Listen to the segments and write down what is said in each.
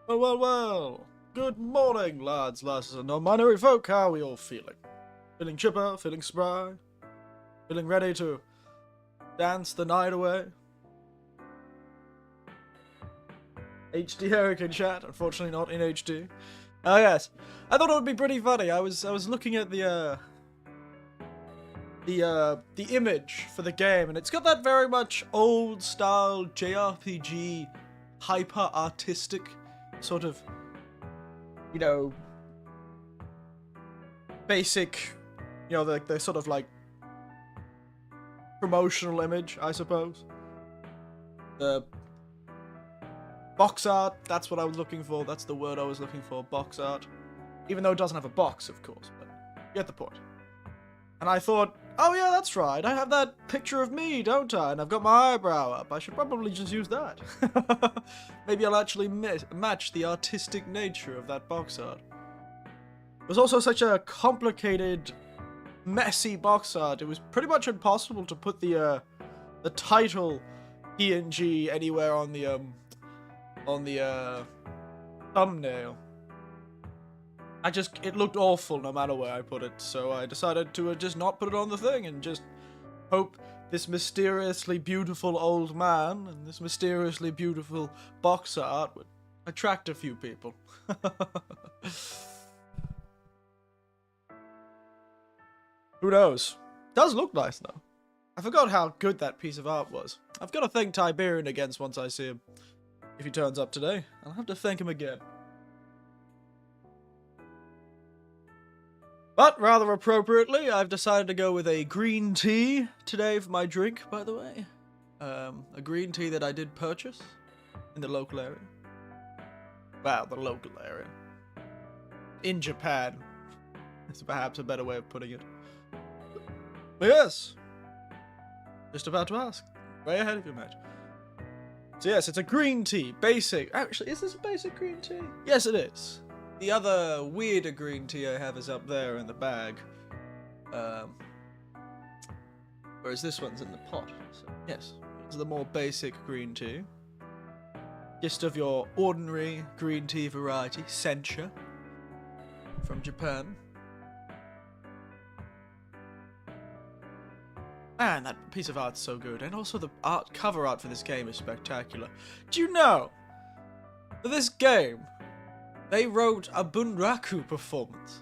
Well, well, well. Good morning, lads, lasses, and non-binary folk. How are we all feeling? Feeling chipper? Feeling spry? Feeling ready to dance the night away? HD Eric in chat, unfortunately not in HD. Oh yes, I thought it would be pretty funny. I was looking at the image for the game, and it's got that very much old style JRPG, hyper artistic sort of, you know, basic, you know, the sort of like promotional image, I suppose. The box art, that's what I was looking for. That's the word I was looking for, box art. Even though it doesn't have a box, of course, but you get the point. And I thought, oh yeah, that's right, I have that picture of me, don't I? And I've got my eyebrow up. I should probably just use that. Maybe I'll actually match the artistic nature of that box art. It was also such a complicated, messy box art. It was pretty much impossible to put the title PNG anywhere on the thumbnail. It looked awful no matter where I put it, so I decided to just not put it on the thing and just hope this mysteriously beautiful old man and this mysteriously beautiful box art would attract a few people. Who knows? It does look nice though. I forgot how good that piece of art was. I've got to thank Tiberian again once I see him. If he turns up today, I'll have to thank him again. But, rather appropriately, I've decided to go with a green tea today for my drink, by the way. A green tea that I did purchase in the local area. Well, the local area. In Japan. That's perhaps a better way of putting it. But yes. Just about to ask. Way ahead of you, mate. So yes, it's a green tea, basic. Actually, is this a basic green tea? Yes, it is. The other weirder green tea I have is up there in the bag. Whereas this one's in the pot. So yes, it's the more basic green tea. Just of your ordinary green tea variety, sencha, from Japan. Man, that piece of art's so good, and also the cover art for this game is spectacular. Do you know, for this game, they wrote a bunraku performance.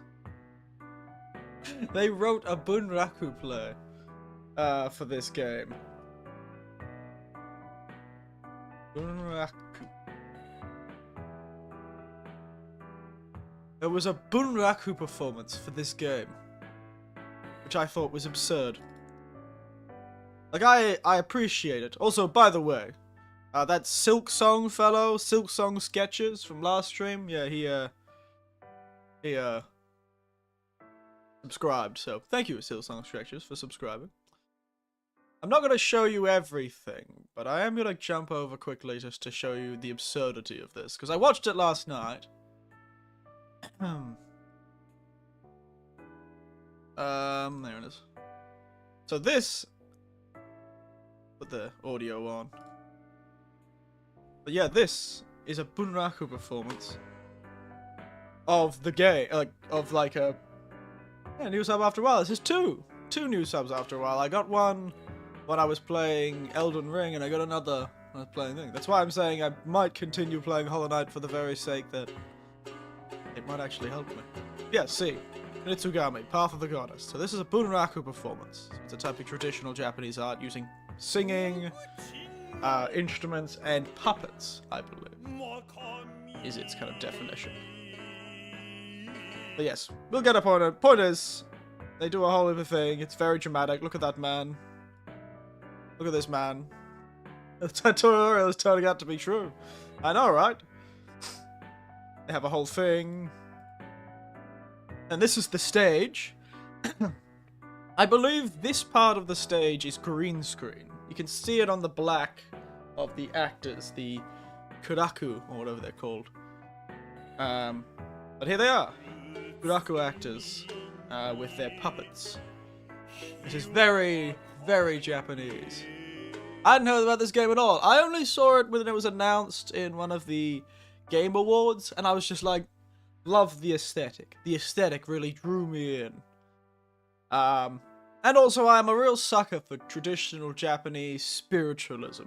They wrote a bunraku play for this game. Bunraku. There was a bunraku performance for this game, which I thought was absurd. Like, I appreciate it. Also, by the way, that Silk Song fellow, Silk Song Sketches from last stream, yeah, he subscribed, so thank you, Silk Song Sketches, for subscribing. I'm not going to show you everything, but I am going to jump over quickly just to show you the absurdity of this, because I watched it last night. There it is. So this... Put the audio on. But yeah, this is a bunraku performance of the game, of a new sub after a while. This is two new subs after a while. I got one when I was playing Elden Ring, and I got another when I was playing thing. That's why I'm saying I might continue playing Hollow Knight for the very sake that it might actually help me. Yeah, see. Kunitsu-Gami, Path of the Goddess. So this is a bunraku performance. It's a type of traditional Japanese art using singing, instruments, and puppets, I believe, is its kind of definition. But yes, we'll get up on it. Point is, they do a whole other thing. It's very dramatic. Look at that man. Look at this man. The tutorial is turning out to be true. I know, right? They have a whole thing. And this is the stage. I believe this part of the stage is green screen. You can see it on the black of the actors, the kuraku, or whatever they're called. But here they are. Kuraku actors with their puppets. This is very, very Japanese. I hadn't heard about this game at all. I only saw it when it was announced in one of the Game Awards, and I was just like, love the aesthetic. The aesthetic really drew me in. And also I'm a real sucker for traditional Japanese spiritualism.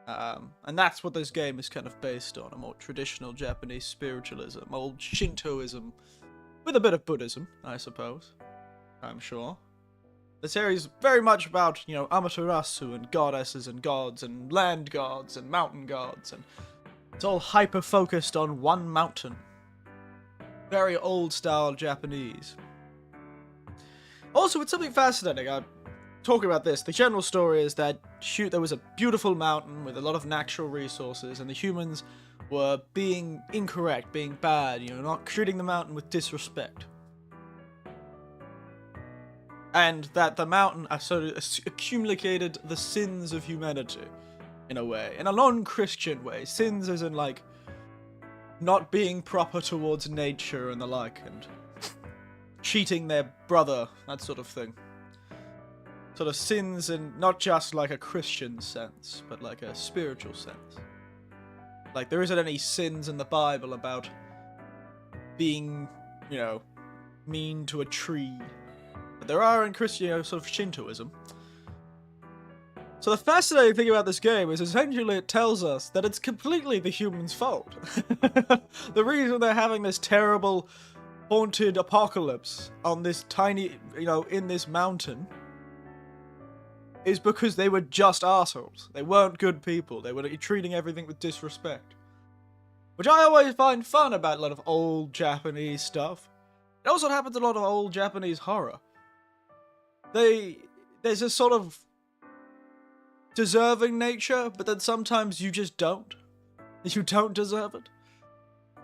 And that's what this game is kind of based on, a more traditional Japanese spiritualism, old Shintoism, with a bit of Buddhism, I suppose. I'm sure. The series is very much about, you know, Amaterasu and goddesses and gods and land gods and mountain gods, and it's all hyper-focused on one mountain. Very old-style Japanese. Also, it's something fascinating. I'm talking about this. The general story is that, there was a beautiful mountain with a lot of natural resources, and the humans were being incorrect, being bad, you know, not treating the mountain with disrespect. And that the mountain sort of accumulated the sins of humanity, in a way. In a non-Christian way. Sins as in, like, not being proper towards nature and the like, and cheating their brother, that sort of thing. Sort of sins in not just like a Christian sense, but like a spiritual sense. Like, there isn't any sins in the Bible about being, you know, mean to a tree. But there are in Christian, you know, sort of Shintoism. So the fascinating thing about this game is essentially it tells us that it's completely the humans' fault. The reason they're having this terrible, haunted apocalypse on this tiny, you know, in this mountain, is because they were just assholes. They weren't good people. They were treating everything with disrespect. Which I always find fun about a lot of old Japanese stuff. It also happens a lot of old Japanese horror. There's a sort of deserving nature, but then sometimes you just don't. You don't deserve it.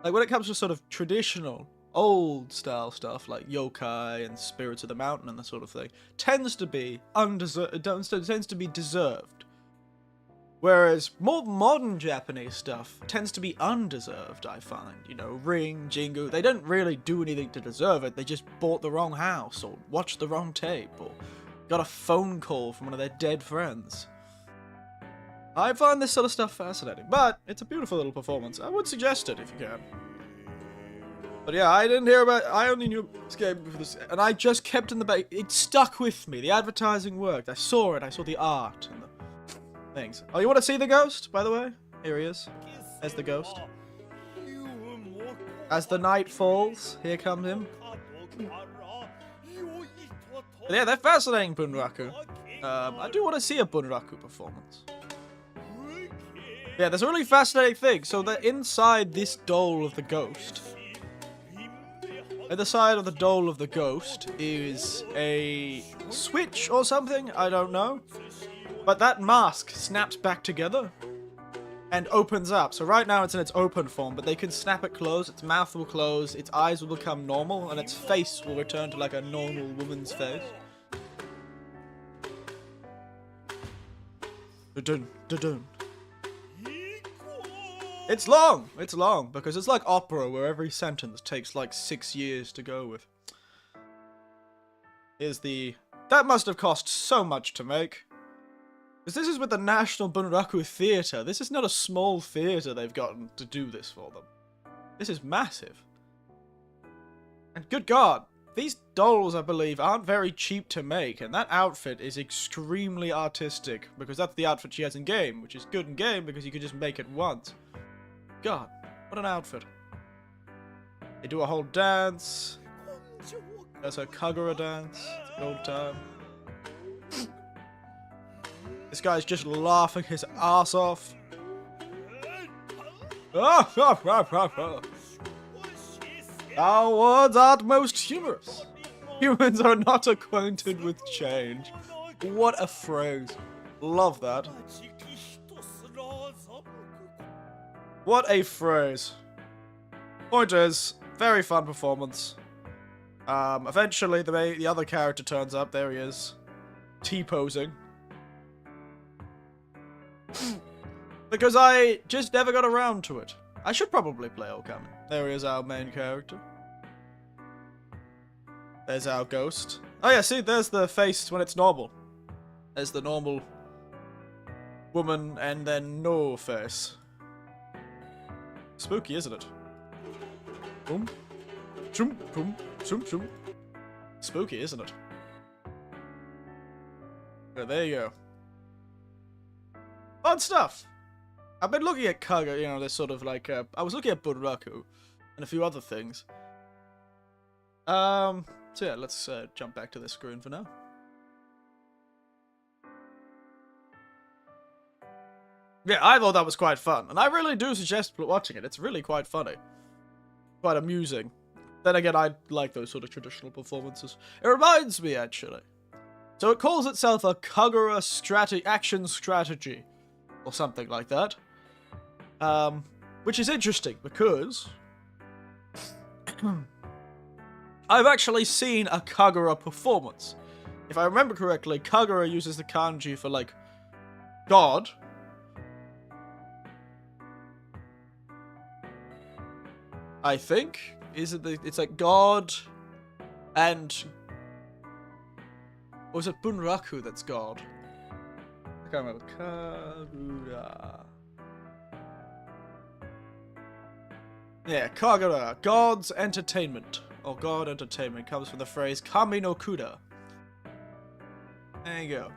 Like, when it comes to sort of traditional, old-style stuff, like yokai and spirits of the mountain and that sort of thing, tends to be tends to be deserved. Whereas more modern Japanese stuff tends to be undeserved, I find. You know, Ring, Jingu, they don't really do anything to deserve it. They just bought the wrong house, or watched the wrong tape, or got a phone call from one of their dead friends. I find this sort of stuff fascinating, but it's a beautiful little performance. I would suggest it if you can. But yeah, I only knew this game for this, and I just kept in the back. It stuck with me. The advertising worked. I saw it. I saw the art and the things. Oh, you want to see the ghost, by the way? Here he is. There's the ghost. As the night falls, here comes him. But yeah, they're fascinating, Bunraku. I do want to see a Bunraku performance. Yeah, there's a really fascinating thing. So that inside this doll of the ghost, at the side of the doll of the ghost is a switch or something, I don't know. But that mask snaps back together and opens up. So right now it's in its open form, but they can snap it closed, its mouth will close, its eyes will become normal, and its face will return to like a normal woman's face. Dun dun dun. It's long, because it's like opera where every sentence takes like 6 years to go with. That must have cost so much to make. Because this is with the National Bunraku Theatre. This is not a small theatre they've gotten to do this for them. This is massive. And good God, these dolls, I believe, aren't very cheap to make, and that outfit is extremely artistic, because that's the outfit she has in game, which is good in game because you can just make it once. God, what an outfit. They do a whole dance. There's a kagura dance. It's a good time. This guy's just laughing his ass off. Our words aren't most humorous. Humans are not acquainted with change. What a phrase. Love that. What a phrase. Point is, very fun performance. Eventually the other character turns up. There he is. T-posing. Because I just never got around to it. I should probably play Okami. There is our main character. There's our ghost. Oh yeah, see, there's the face when it's normal. There's the normal woman and then no face. spooky, isn't it? Boom. Choom, boom, choom, choom. Spooky, isn't it? Yeah, there you go. Fun stuff! I've been looking at Kaga, you know, this sort of like, I was looking at Bunraku and a few other things. So yeah, let's jump back to this screen for now. Yeah, I thought that was quite fun, and I really do suggest watching it. It's really quite funny. Quite amusing. Then again, I like those sort of traditional performances. It reminds me, actually. So it calls itself a kagura action strategy, or something like that. Which is interesting, because I've actually seen a kagura performance. If I remember correctly, kagura uses the kanji for, like, God. I think. It's like God and... Or is it Bunraku that's God? I can't remember. Kagura. Yeah, Kagura. God's entertainment. Or God entertainment comes from the phrase Kami no Kuda. There you go.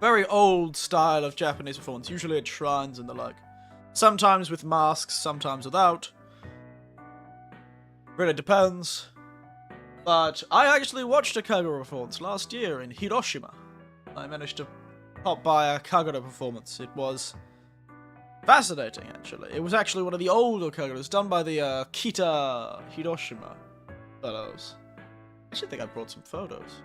Very old style of Japanese performance, usually at shrines and the like. Sometimes with masks, sometimes without. Really depends. But I actually watched a Kagura performance last year in Hiroshima. I managed to pop by a Kagura performance. It was fascinating, actually. It was actually one of the older Kaguras, done by the Kita Hiroshima fellows. I actually think I brought some photos.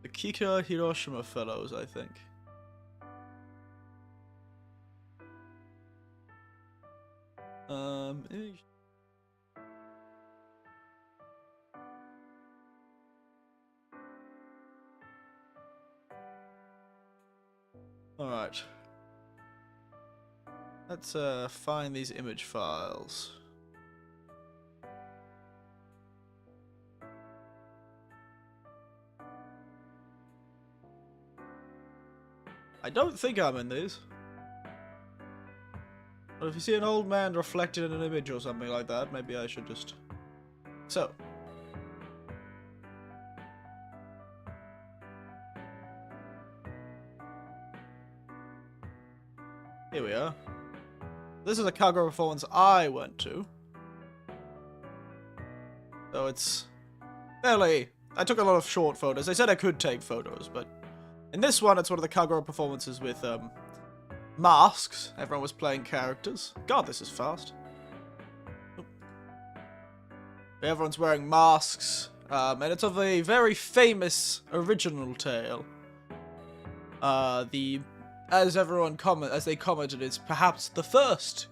The Kita Hiroshima fellows, I think. Alright. Let's find these image files. I don't think I'm in these. But if you see an old man reflected in an image or something like that, maybe I should just... So. Here we are. This is a Kagura performance I went to. So it's fairly... I took a lot of short photos. They said I could take photos, but... In this one, it's one of the Kagura performances with, masks. Everyone was playing characters. God, this is fast. Oop. Everyone's wearing masks. And it's of a very famous original tale. As they commented, it's perhaps the first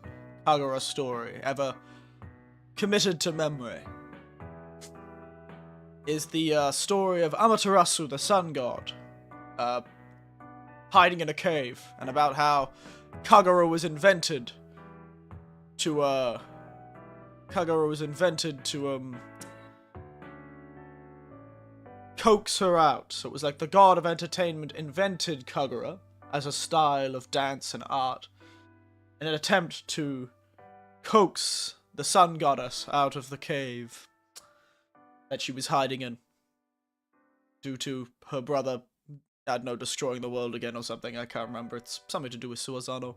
Kagura story ever committed to memory. Is the story of Amaterasu, the sun god, hiding in a cave, and about how Kagura was invented to coax her out. So it was like the god of entertainment invented Kagura as a style of dance and art in an attempt to coax the sun goddess out of the cave that she was hiding in due to her brother, I don't know, destroying the world again or something. I can't remember. It's something to do with Suwazano.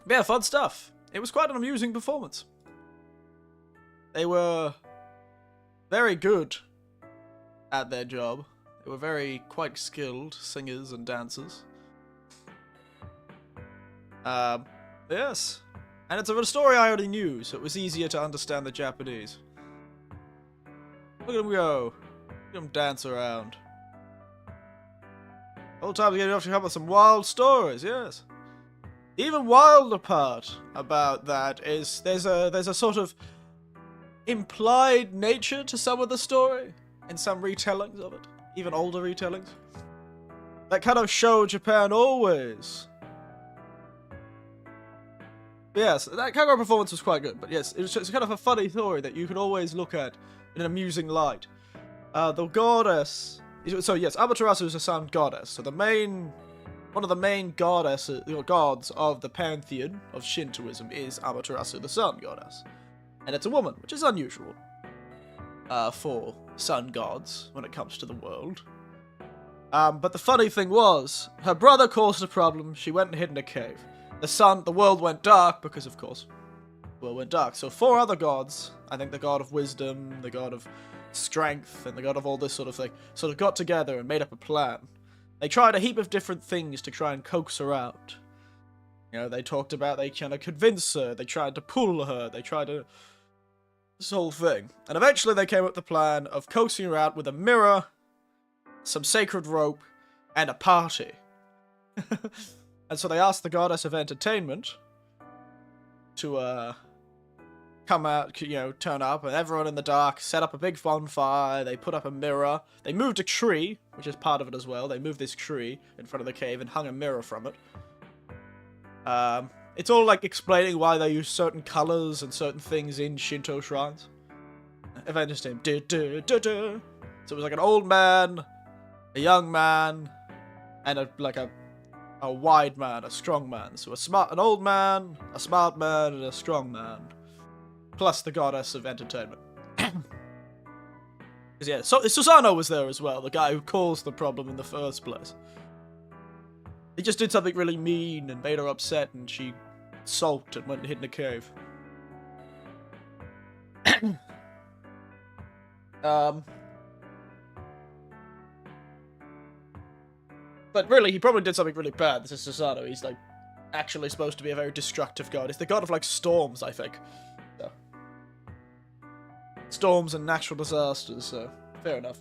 But yeah, fun stuff. It was quite an amusing performance. They were very good at their job. They were quite skilled singers and dancers. Yes. And it's a story I already knew, so it was easier to understand the Japanese. Look at them go. Look at them dance around. Whole time getting off to come up with some wild stories, yes. The even wilder part about that is there's a sort of implied nature to some of the story in some retellings of it, even older retellings, that kind of show Japan always. Yes, that Kagura performance was quite good, but yes, it was just kind of a funny story that you could always look at in an amusing light. The goddess... So yes, Amaterasu is a sun goddess, so the main one of the main gods of the pantheon of Shintoism is Amaterasu, the sun goddess. And it's a woman, which is unusual for sun gods when it comes to the world. But the funny thing was, her brother caused a problem. She went and hid in a cave. The world went dark because, of course, the world went dark. So 4 other gods, I think the god of wisdom, the god of strength, and the god of all this sort of thing, sort of got together and made up a plan. They tried a heap of different things to try and coax her out. You know, they talked about they trying to convince her, they tried to pull her, they tried to... this whole thing. And eventually they came up with the plan of coaxing her out with a mirror, some sacred rope, and a party. And so they asked the goddess of entertainment to come out, you know, turn up, and everyone in the dark set up a big bonfire. They put up a mirror. They moved a tree, which is part of it as well. They moved this tree in front of the cave and hung a mirror from it. It's all like explaining why they use certain colors and certain things in Shinto shrines. Event just named So it was like an old man, a young man, and a wide man, a strong man. So an old man, a smart man, and a strong man. Plus the goddess of entertainment. Yeah, so Susano was there as well, the guy who caused the problem in the first place. He just did something really mean and made her upset, and she sulked and went and hid in a cave. But really, he probably did something really bad. This is Susano. He's, like, actually supposed to be a very destructive god. He's the god of, like, storms, I think. So. Storms and natural disasters, so fair enough.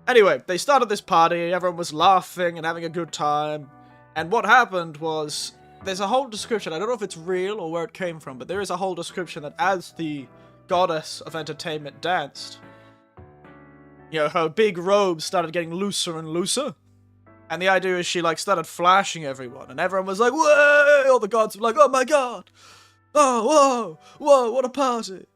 Anyway, they started this party. Everyone was laughing and having a good time. And what happened was, there's a whole description. I don't know if it's real or where it came from, but there is a whole description that as the goddess of entertainment danced, you know, her big robes started getting looser and looser. And the idea is she, like, started flashing everyone. And everyone was like, whoa! All the gods were like, oh my god! Oh, whoa! Whoa, what a party!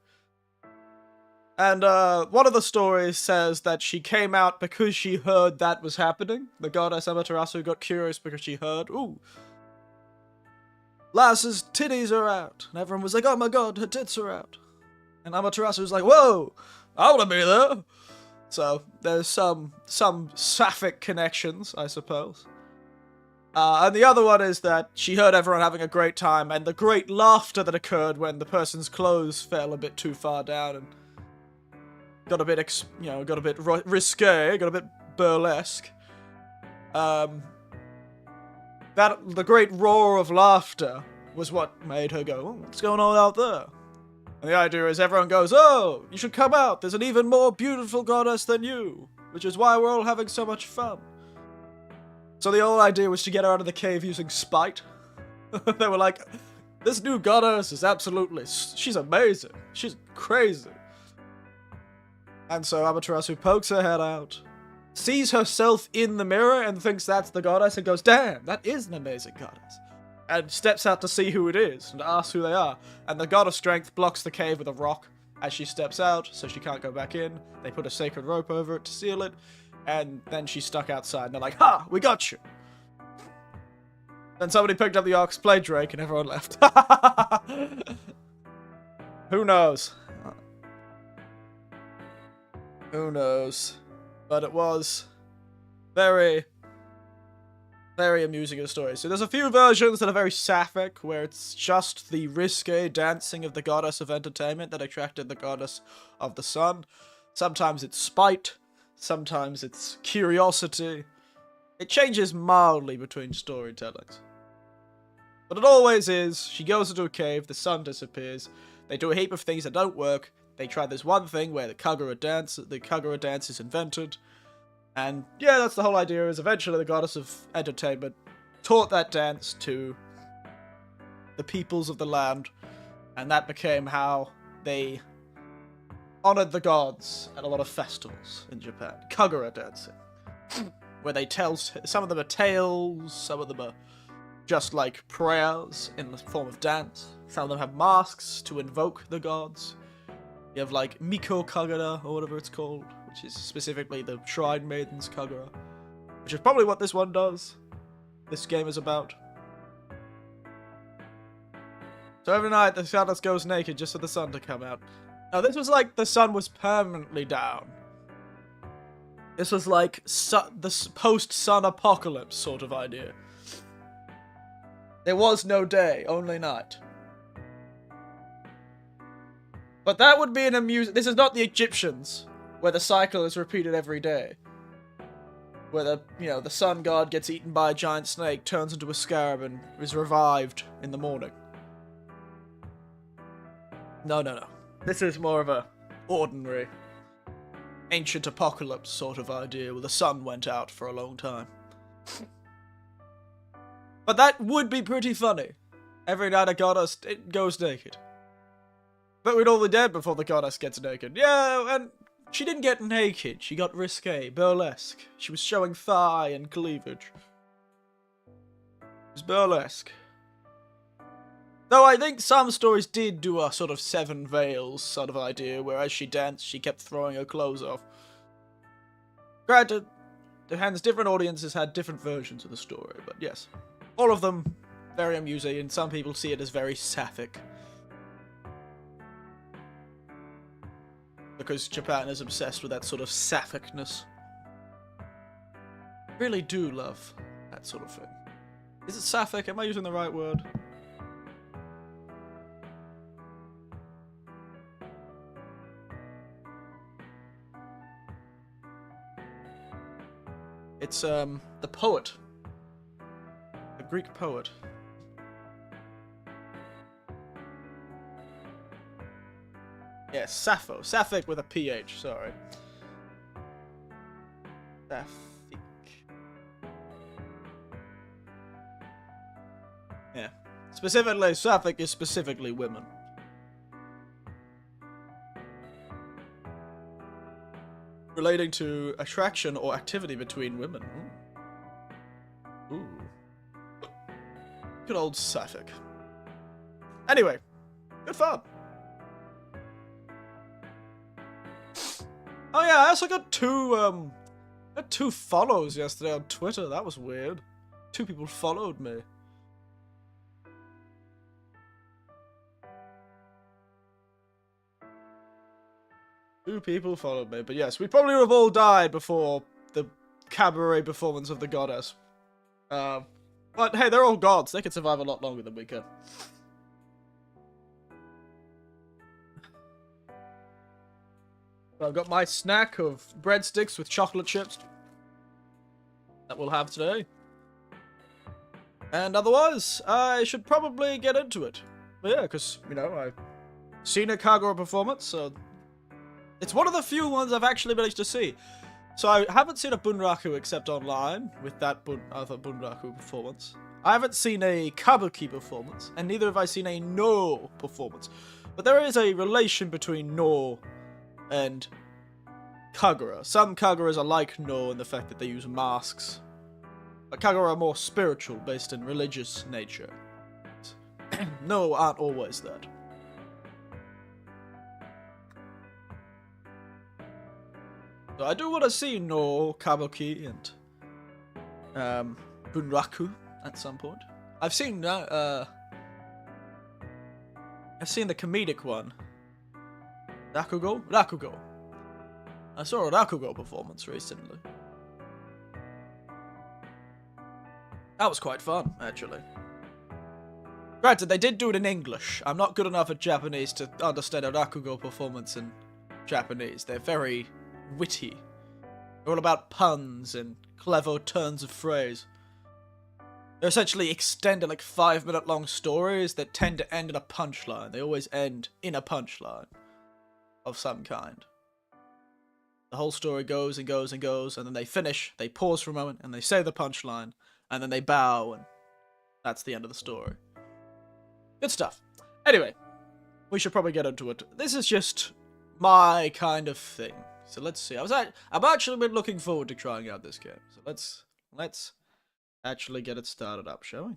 And, one of the stories says that she came out because she heard that was happening. The goddess Amaterasu got curious because she heard, ooh, Lass's titties are out. And everyone was like, oh my god, her tits are out. And Amaterasu was like, whoa! I wanna be there! So, there's some sapphic connections, I suppose. And the other one is that she heard everyone having a great time, and the great laughter that occurred when the person's clothes fell a bit too far down, and got a bit, risque, got a bit burlesque. The great roar of laughter was what made her go, oh, what's going on out there? And the idea is everyone goes, oh, you should come out. There's an even more beautiful goddess than you, which is why we're all having so much fun. So the whole idea was to get her out of the cave using spite. They were like, this new goddess is she's amazing. She's crazy. And so Amaterasu pokes her head out, sees herself in the mirror and thinks that's the goddess and goes, damn, that is an amazing goddess. And steps out to see who it is, and asks who they are. And the god of strength blocks the cave with a rock as she steps out, so she can't go back in. They put a sacred rope over it to seal it, and then she's stuck outside, and they're like, ha, we got you! Then somebody picked up the ox, played Drake, and everyone left. Who knows? Who knows? But it was very... very amusing of a story. So there's a few versions that are very sapphic, where it's just the risque dancing of the goddess of entertainment that attracted the goddess of the sun. Sometimes it's spite, sometimes it's curiosity. It changes mildly between storytellings. But it always is, she goes into a cave, the sun disappears, they do a heap of things that don't work, they try this one thing where the kagura dance is invented. And yeah, that's the whole idea, is eventually the goddess of entertainment taught that dance to the peoples of the land, and that became how they honored the gods at a lot of festivals in Japan. Kagura dancing. Where they tell, some of them are tales, some of them are just like prayers in the form of dance. Some of them have masks to invoke the gods. You have like Miko Kagura, or whatever it's called, which is specifically the Shrine Maiden's Kagura, which is probably what this one does. this game is about. So every night the goddess goes naked just for the sun to come out. Now this was like the sun was permanently down. This was like the post-sun apocalypse sort of idea. There was no day, only night. But that would be an amusing... This is not the Egyptians, where the cycle is repeated every day. Where the sun god gets eaten by a giant snake, turns into a scarab, and is revived in the morning. No. This is more of a ordinary, ancient apocalypse sort of idea, where the sun went out for a long time. But that would be pretty funny. Every night a goddess goes naked. But we'd all be dead before the goddess gets naked. Yeah, and she didn't get naked. She got risque, burlesque. She was showing thigh and cleavage. It was burlesque. Though I think some stories did do a sort of seven veils sort of idea, where as she danced, she kept throwing her clothes off. Granted, different audiences had different versions of the story, but yes. All of them very amusing, and some people see it as very sapphic. Because Japan is obsessed with that sort of sapphicness. Really do love that sort of thing. Is it sapphic? Am I using the right word? It's, the poet. The Greek poet. Yeah, Sappho. Sapphic with a PH, sorry. Sapphic. Yeah. Specifically, Sapphic is specifically women. Relating to attraction or activity between women. Ooh. Good old Sapphic. Anyway, good fun. Oh yeah, I also got two follows yesterday on Twitter. That was weird. 2 people followed me. Two people followed me, but yes, we probably would have all died before the cabaret performance of the goddess. But hey, they're all gods. They could survive a lot longer than we could. So I've got my snack of breadsticks with chocolate chips that we'll have today. And otherwise, I should probably get into it. But yeah, because, I've seen a kagura performance, so it's one of the few ones I've actually managed to see. So I haven't seen a bunraku except online with that other bunraku performance. I haven't seen a kabuki performance, and neither have I seen a no performance. But there is a relation between no and kagura. Some kaguras are like no in the fact that they use masks. But kagura are more spiritual, based in religious nature. No aren't always that. So I do want to see no kabuki and bunraku at some point. I've seen the comedic one. Rakugo. I saw a Rakugo performance recently. That was quite fun, actually. Granted, they did do it in English. I'm not good enough at Japanese to understand a Rakugo performance in Japanese. They're very witty. They're all about puns and clever turns of phrase. They're essentially extended, like 5-minute long stories that tend to end in a punchline. They always end in a punchline of some kind. The whole story goes and goes and goes, and then they finish, they pause for a moment, and they say the punchline, and then they bow, and that's the end of the story. Good stuff. Anyway, we should probably get into it. This is just my kind of thing. So let's see. I've actually been looking forward to trying out this game. So let's actually get it started up, shall we?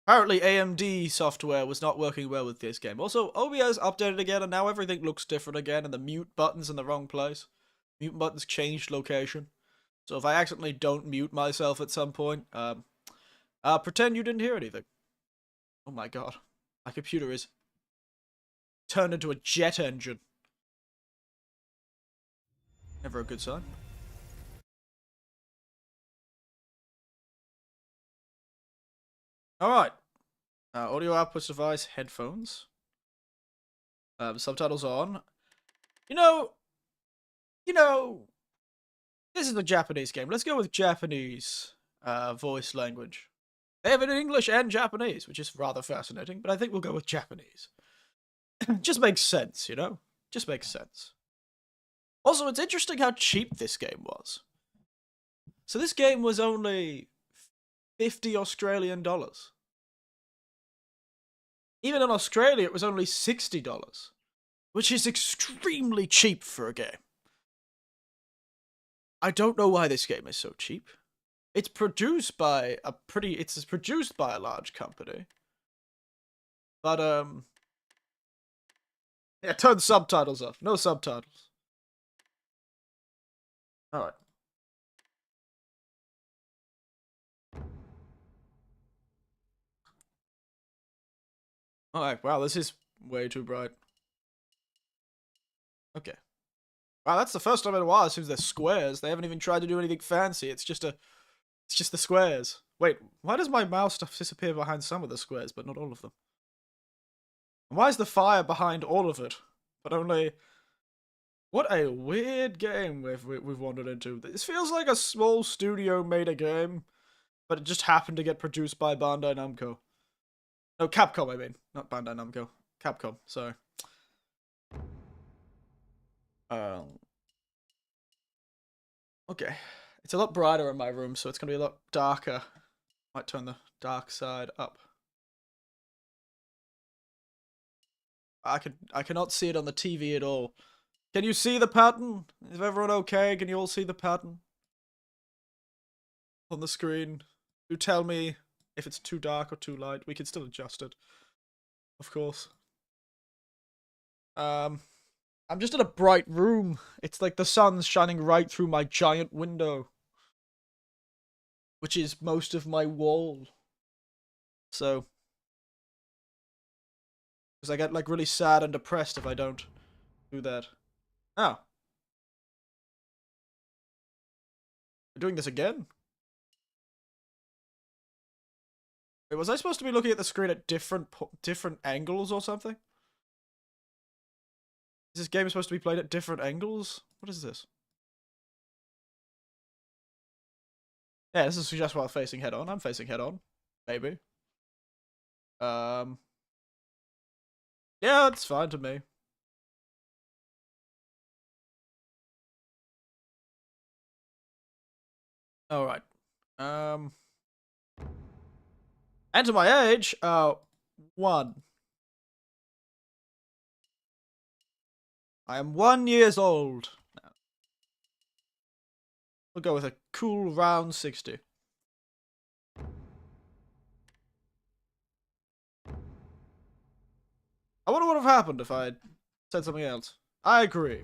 Apparently AMD software was not working well with this game. Also, OBS updated again and now everything looks different again and the mute button's in the wrong place. Mute button's changed location. So if I accidentally don't mute myself at some point, pretend you didn't hear anything. Oh my god. My computer is turned into a jet engine. Never a good sign. Alright. Audio output device, headphones. Subtitles on. You know, this is a Japanese game. Let's go with Japanese voice language. They have it in English and Japanese, which is rather fascinating, but I think we'll go with Japanese. Just makes sense, you know? Just makes sense. Also, it's interesting how cheap this game was. So this game was only 50 Australian dollars. Even in Australia, it was only $60, which is extremely cheap for a game. I don't know why this game is so cheap. It's produced by a large company. But, yeah, turn subtitles off. No subtitles. Alright. Alright, wow, this is way too bright. Okay. Wow, that's the first time in a while it seems they're squares. They haven't even tried to do anything fancy. It's just the squares. Wait, why does my mouse stuff disappear behind some of the squares, but not all of them? And why is the fire behind all of it, but only... What a weird game we've wandered into. This feels like a small studio made a game, but it just happened to get produced by Bandai Namco. No, Capcom, I mean. Not Bandai Namco. Capcom, sorry. Okay. It's a lot brighter in my room, so it's going to be a lot darker. Might turn the dark side up. I cannot see it on the TV at all. Can you see the pattern? Is everyone okay? Can you all see the pattern? On the screen. Do tell me if it's too dark or too light. We can still adjust it. Of course. I'm just in a bright room. It's like the sun's shining right through my giant window. Which is most of my wall. So. Because I get like really sad and depressed if I don't do that. Oh. We're doing this again? Wait, was I supposed to be looking at the screen at different angles or something? Is this game supposed to be played at different angles? What is this? Yeah, this is just while facing head on. I'm facing head on. Maybe. Yeah, it's fine to me. Alright. And to my age, 1. I am 1 years old now. We'll go with a cool round 60. I wonder what would have happened if I said something else. I agree.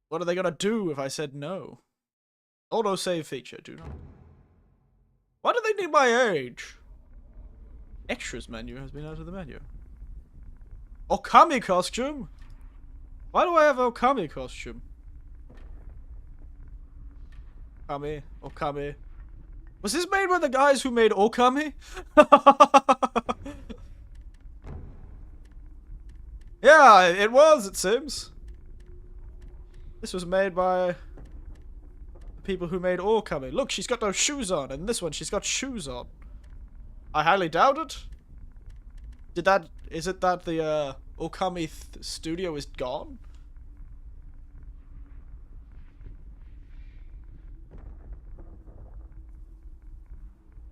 What are they gonna do if I said no? Auto save feature, do not. Why do they need my age? Extras menu has been out of the menu. Okami costume? Why do I have Okami costume? Okami. Was this made by the guys who made Okami? Yeah, it was, it seems. This was made by the people who made Okami. Look, she's got no shoes on, and this one, she's got shoes on. I highly doubt it. Is it that the, Okami studio is gone?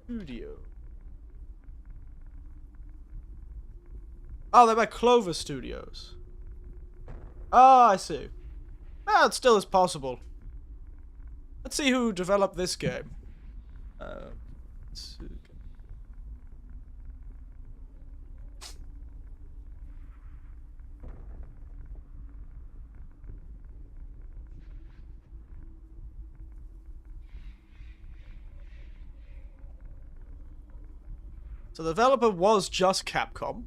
Studio. Oh, they're by Clover Studios. Oh, I see. Ah, it still is possible. Let's see who developed this game. So the developer was just Capcom.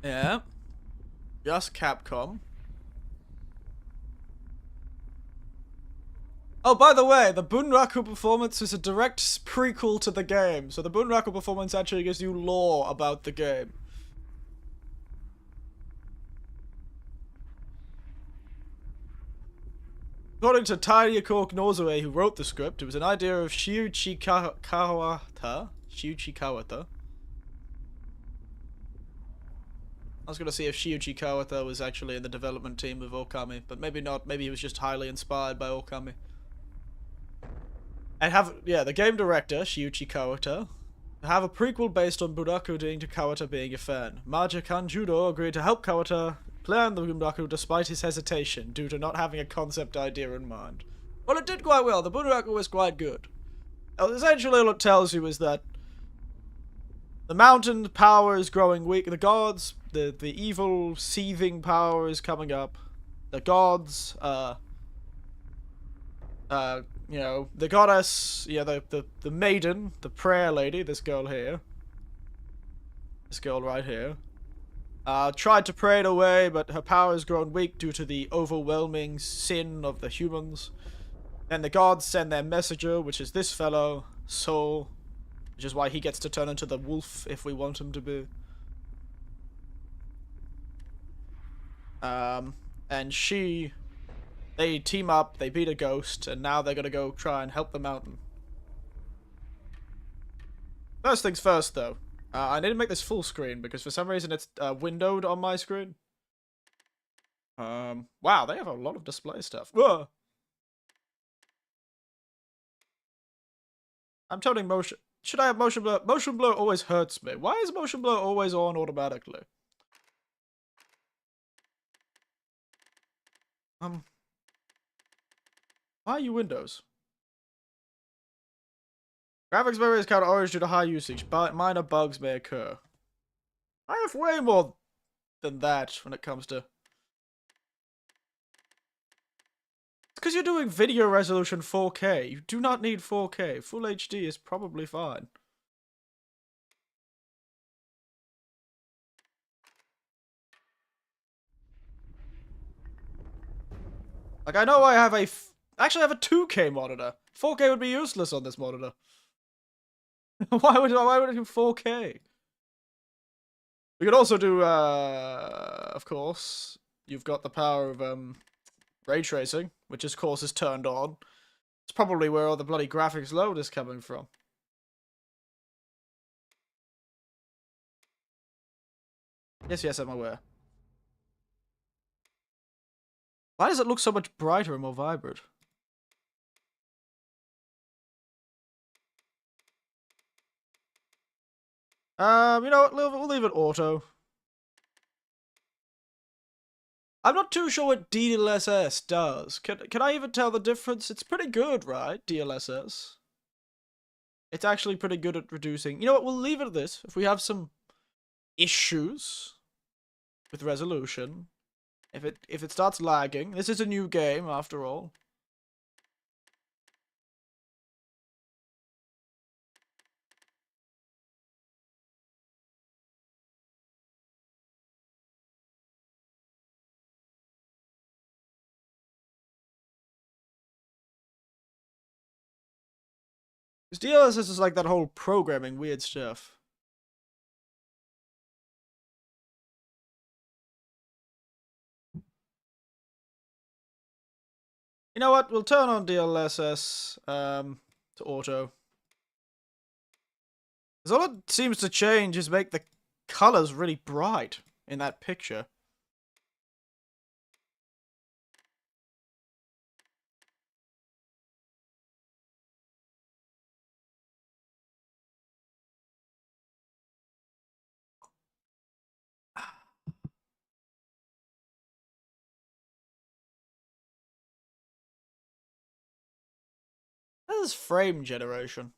Yeah. Just Capcom. Oh, by the way, the Bunraku performance is a direct prequel to the game. So the Bunraku performance actually gives you lore about the game. According to Taiyako Nozoe, who wrote the script, it was an idea of Shuichi Kawata. Shuichi Kawata. I was going to see if Shuichi Kawata was actually in the development team of Okami, but maybe not. Maybe he was just highly inspired by Okami. And the game director, Shuichi Kawata, have a prequel based on Bunraku due to Kawata being a fan. Maja Kanjudo agreed to help Kawata plan the Bunraku despite his hesitation due to not having a concept idea in mind. Well, it did quite well. The Bunraku was quite good. Essentially, all it tells you is that the mountain power is growing weak. The gods, the evil, seething power is coming up. The gods, you know, the goddess, yeah, the maiden, the prayer lady, this girl here. This girl right here. Tried to pray it away, but her power has grown weak due to the overwhelming sin of the humans. Then the gods send their messenger, which is this fellow, Soul, which is why he gets to turn into the wolf if we want him to be. And they team up, they beat a ghost, and now they're gonna go try and help the mountain. First things first, though. I need to make this full screen, because for some reason it's windowed on my screen. Wow, they have a lot of display stuff. Whoa! I'm turning motion... Should I have motion blur? Motion blur always hurts me. Why is motion blur always on automatically? Why are you Windows? Graphics memory is kind of orange due to high usage, but minor bugs may occur. I have way more than that when it comes to... It's because you're doing video resolution 4K. You do not need 4K. Full HD is probably fine. Like, I know I have actually, I have a 2K monitor. 4K would be useless on this monitor. why would I do 4K? We could also do, of course, you've got the power of, ray tracing, which of course is turned on. It's probably where all the bloody graphics load is coming from. Yes, I'm aware. Why does it look so much brighter and more vibrant? You know what, we'll leave it auto. I'm not too sure what DLSS does. Can I even tell the difference? It's pretty good, right? DLSS. It's actually pretty good at reducing. You know what, we'll leave it at this. If we have some issues with resolution, if it starts lagging, this is a new game after all. Because DLSS is like that whole programming weird stuff. You know what? We'll turn on DLSS to auto. Because all it seems to change is make the colors really bright in that picture. That is frame generation.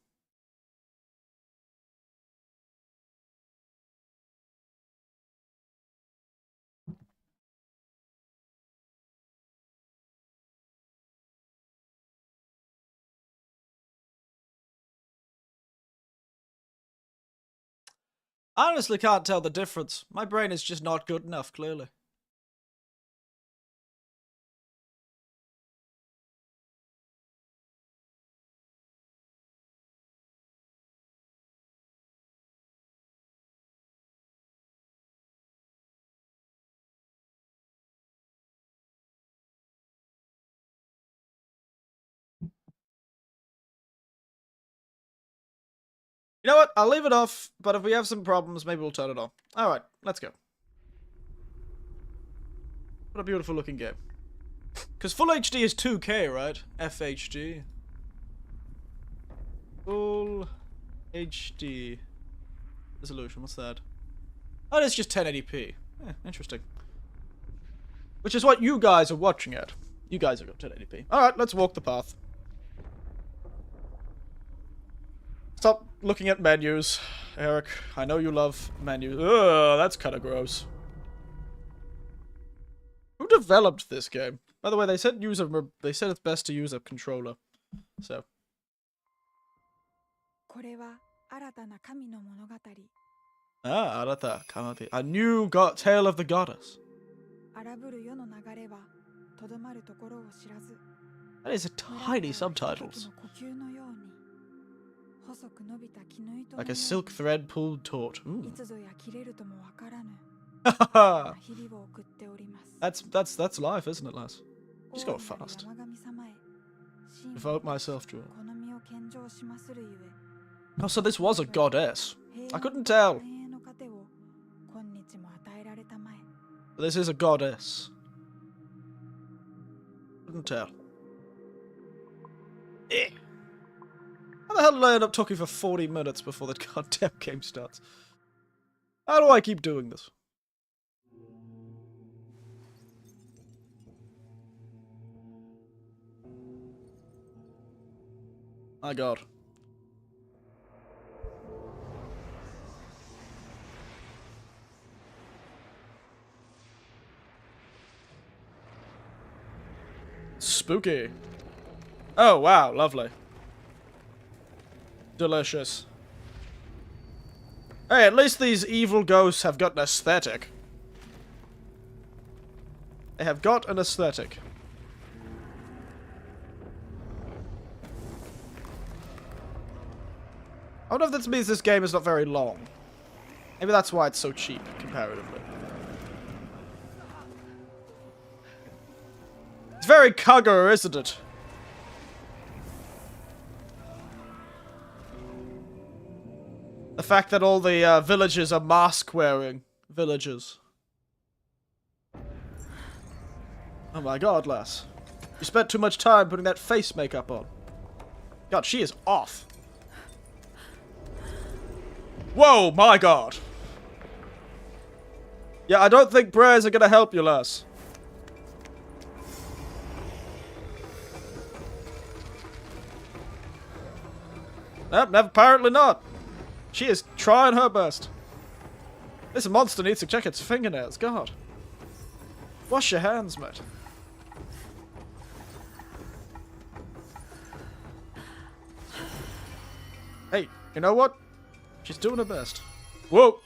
I honestly can't tell the difference. My brain is just not good enough, clearly. You know what? I'll leave it off, but if we have some problems, maybe we'll turn it on. Alright, let's go. What a beautiful looking game. Because full HD is 2K, right? FHD. Full HD resolution, what's that? Oh, it's just 1080p. Interesting. Which is what you guys are watching at. You guys have got 1080p. Alright, let's walk the path. Stop looking at menus, Eric. I know you love menus. Ugh, that's kind of gross. Who developed this game? By the way, they said it's best to use a controller. So. Ah, Arata Kamati. A new tale of the goddess. That is a tiny subtitles. Like a silk thread pulled taut. Ooh. That's life, isn't it, lass? Just go fast. Devote myself to it. Oh, so this was a goddess. I couldn't tell. But this is a goddess. Couldn't tell. Eh. How the hell did I end up talking for 40 minutes before the goddamn game starts? How do I keep doing this? My god. Spooky. Oh, wow, lovely. Delicious. Hey, at least these evil ghosts have got an aesthetic. They have got an aesthetic. I wonder if this means this game is not very long. Maybe that's why it's so cheap, comparatively. It's very kagura, isn't it? The fact that all the villagers are mask-wearing villagers. Oh my god, lass. You spent too much time putting that face makeup on. God, she is off. Whoa, my god. Yeah, I don't think prayers are gonna help you, lass. Nope, apparently not. She is trying her best. This monster needs to check its fingernails, god. Wash your hands, mate. Hey, you know what? She's doing her best. Whoa!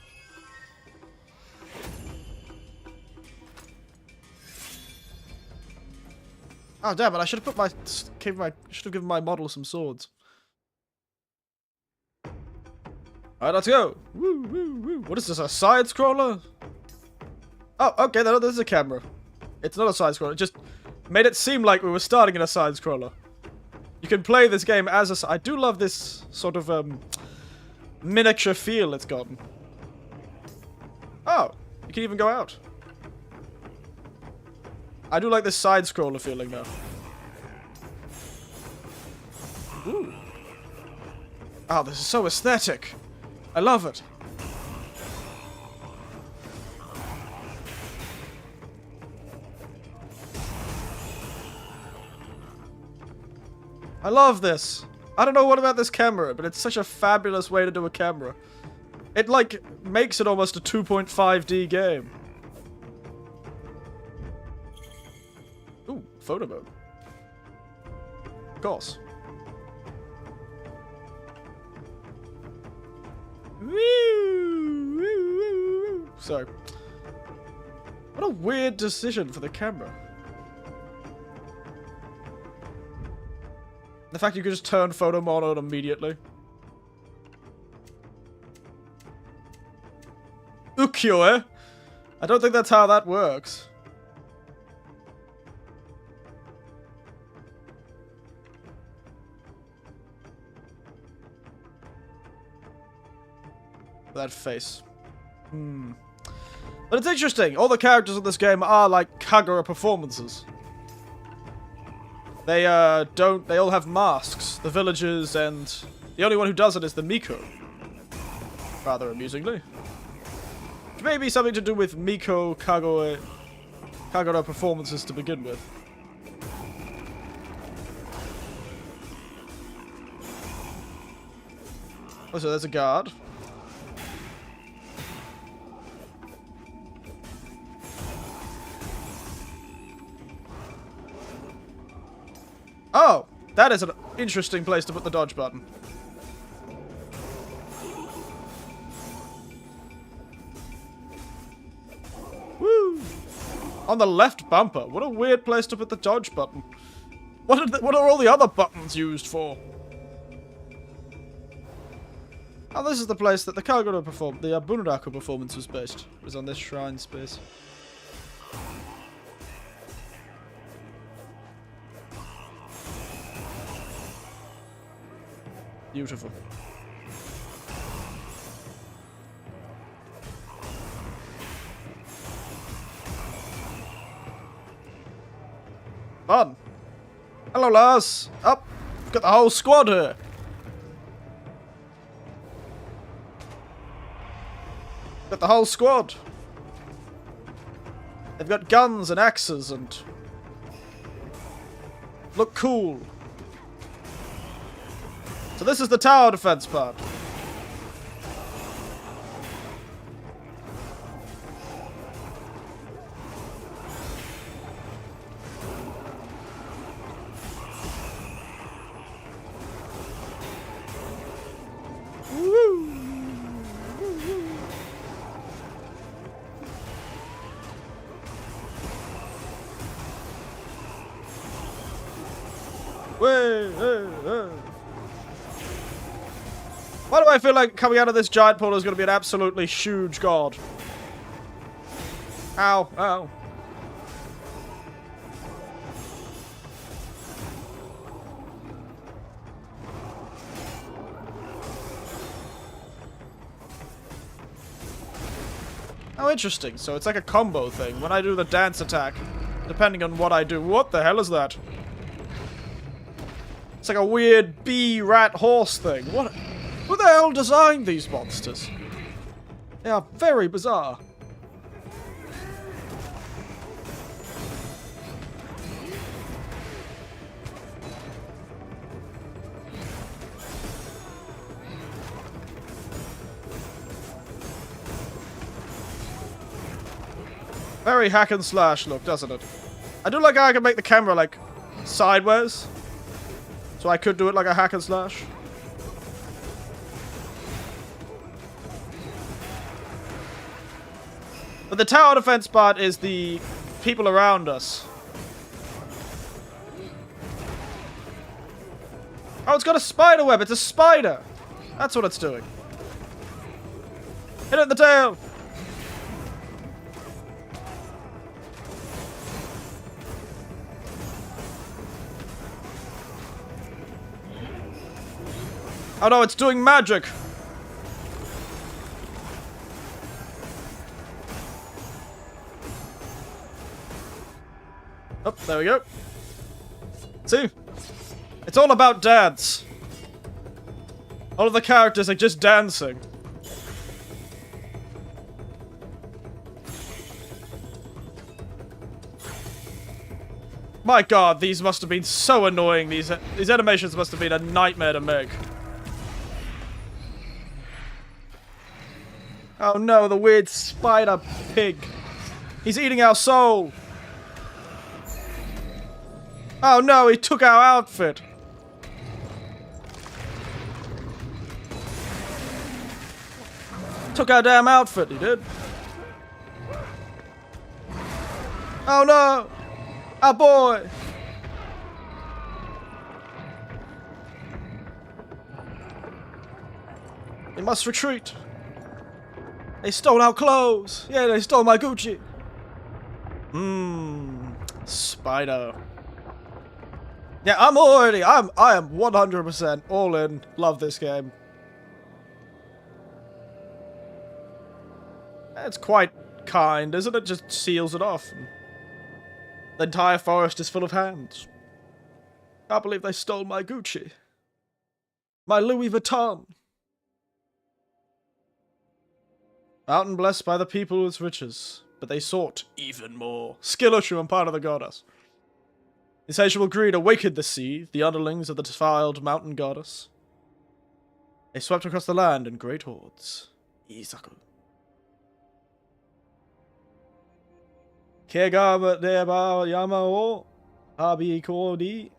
Oh damn it! I should have given my model some swords. Alright, let's go. Woo, woo, woo. What is this? A side scroller? Oh, okay. This is a camera. It's not a side scroller. It just made it seem like we were starting in a side scroller. You can play this game as a. I do love this sort of miniature feel it's gotten. Oh, you can even go out. I do like this side-scroller feeling though. Ooh. Oh, this is so aesthetic. I love it. I love this. I don't know what about this camera, but it's such a fabulous way to do a camera. It, like, makes it almost a 2.5D game. Ooh, photo mode. Of course. Woo! Woo! sorry. What a weird decision for the camera. The fact you could just turn photo mode on immediately. Ukiyo-e? I don't think that's how that works. That face. But it's interesting. All the characters in this game are like kagura performances. They they all have masks. The villagers, and the only one who doesn't is the Miko. Rather amusingly. Which may be something to do with Miko kagura performances to begin with. Oh, so there's a guard. Oh, that is an interesting place to put the dodge button. Woo! On the left bumper. What a weird place to put the dodge button. What are all the other buttons used for? Oh, this is the place that the Bunraku performance was based. It was on this shrine space. Beautiful. Fun. Hello, Lars. Up. Got the whole squad here. Got the whole squad. They've got guns and axes and look cool. So this is the tower defense part. Woo! Why do I feel like coming out of this giant portal is going to be an absolutely huge god? Ow, ow. Oh, interesting. So it's like a combo thing. When I do the dance attack, depending on what I do. What the hell is that? It's like a weird bee, rat, horse thing. What? Who the hell designed these monsters? They are very bizarre. Very hack and slash look, doesn't it? I do like how I can make the camera, like, sideways. So I could do it like a hack and slash. But the tower defense part is the people around us. Oh, it's got a spider web. It's a spider. That's what it's doing. Hit it in the tail. Oh no, it's doing magic. Oh, there we go. See? It's all about dance. All of the characters are just dancing. My god, these must have been so annoying. These animations must have been a nightmare to make. Oh no, the weird spider pig. He's eating our soul. Oh no, he took our outfit. Took our damn outfit, he did. Oh no! Our boy! We must retreat. They stole our clothes. Yeah, they stole my Gucci. Spider. Yeah, I am 100% all in. Love this game. It's quite kind, isn't it? Just seals it off. The entire forest is full of hands. Can't believe they stole my Gucci. My Louis Vuitton. Mountain blessed by the people with riches, but they sought even more. Skill issue on part of the goddess. Insatiable greed awakened the sea, the underlings of the defiled mountain goddess. They swept across the land in great hordes. Izaku. Kegama deba yama o abikodi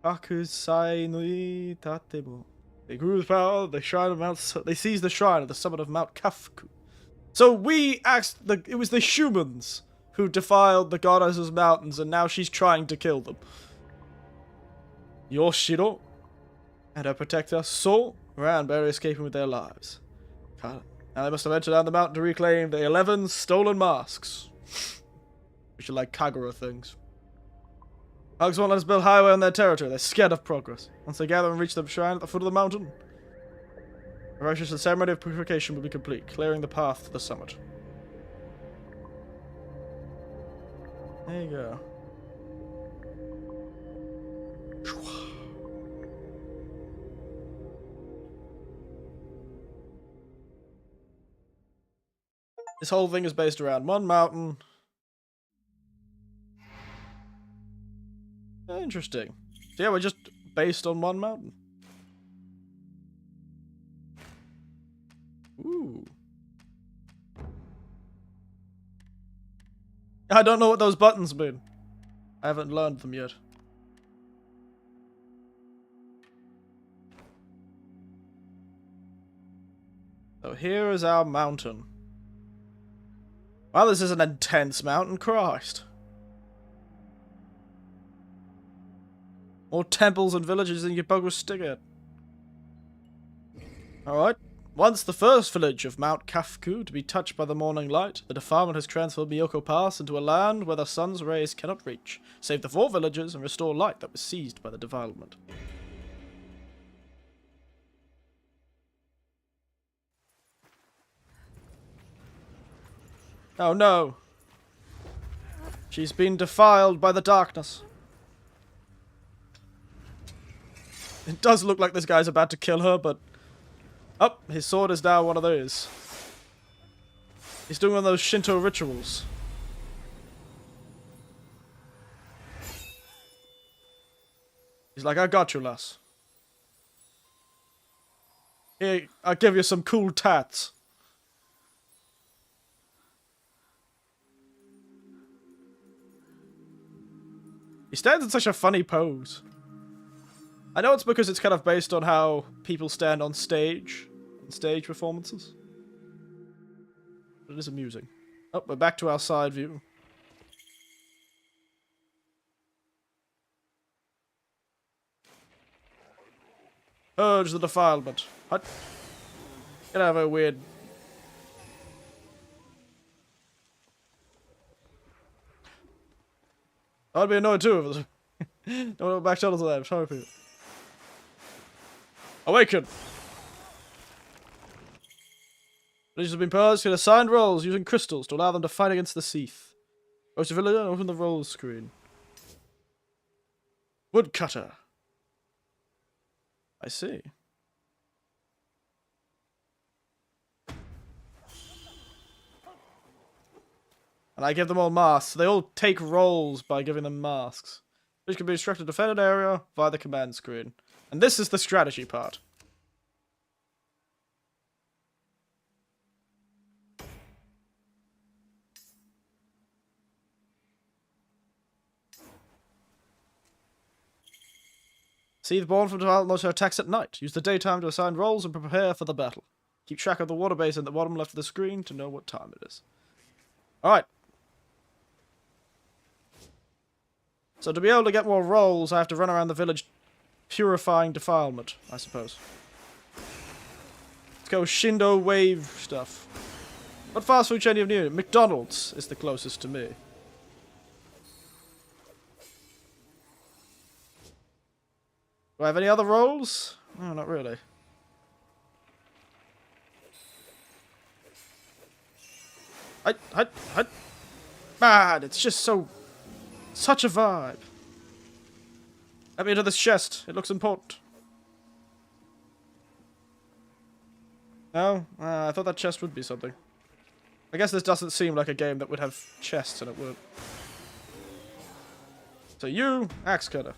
akusai nui tatebo. They grew with power, they seized the shrine at the summit of Mount Kafku. So it was the humans who defiled the goddess's mountains, and now she's trying to kill them. Yoshiro and her protector So ran, barely escaping with their lives. Now they must have entered down the mountain to reclaim the 11 stolen masks. Which are like kagura things. Hugs won't let us build highway on their territory. They're scared of progress. Once they gather and reach the shrine at the foot of the mountain, the righteous and ceremony of purification will be complete, clearing the path to the summit. There you go. This whole thing is based around one mountain. Interesting. So yeah, we're just based on one mountain. Ooh. I don't know what those buttons mean. I haven't learned them yet. So here is our mountain. Wow, this is an intense mountain, Christ. More temples and villages than your bug was stick at. Alright. Once the first village of Mount Kafku to be touched by the morning light, the defilement has transferred Miyoko Pass into a land where the sun's rays cannot reach, save the 4 villages and restore light that was seized by the defilement. Oh no. She's been defiled by the darkness. It does look like this guy's about to kill her, but... Oh, his sword is now one of those. He's doing one of those Shinto rituals. He's like, I got you, lass. Here, I'll give you some cool tats. He stands in such a funny pose. I know it's because it's kind of based on how people stand on stage, in stage performances. But it is amusing. Oh, we're back to our side view. Purge the defilement. Hut. Get out of a weird... I'd be annoyed too if it was... Don't know back tunnels of that. Sorry, people. Awaken! Villages have been purged, get assigned roles using crystals to allow them to fight against the Seath. Go to villager and open the roles screen. Woodcutter. I see. And I give them all masks. They all take roles by giving them masks. Which can be instructed to defend an area via the command screen. And this is the strategy part. See the Born from Defilement launch attacks at night. Use the daytime to assign roles and prepare for the battle. Keep track of the water basin at the bottom left of the screen to know what time it is. Alright. So to be able to get more rolls, I have to run around the village purifying defilement, I suppose. Let's go Shindo wave stuff. What fast food chain do you have near? McDonald's is the closest to me. Do I have any other rolls? No, not really. Man, it's just so... Such a vibe. Let me into this chest. It looks important. No? I thought that chest would be something. I guess this doesn't seem like a game that would have chests in it, would it? So you, axe cutter.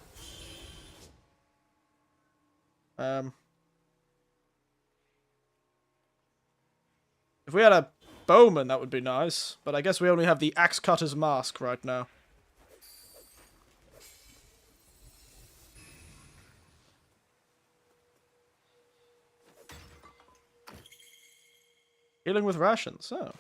If we had a bowman, that would be nice. But I guess we only have the axe cutter's mask right now. Healing with rations, oh.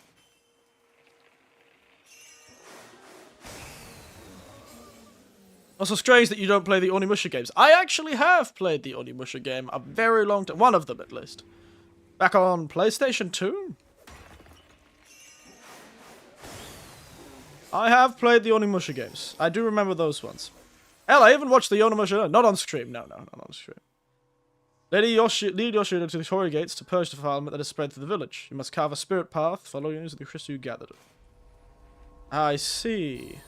Also strange that you don't play the Onimusha games. I actually have played the Onimusha game a very long time. One of them, at least. Back on PlayStation 2? I have played the Onimusha games. I do remember those ones. Hell, I even watched the Onimusha... Not on stream. No, not on stream. Lead Yoshida to the Torii gates to purge the defilement that has spread through the village. You must carve a spirit path, following the crystal you gathered. I see.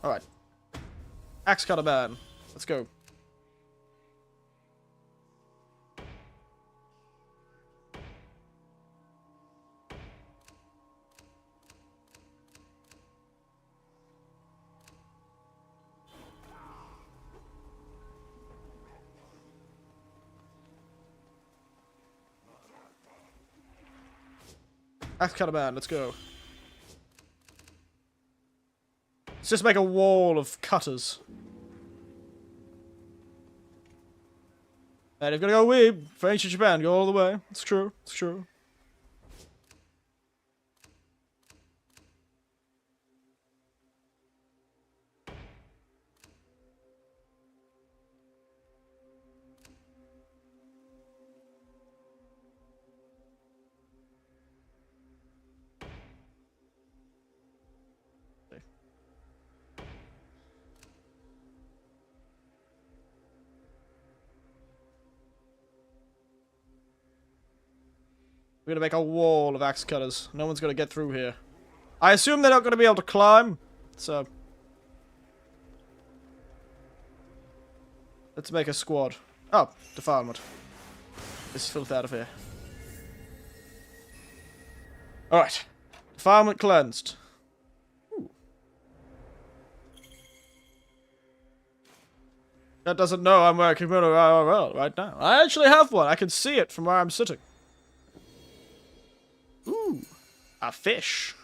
Alright. Axe cutter man. Let's go. Axe cutter man, let's go. Let's just make a wall of cutters. And you've got to go weeb for ancient Japan, go all the way. It's true, it's true. We're gonna make a wall of axe cutters. No one's gonna get through here. I assume they're not gonna be able to climb, so... Let's make a squad. Oh, defilement. This filth out of here. Alright. Defilement cleansed. Ooh. That doesn't know I'm wearing a kimono IRL right now. I actually have one. I can see it from where I'm sitting. Ooh, a fish.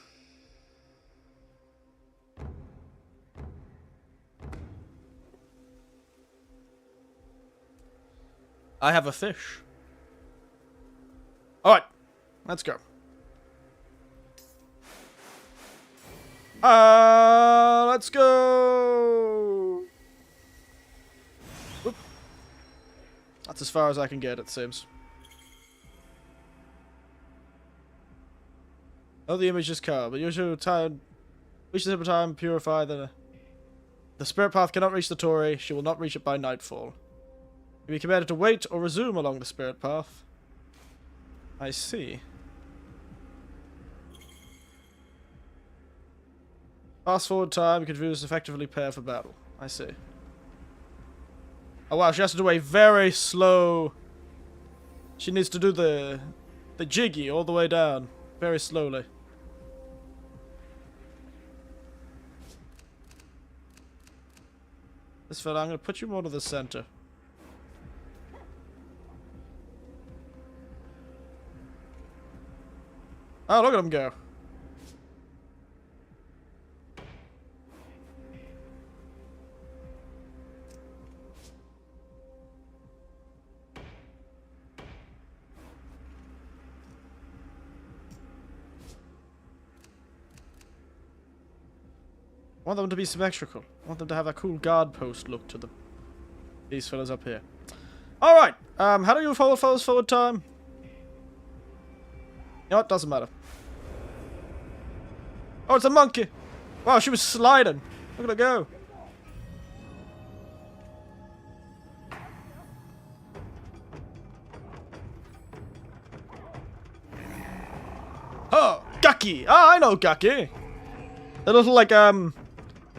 I have a fish. Alright, let's go. Let's go. Whoop. That's as far as I can get, it seems. Oh, the image is car, but usually time reach the time purify the spirit path cannot reach the Torii. She will not reach it by nightfall. You be commanded to wait or resume along the spirit path. I see. Fast forward time, you can view this effectively prepare for battle. I see. Oh wow, she has to do a very slow... She needs to do the jiggy all the way down. Very slowly. This fella, I'm going to put you more to the center. Oh, look at him go. I want them to be symmetrical. I want them to have a cool guard post look to them. These fellas up here. Alright, how do you follow fellas forward time? You know what? Doesn't matter. Oh, it's a monkey! Wow, she was sliding. Look at her go. Oh, Gaki! Ah, I know Gaki! They're little like, they're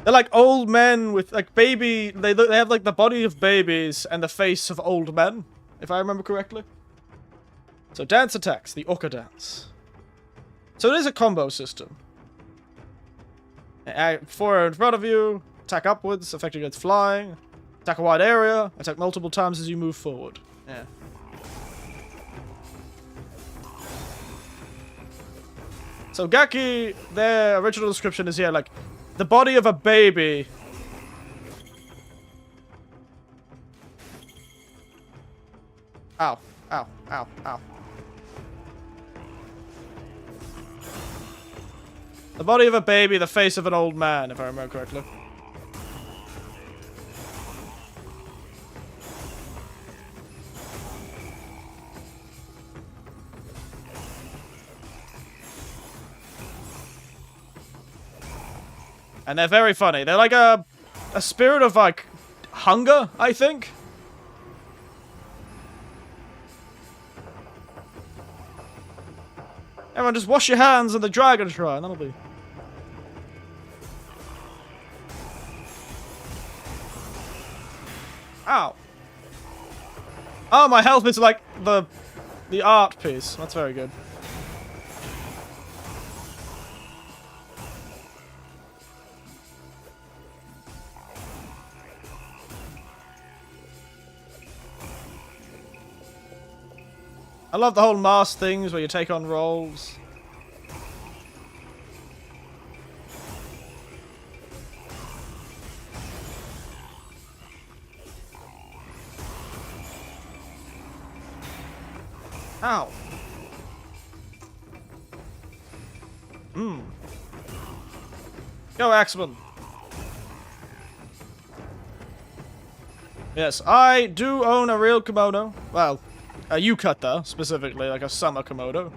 like old men with like baby. They have like the body of babies and the face of old men, if I remember correctly. So dance attacks, the Orca dance. So it is a combo system. Four in front of you, attack upwards, effect against flying, attack a wide area, attack multiple times as you move forward. Yeah. So Gaki, their original description is here, like, the body of a baby. Ow, ow, ow, ow. The body of a baby, the face of an old man, if I remember correctly. And they're very funny. They're like a spirit of, like, hunger, I think. Everyone just wash your hands in the dragon shrine. That'll be... Ow. Oh, my health is like the art piece. That's very good. I love the whole mask things where you take on roles. Ow. Go, Axeman. Yes, I do own a real kimono. Well, a yukata, specifically, like a summer kimono.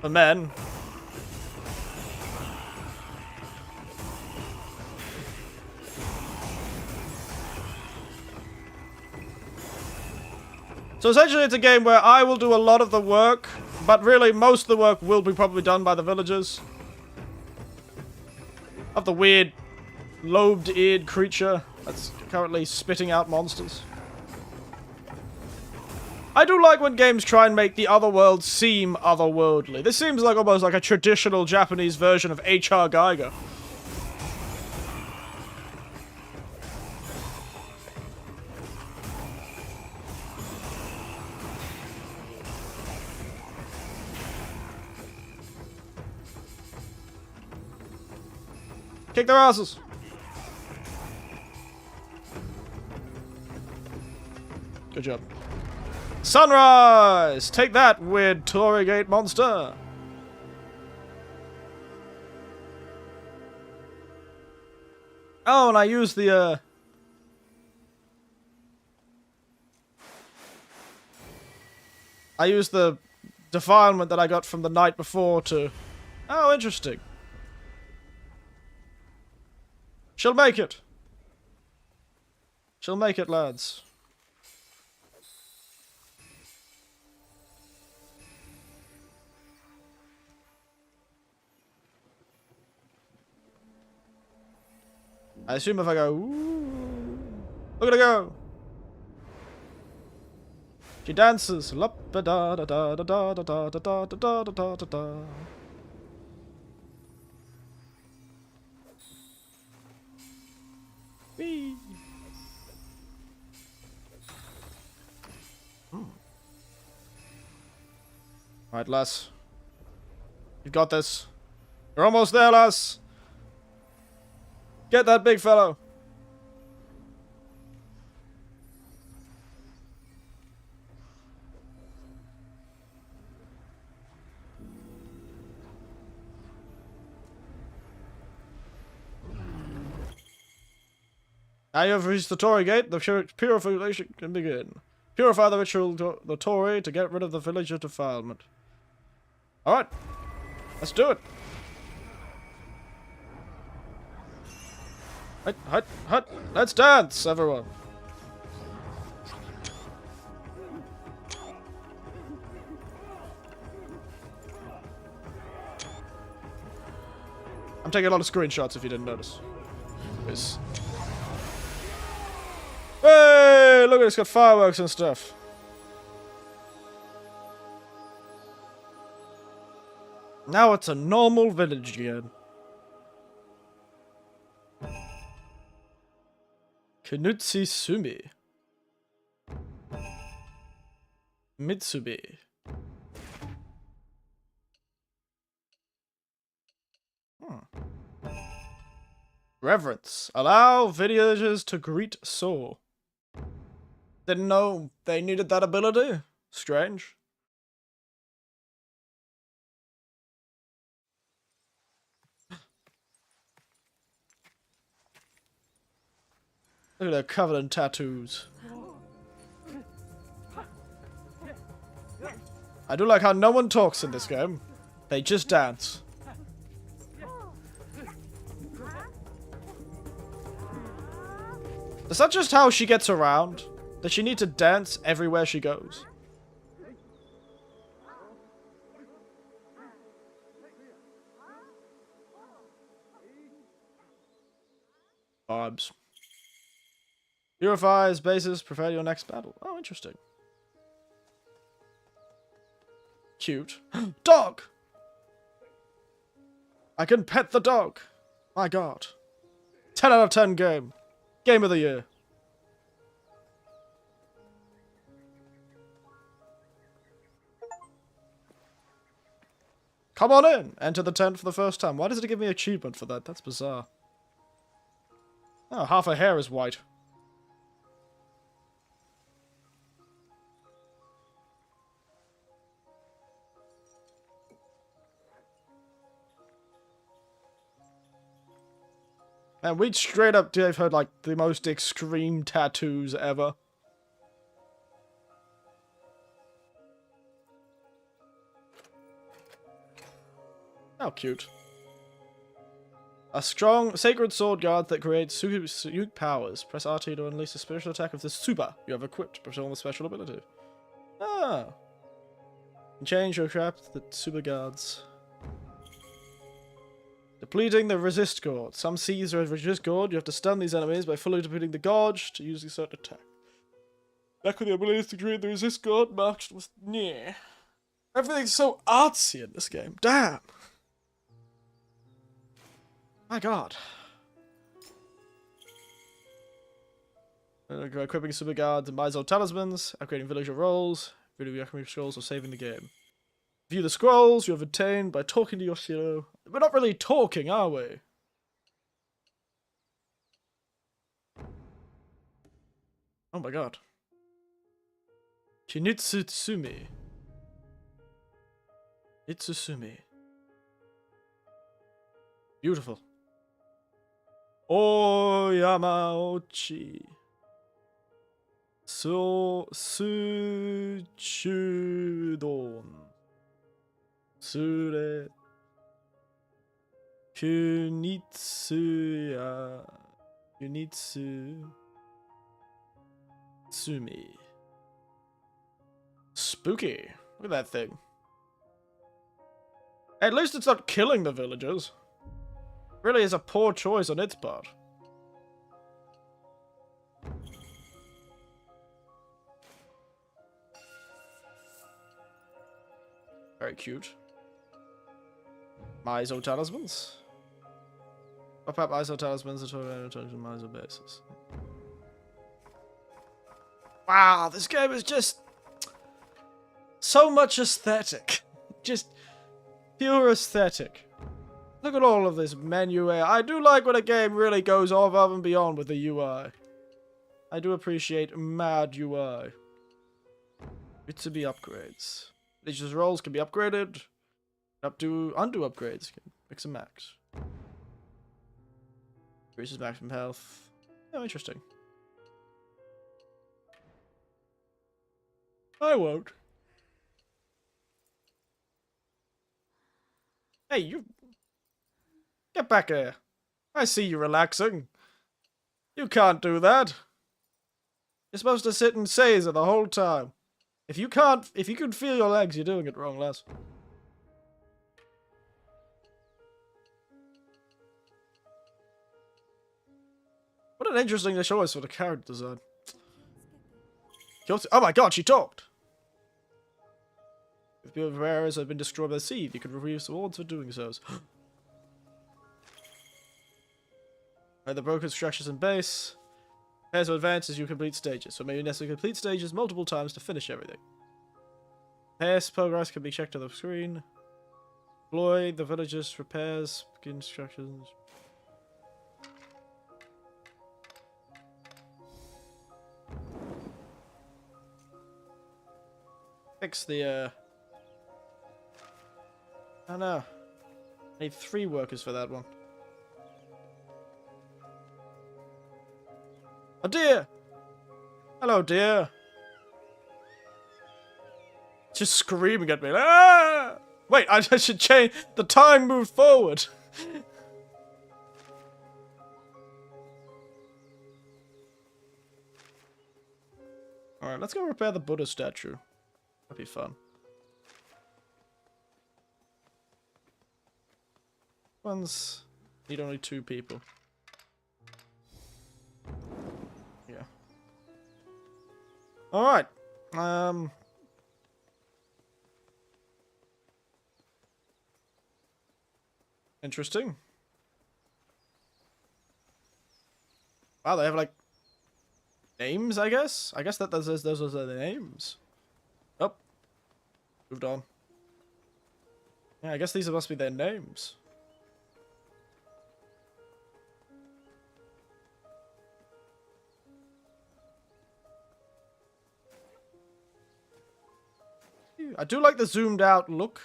For men. So essentially it's a game where I will do a lot of the work, but really most of the work will be probably done by the villagers. Of the weird, lobed-eared creature that's currently spitting out monsters. I do like when games try and make the other world seem otherworldly. This seems like almost like a traditional Japanese version of H.R. Geiger. Kick their asses! Good job. Sunrise! Take that, weird Torigate monster! Oh, and I used the, I used the defilement that I got from the night before to... Oh, interesting. She'll make it. She'll make it, lads. I assume if I go, ooh, look at her go. She dances. Da da da da da da da da da da da da da. Whee. Alright, lass. You've got this. You're almost there, lass. Get that big fellow. Now you have reached the Torii Gate, the purification can begin. Purify the ritual, the Torii, to get rid of the village's defilement. Alright. Let's do it. Hut. Let's dance, everyone. I'm taking a lot of screenshots if you didn't notice. Hey, look at it, it's got fireworks and stuff. Now it's a normal village again. Kunitsu-Gami. Mitsubi. Reverence. Allow villagers to greet soul. Didn't know they needed that ability. Strange. Look at their covered in tattoos. I do like how no one talks in this game. They just dance. Is that just how she gets around? Does she need to dance everywhere she goes? Vibes. Purifies bases, prepare your next battle. Oh, interesting. Cute. Dog! I can pet the dog. My god. 10 out of 10 game. Game of the year. Come on in. Enter the tent for the first time. Why does it give me an achievement for that? That's bizarre. Oh, half her hair is white. And we straight up gave her, like, the most extreme tattoos ever. How cute. A strong, sacred sword guard that creates unique powers. Press RT to unleash a special attack of the Super you have equipped to perform a special ability. Ah. Change your trap to the Super guards. Depleting the resist gorge. Some seas are resist gorge. You have to stun these enemies by fully depleting the gorge to use a certain attack. Back with the ability to create the resist gorge marked with near. Everything's so artsy in this game. Damn. My god. Equipping super guards and Mizo talismans, upgrading villager roles, reading the alchemy scrolls, or saving the game. View the scrolls you have obtained by talking to Yoshiro. We're not really talking, are we? Oh my god. Kunitsu-Gami. Itsusumi. Beautiful. Oyamaochi. So Suchudon. Sure. Kunitsu Tsumi. Spooky. Look at that thing. At least it's not killing the villagers. Really is a poor choice on its part. Very cute. Mizo talismans. Pop up Mizo talismans at Mizo bases. Wow, this game is just so much aesthetic. Just pure aesthetic. Look at all of this menu AI. I do like when a game really goes above and beyond with the UI. I do appreciate mad UI. Mitsubi upgrades. These roles can be upgraded. Up to undo upgrades. Mix and max. Increases maximum health. Oh, interesting. I won't. Hey, you... Get back here. I see you relaxing. You can't do that. You're supposed to sit and seize it the whole time. If you can feel your legs, you're doing it wrong, lass. What an interesting choice for the character design. Oh my god, she talked! If your areas have been destroyed by the sea, you can receive rewards for doing so. The broken structures and base. Pairs will advance as you complete stages, so maybe necessary complete stages multiple times to finish everything. Pairs progress can be checked on the screen. Deploy the villagers, repairs, begin instructions. Fix the, oh no. I need 3 workers for that one. Oh dear! Hello, dear! Just screaming at me. Ah! Wait, I should change. The time moved forward. Alright, let's go repair the Buddha statue. That'd be fun. Ones need only 2 people. Yeah. Alright. Interesting. Wow, they have like names, I guess? I guess that those are their names. Oh. Moved on. Yeah, I guess these must be their names. I do like the zoomed out look.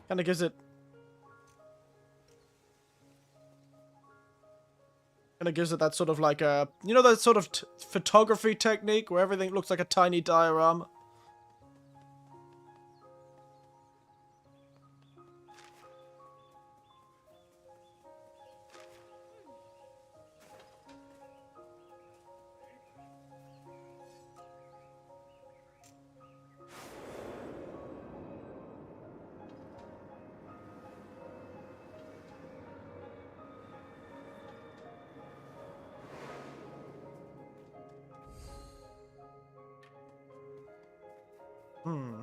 Kinda gives it... Kinda gives it that sort of like a... You know that sort of photography technique where everything looks like a tiny diorama? Hmm.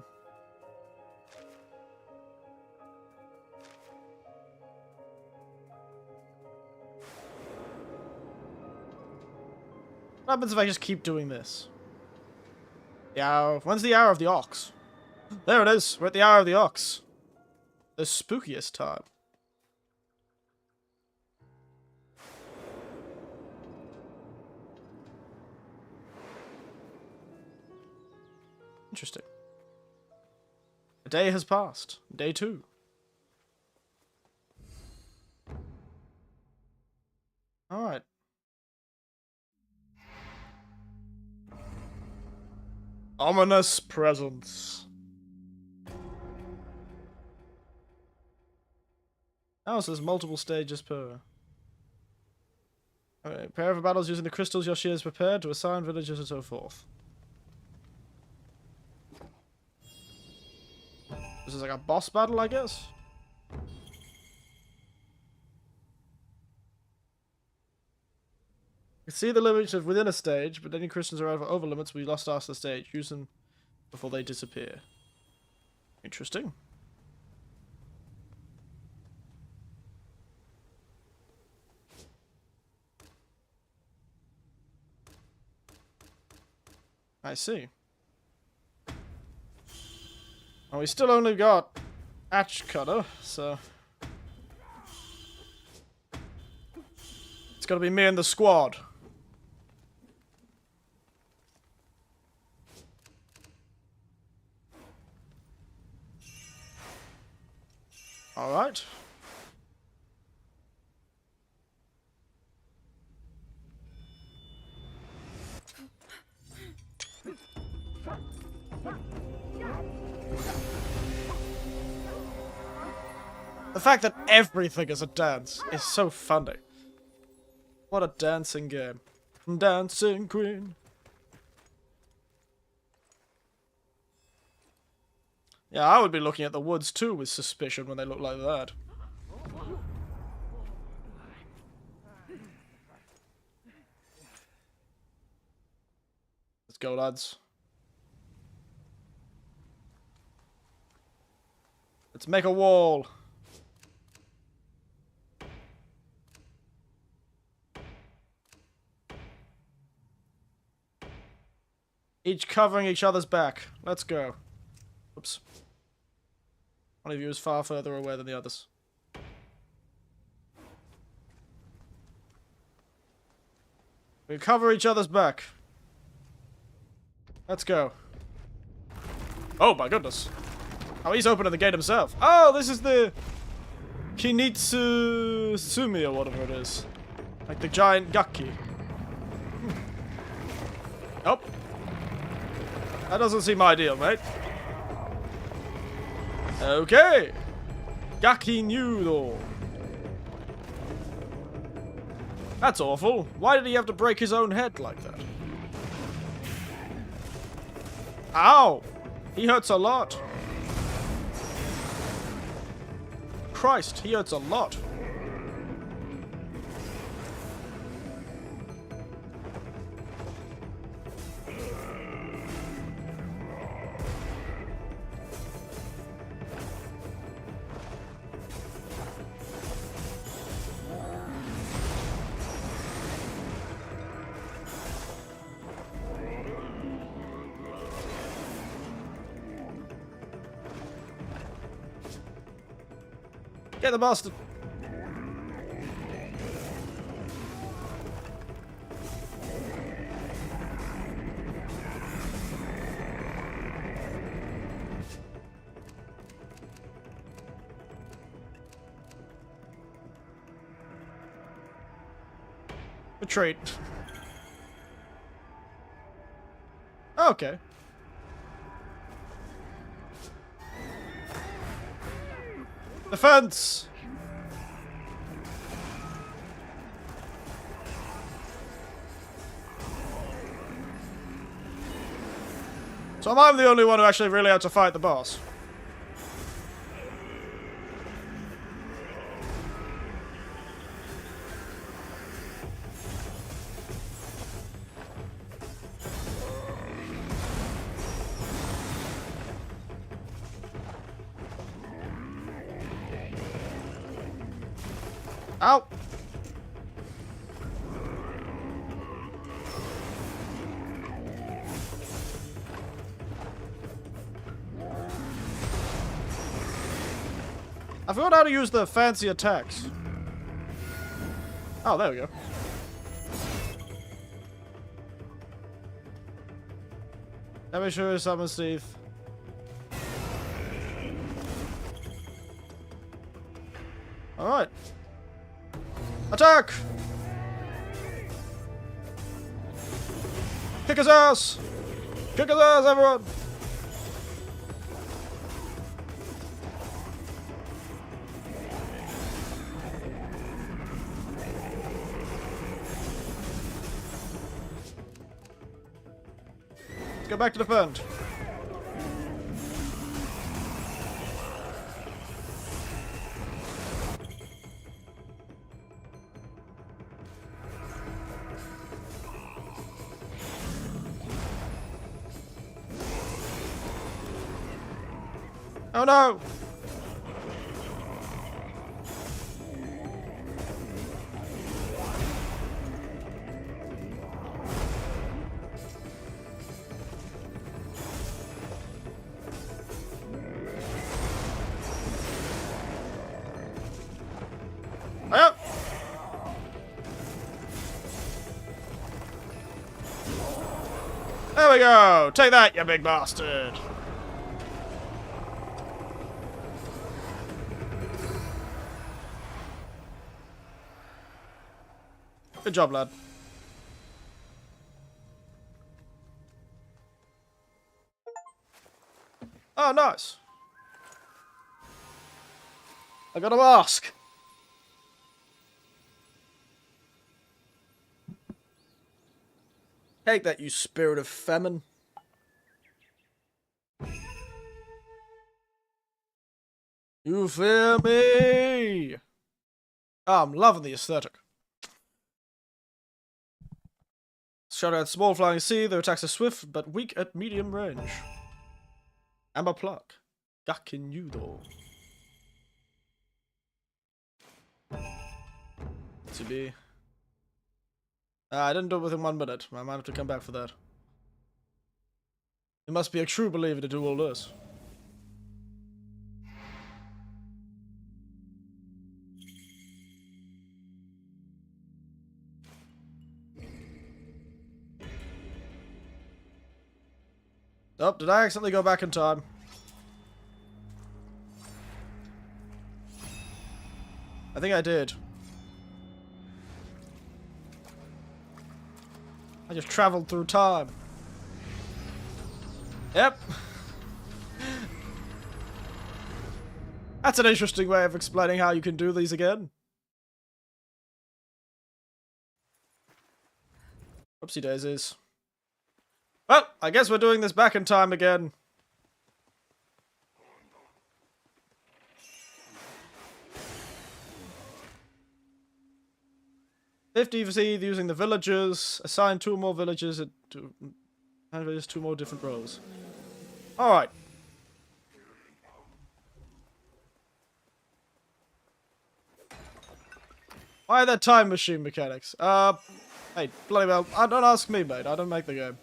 What happens if I just keep doing this? Yeah, when's the hour of the ox? There it is. We're at the hour of the ox. The spookiest time. Interesting. A day has passed. Day 2. Alright. Ominous presence. Oh, so there's multiple stages per. Okay, prepare for battles using the crystals Yoshi has prepared to assign villagers and so forth. This is like a boss battle, I guess? You can see the limits of within a stage, but any crystals are over limits we lost after the stage. Use them before they disappear. Interesting. I see. Well, we still only got Ash Cutter, so... It's gotta be me and the squad. Alright. The fact that everything is a dance is so funny. What a dancing game. Dancing Queen. Yeah, I would be looking at the woods too with suspicion when they look like that. Let's go, lads. Let's make a wall. Each covering each other's back. Let's go. Oops. One of you is far further away than the others. We cover each other's back. Let's go. Oh my goodness. Oh, he's opening the gate himself. Oh, this is the Kunitsu-Gami or whatever it is. Like the giant gaki. Oh. That doesn't seem ideal, mate. Okay. Gaki noodle. That's awful. Why did he have to break his own head like that? Ow! He hurts a lot. Christ, he hurts a lot. Get the bastard! Retreat. Okay. Defense! So I'm the only one who actually really had to fight the boss. Ow! I forgot how to use the fancy attacks. Oh, there we go. Let me show you Summon's Teeth. Alright. Attack! Kick his ass! Kick his ass, everyone! Let's go back to the front. Oh no! Yep. There we go! Take that, you big bastard! Good job, lad. Oh, nice. I gotta ask. Take that, you spirit of famine. You fear me! Oh, I'm loving the aesthetic. Shot at small flying sea, their attacks are swift but weak at medium range. Amber Pluck. Gakinudo. To be. I didn't do it within 1 minute. I might have to come back for that. You must be a true believer to do all this. Oh, did I accidentally go back in time? I think I did. I just traveled through time. Yep. That's an interesting way of explaining how you can do these again. Oopsie daisies. Well, I guess we're doing this back in time again. FTC using the villagers. Assign 2 more villagers to and 2 more different roles. Alright. Why are there time machine mechanics? Hey, bloody well, don't ask me, mate. I don't make the game.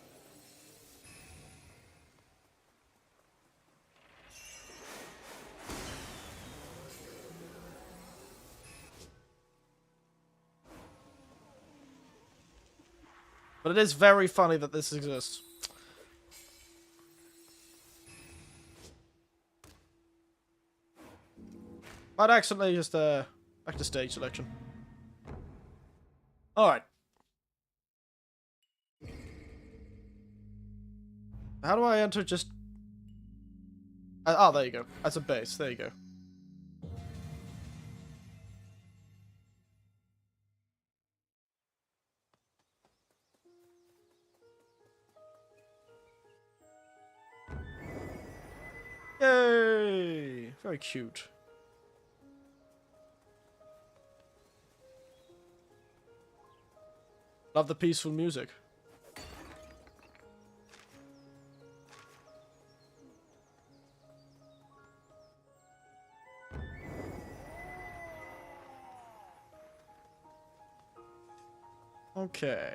But it is very funny that this exists. I'd accidentally just, back to stage selection. Alright. How do I enter just... oh, there you go. As a base. There you go. Yay! Very cute. Love the peaceful music. Okay.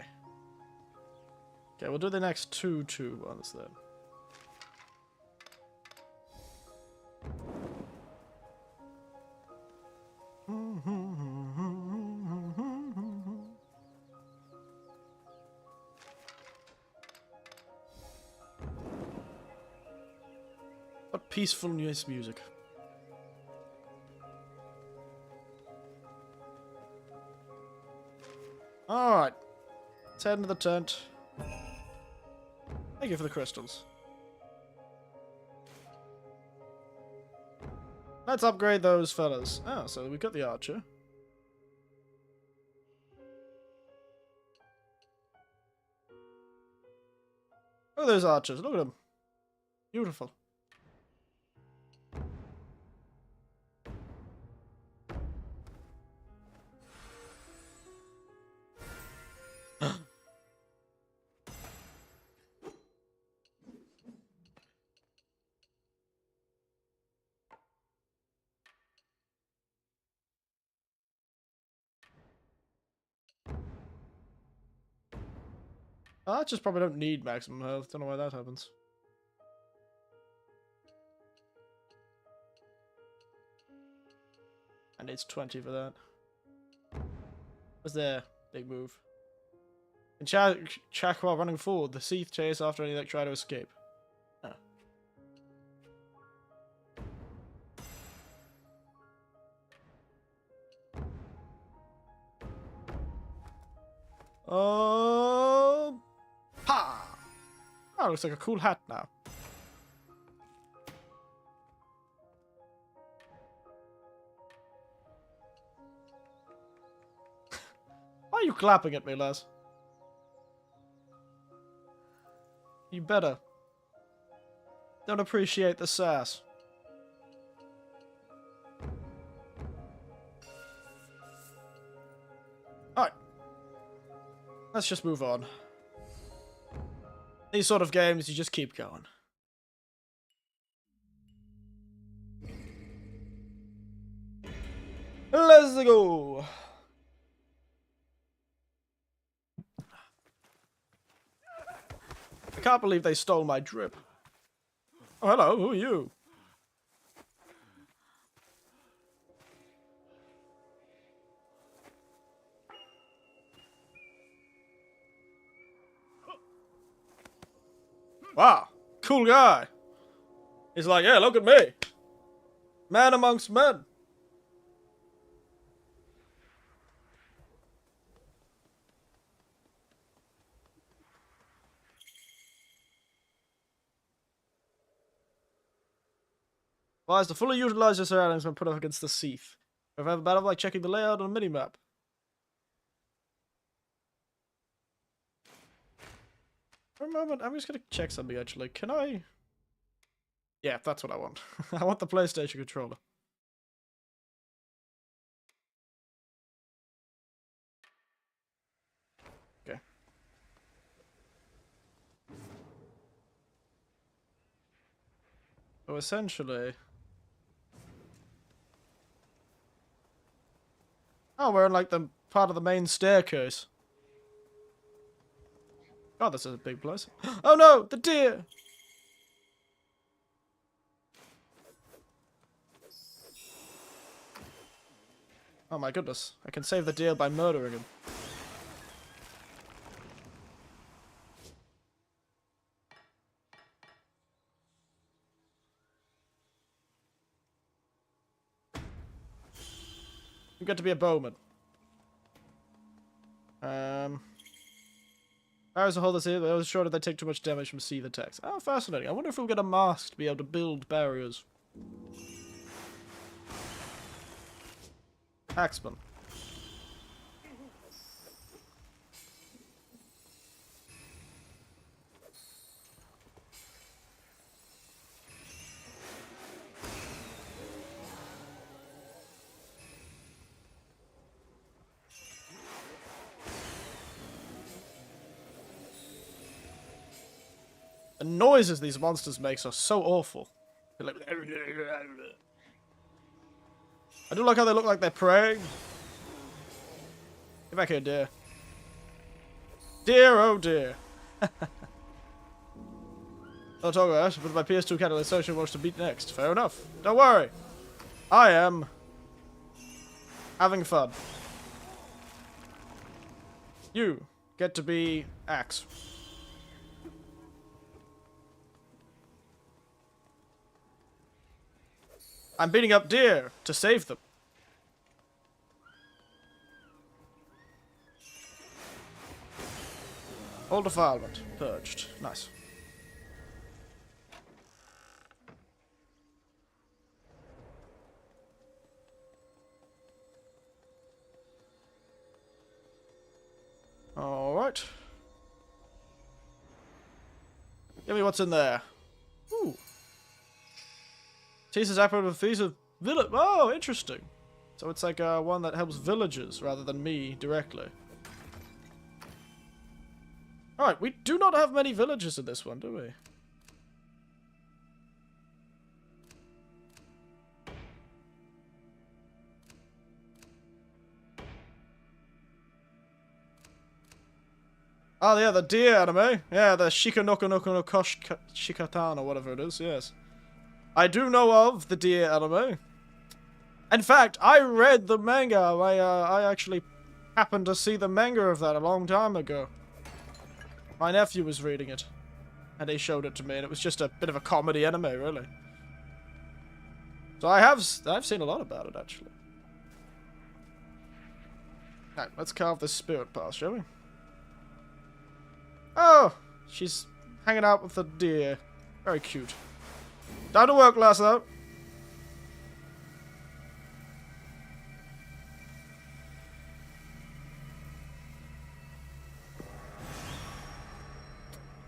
Okay, we'll do the next two ones then. What peaceful music. Alright. Let's head into the tent. Thank you for the crystals. Let's upgrade those fellas. Oh, so we've got the archer. Look at those archers. Look at them. Beautiful. Archers probably don't need maximum health. Don't know why that happens. And it's 20 for that. What's there? Big move. And check while running forward. The Seath chase after any that try to escape. Oh. Ha! Oh, looks like a cool hat now. Why are you clapping at me, Les? You better. Don't appreciate the sass. Alright. Let's just move on. These sort of games, you just keep going. Let's go! I can't believe they stole my drip. Oh, hello, who are you? Wow, cool guy. He's like, yeah, look at me. Man amongst men. Wise to fully utilize your surroundings when put up against the Seath. If I have a battle like checking the layout on a minimap. For a moment, I'm just gonna check something actually. Can I? Yeah, that's what I want. I want the PlayStation controller. Okay. So essentially... Oh, we're in like the part of the main staircase. Oh, this is a big place. Oh no, the deer! Oh my goodness, I can save the deer by murdering him. You get to be a bowman. Arrows will hold this here, but I was sure that they take too much damage from seeing the text. Oh, fascinating. I wonder if we'll get a mask to be able to build barriers. Axeman. The noises these monsters make are so awful. They're like... I do like how they look like they're praying. Get back here, dear. Dear, oh dear. I'll talk about it, but my PS2 Catalyst Social wants to beat next. Fair enough. Don't worry. I am having fun. You get to be Axe. I'm beating up deer to save them. All defilement. Purged. Nice. Alright. Give me what's in there. Ooh. Teases Apple with these of village. Oh, interesting. So it's like one that helps villagers rather than me directly. Alright, we do not have many villagers in this one, do we? Oh yeah, the deer anime. Yeah, the Shikanoko no Kosh Shikatan or whatever it is, yes. I do know of the deer anime. In fact, I read the manga. I actually happened to see the manga of that a long time ago. My nephew was reading it, and he showed it to me, and it was just a bit of a comedy anime, really. So I've seen a lot about it, actually. Alright, let's carve this spirit path, shall we? Oh, she's hanging out with the deer. Very cute. Down to work, Lasso.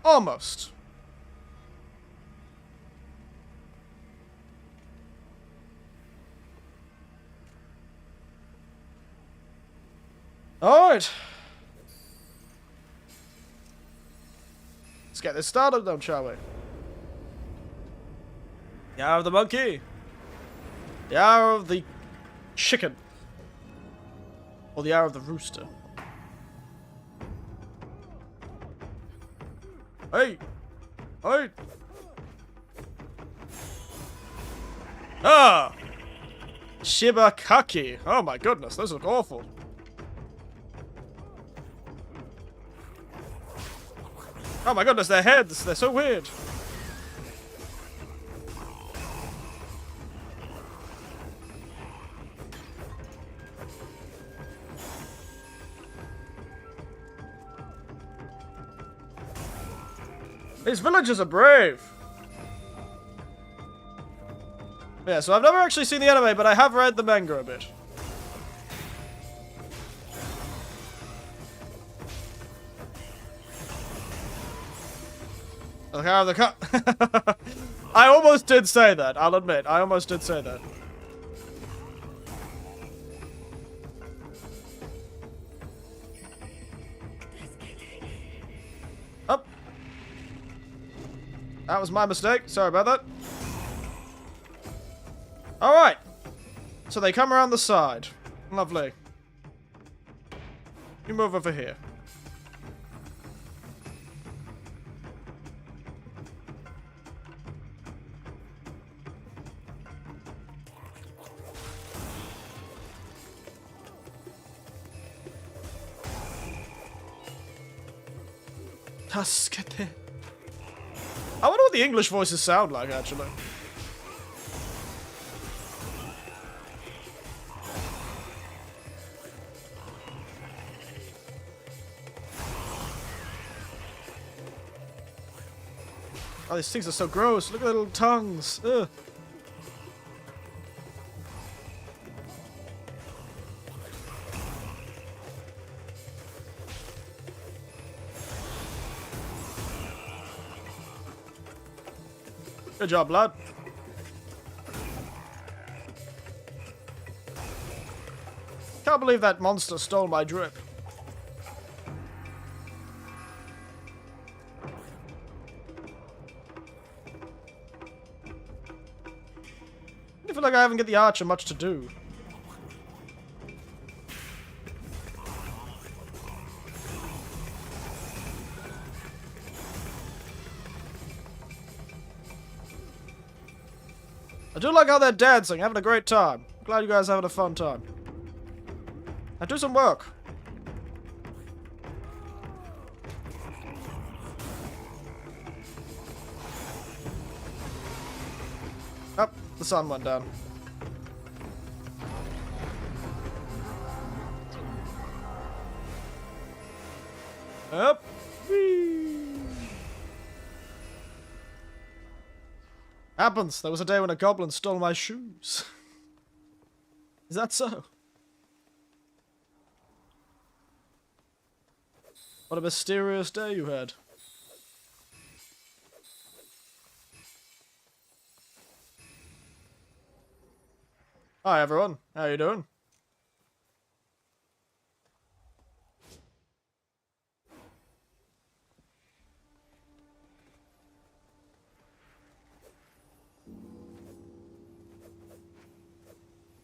Almost. Alright. Let's get this started then, shall we? The hour of the monkey. The hour of the chicken. Or the hour of the rooster. Hey! Hey! Ah! Shibakaki. Oh my goodness, those look awful. Oh my goodness, their heads! They're so weird. These villagers are brave. Yeah, so I've never actually seen the anime, but I have read the manga a bit. Look how the cut. I almost did say that, I'll admit. I almost did say that. Up. That was my mistake. Sorry about that. Alright. So they come around the side. Lovely. You move over here. Tasukete. I wonder what the English voices sound like, actually. Oh, these things are so gross. Look at their little tongues. Ugh. Good job, lad. Can't believe that monster stole my drip. I feel like I haven't got the archer much to do. I do like how they're dancing, having a great time. Glad you guys are having a fun time. Now do some work. Oh, the sun went down. Up. Happens. There was a day when a goblin stole my shoes. Is that so? What a mysterious day you had. Hi everyone, how you doing?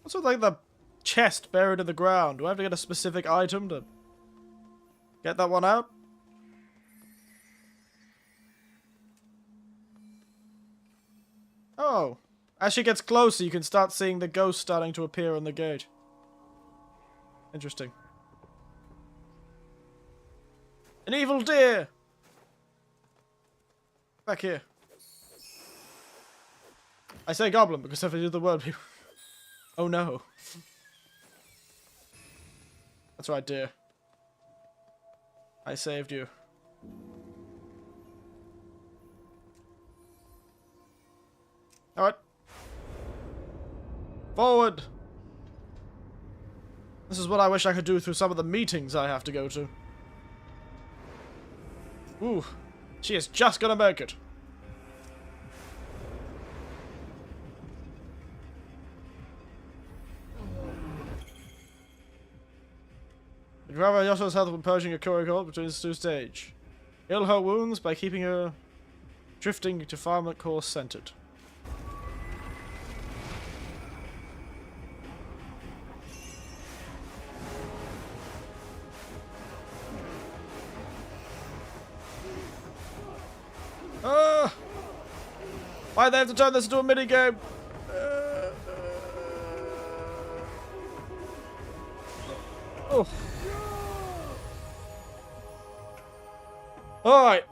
What's with like the chest buried in the ground? Do I have to get a specific item to get that one out? Oh. As she gets closer, you can start seeing the ghost starting to appear on the gate. Interesting. An evil deer! Back here. I say goblin because if I do the word, people... Oh no. That's right, dear. I saved you. Alright. Forward! This is what I wish I could do through some of the meetings I have to go to. Ooh. She is just gonna make it. Recover Yosho's health when purging a Kuriko between the two stage. Heal her wounds by keeping her drifting to farm course centered. Why they have to turn this into a minigame? Oh. Alright.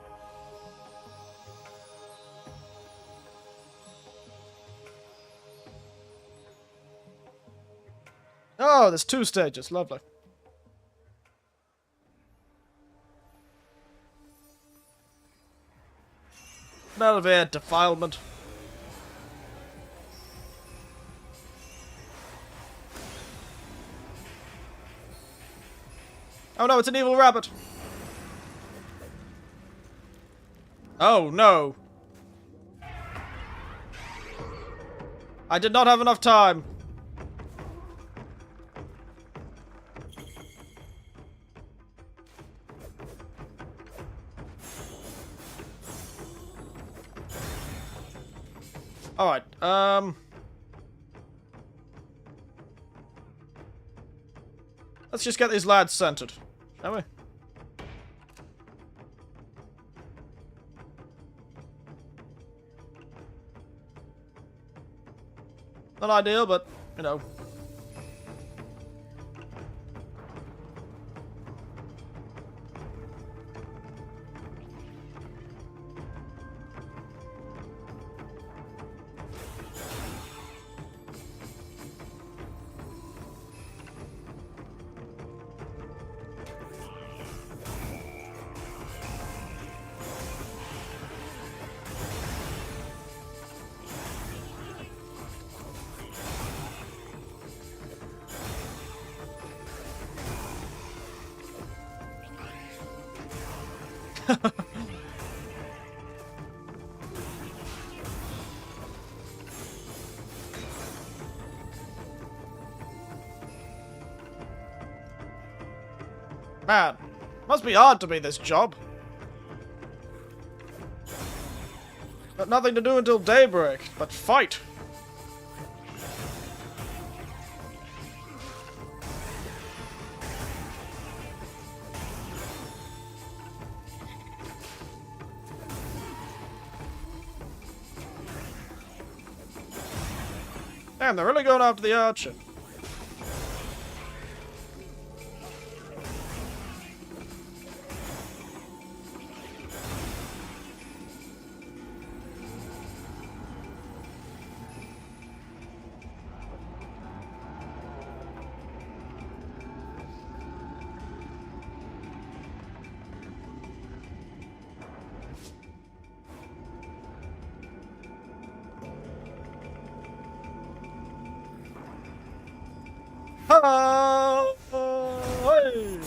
Oh, there's 2 stages. Lovely. Elevator defilement. Oh no, it's an evil rabbit. Oh no. I did not have enough time. Alright, let's just get these lads centered, shall we? Not ideal, but, you know. Man, must be hard to be this job. Got nothing to do until daybreak, but fight. Damn, they're really going after the archer. Ha! Hey!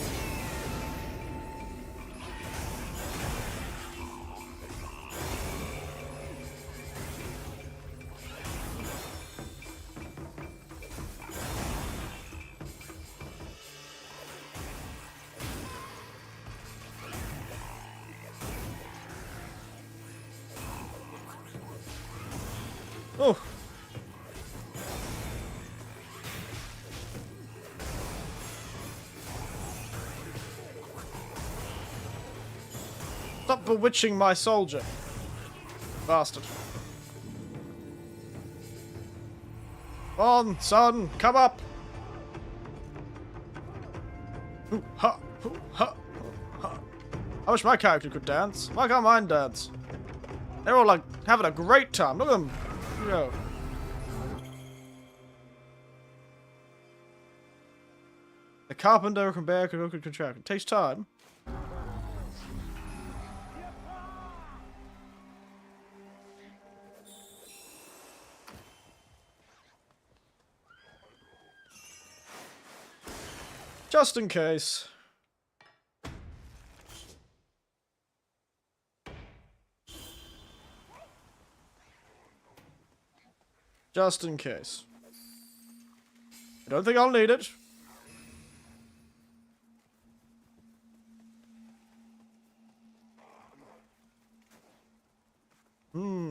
Oh. Stop bewitching my soldier. Bastard. Come on, son, come up. Ooh, ha, ooh, ha, ha. I wish my character could dance. Why can't mine dance? They're all like having a great time. Look at them. Go. The carpenter can bear could contract. It takes time. Just in case. Just in case. I don't think I'll need it.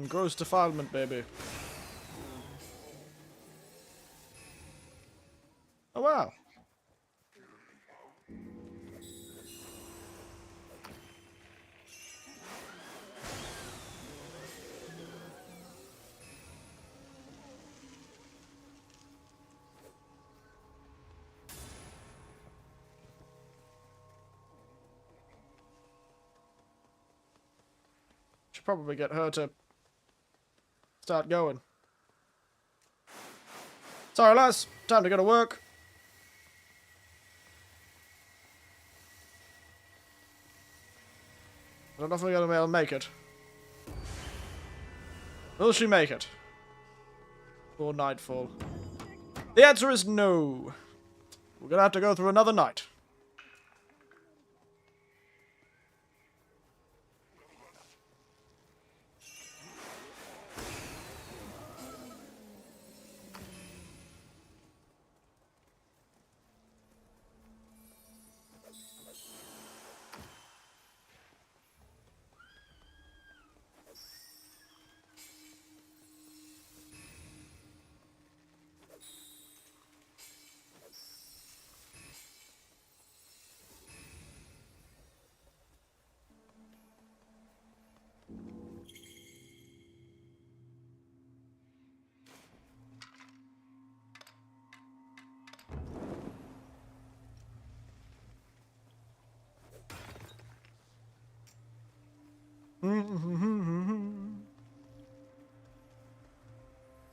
Gross defilement, baby. Oh, wow. Should probably get her to start going. Sorry, lass. Time to go to work. I don't know if we're going to be able to make it. Will she make it? Before nightfall? The answer is no. We're going to have to go through another night.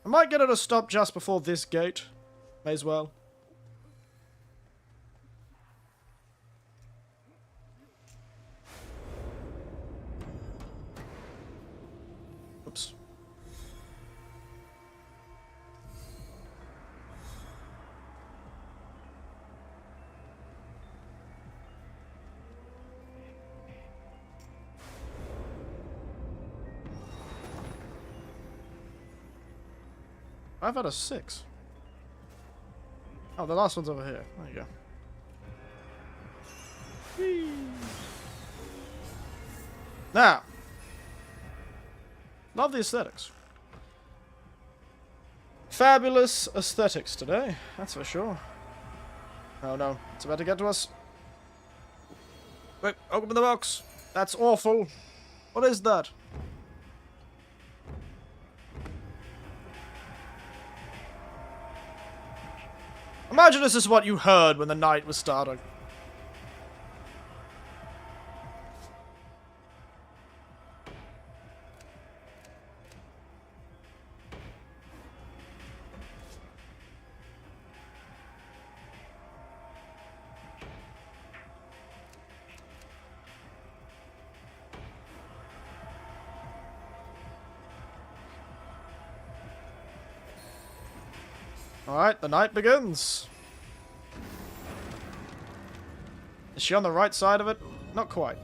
I might get her to stop just before this gate. May as well. Oops. I've had a 6. Oh, the last one's over here. There you go. Whee. Now. Love the aesthetics. Fabulous aesthetics today. That's for sure. Oh no. It's about to get to us. Quick, open the box. That's awful. What is that? Imagine this is what you heard when the night was starting. Alright, the night begins. Is she on the right side of it? Not quite.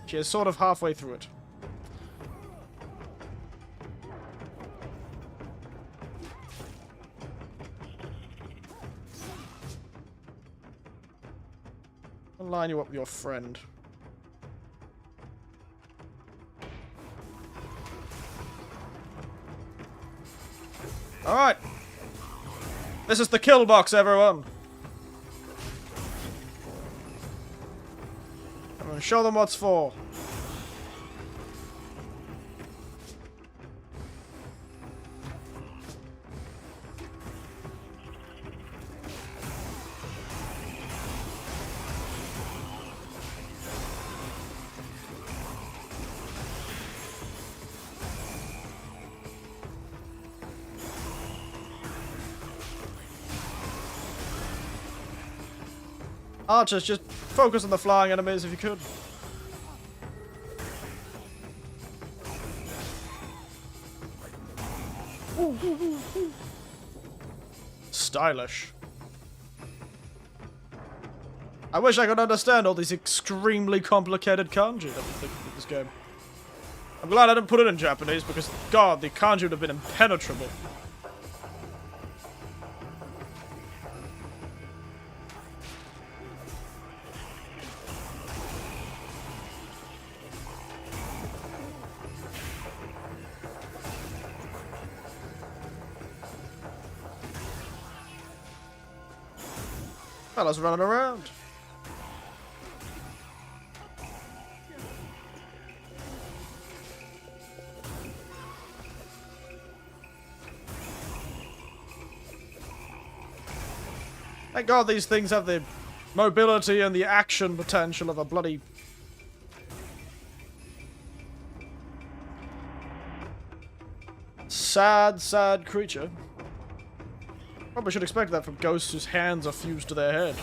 She is sort of halfway through it. I'll line you up with your friend. Alright. This is the kill box, everyone. I'm gonna show them what's for. Archers, just focus on the flying enemies if you could. Stylish. I wish I could understand all these extremely complicated kanji that we think in this game. I'm glad I didn't put it in Japanese because, God, the kanji would have been impenetrable. Fellas running around. Thank God these things have the mobility and the action potential of a bloody... sad, sad creature. Probably should expect that from ghosts whose hands are fused to their head.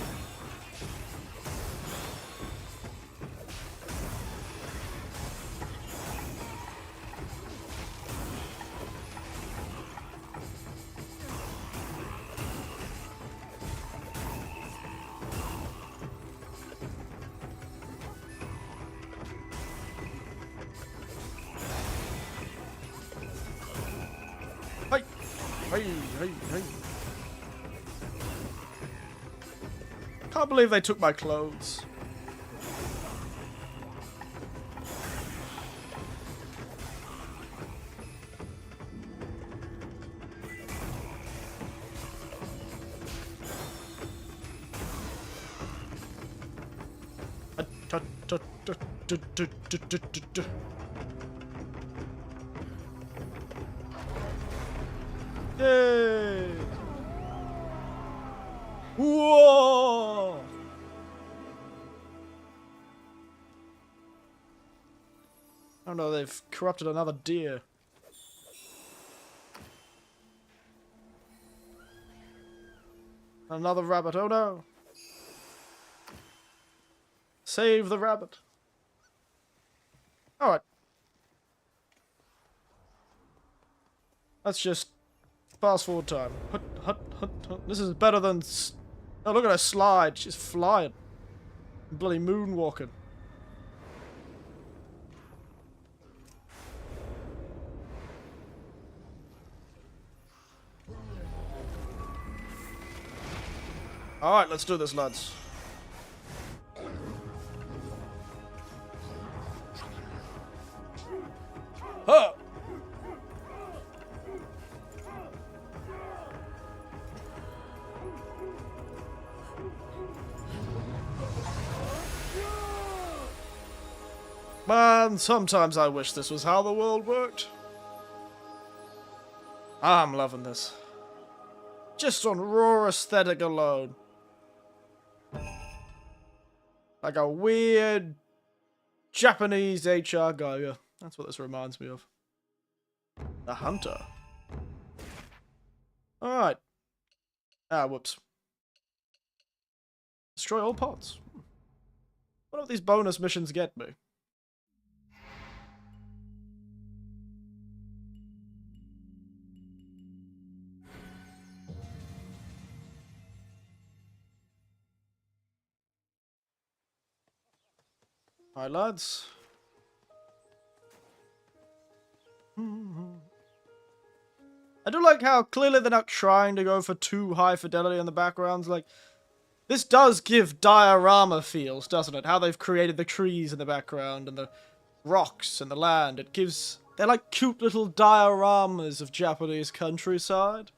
Hey! Hey! Hey! Hey! Can't believe they took my clothes. Yay! Whoa! Oh no, they've corrupted another deer. Another rabbit, oh no! Save the rabbit. Alright. Let's just fast forward time. Hut, hut, hut, hut. This is better than... Oh, look at her slide. She's flying. Bloody moonwalking. Alright, let's do this, lads. Huh! Man, sometimes I wish this was how the world worked. I'm loving this. Just on raw aesthetic alone. Like a weird Japanese HR guy, yeah. That's what this reminds me of. The Hunter. Alright. Ah, whoops. Destroy all pods. What do these bonus missions get me? Alright, lads. I do like how clearly they're not trying to go for too high fidelity in the backgrounds. Like, this does give diorama feels, doesn't it? How they've created the trees in the background and the rocks and the land. It gives... They're like cute little dioramas of Japanese countryside.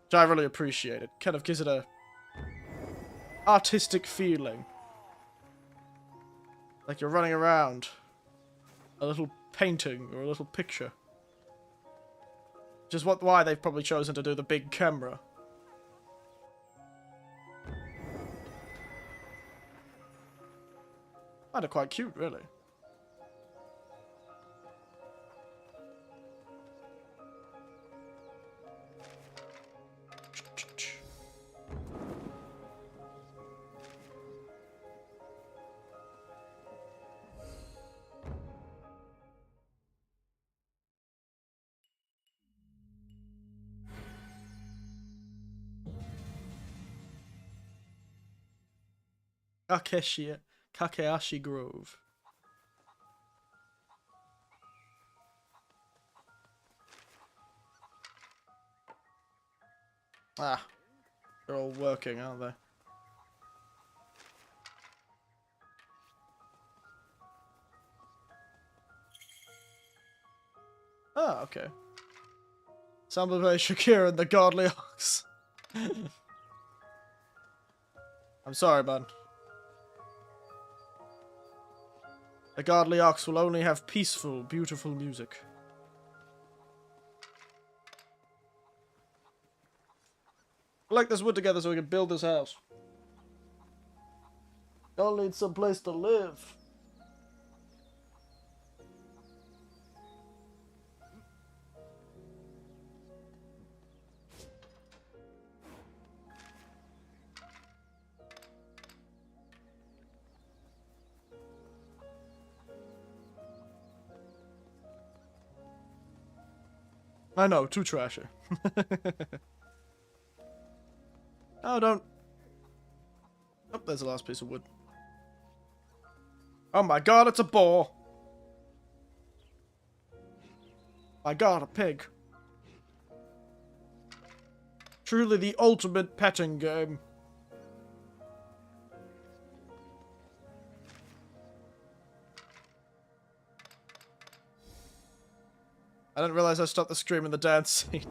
Which I really appreciate. It kind of gives it a artistic feeling. Like you're running around a little painting or a little picture. Which is why they've probably chosen to do the big camera. Kind of quite cute, really. Kakeashi Grove. Ah, they're all working, aren't they? Ah, okay. Sound very Shakira and the Godly Ox. I'm sorry, man. The Godly Ox will only have peaceful, beautiful music. Collect this wood together so we can build this house. Y'all need some place to live. I know, too trashy. Oh, don't. Oh, there's the last piece of wood. Oh my god, it's a boar. My god, a pig. Truly the ultimate petting game. I didn't realize I stopped the stream in the dance scene.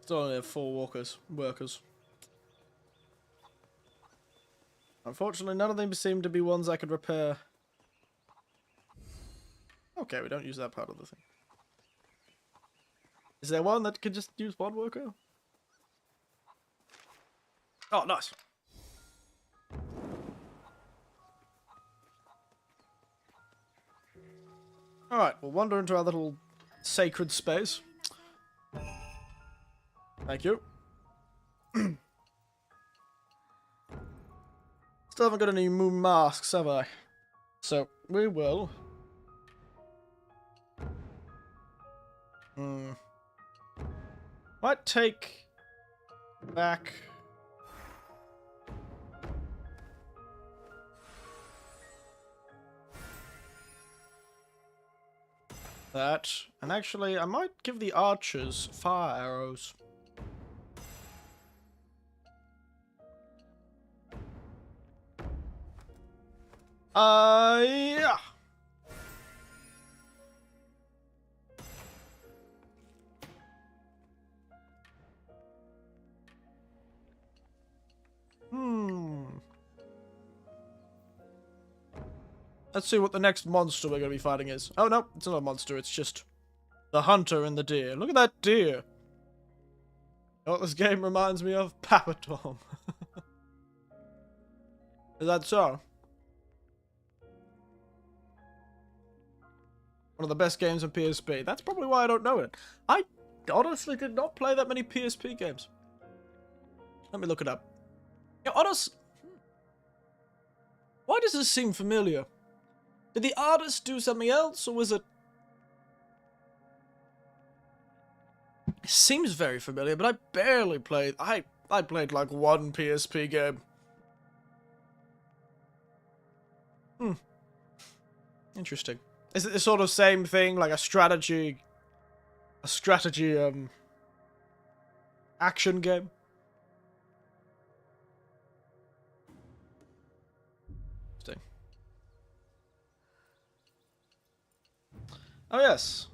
Still only have 4 workers. Unfortunately, none of them seem to be ones I could repair. Okay, we don't use that part of the thing. Is there one that could just use 1 worker? Oh, nice. Alright, we'll wander into our little sacred space. Thank you. Still haven't got any moon masks, have I? So, we will. Might take back. That. And actually, I might give the archers fire arrows. Yeah. Let's see what the next monster we're going to be fighting is. Oh, no, it's not a monster. It's just the hunter and the deer. Look at that deer. You know what this game reminds me of? Papa Tom. Is that so? One of the best games on PSP. That's probably why I don't know it. I honestly did not play that many PSP games. Let me look it up. Yeah, honest. Why does this seem familiar? Did the artist do something else, or was it... It seems very familiar, but I barely played... I played like 1 PSP game. Interesting. Is it the sort of same thing, like a strategy... action game? Interesting. Oh, yes.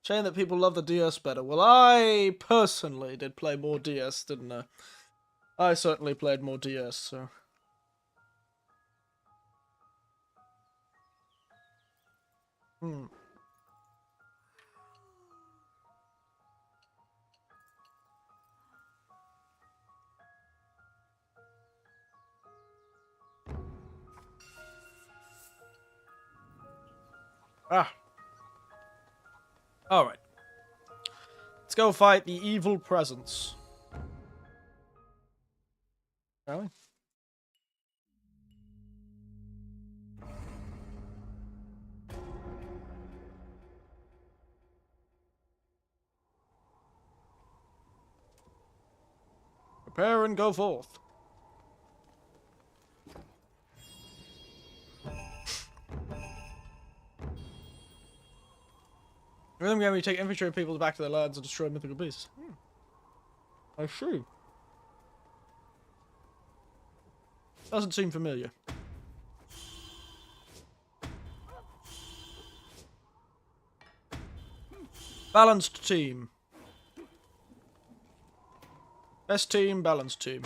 Shame that people love the DS better. Well, I personally did play more DS, didn't I? I certainly played more DS, so... Ah. Alright. Let's go fight the evil presence. Shall we? Prepare and go forth. Rhythm game where you take infantry people back to their lands and destroy mythical beasts. I see. Doesn't seem familiar. Balanced team. Best team, balanced team.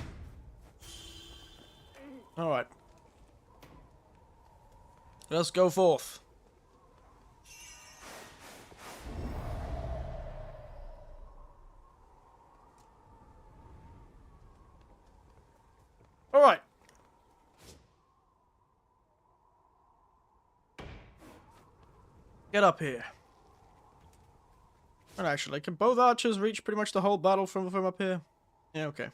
Alright. Let's go forth. Alright. Get up here. And actually, can both archers reach pretty much the whole battle from up here? Yeah, okay.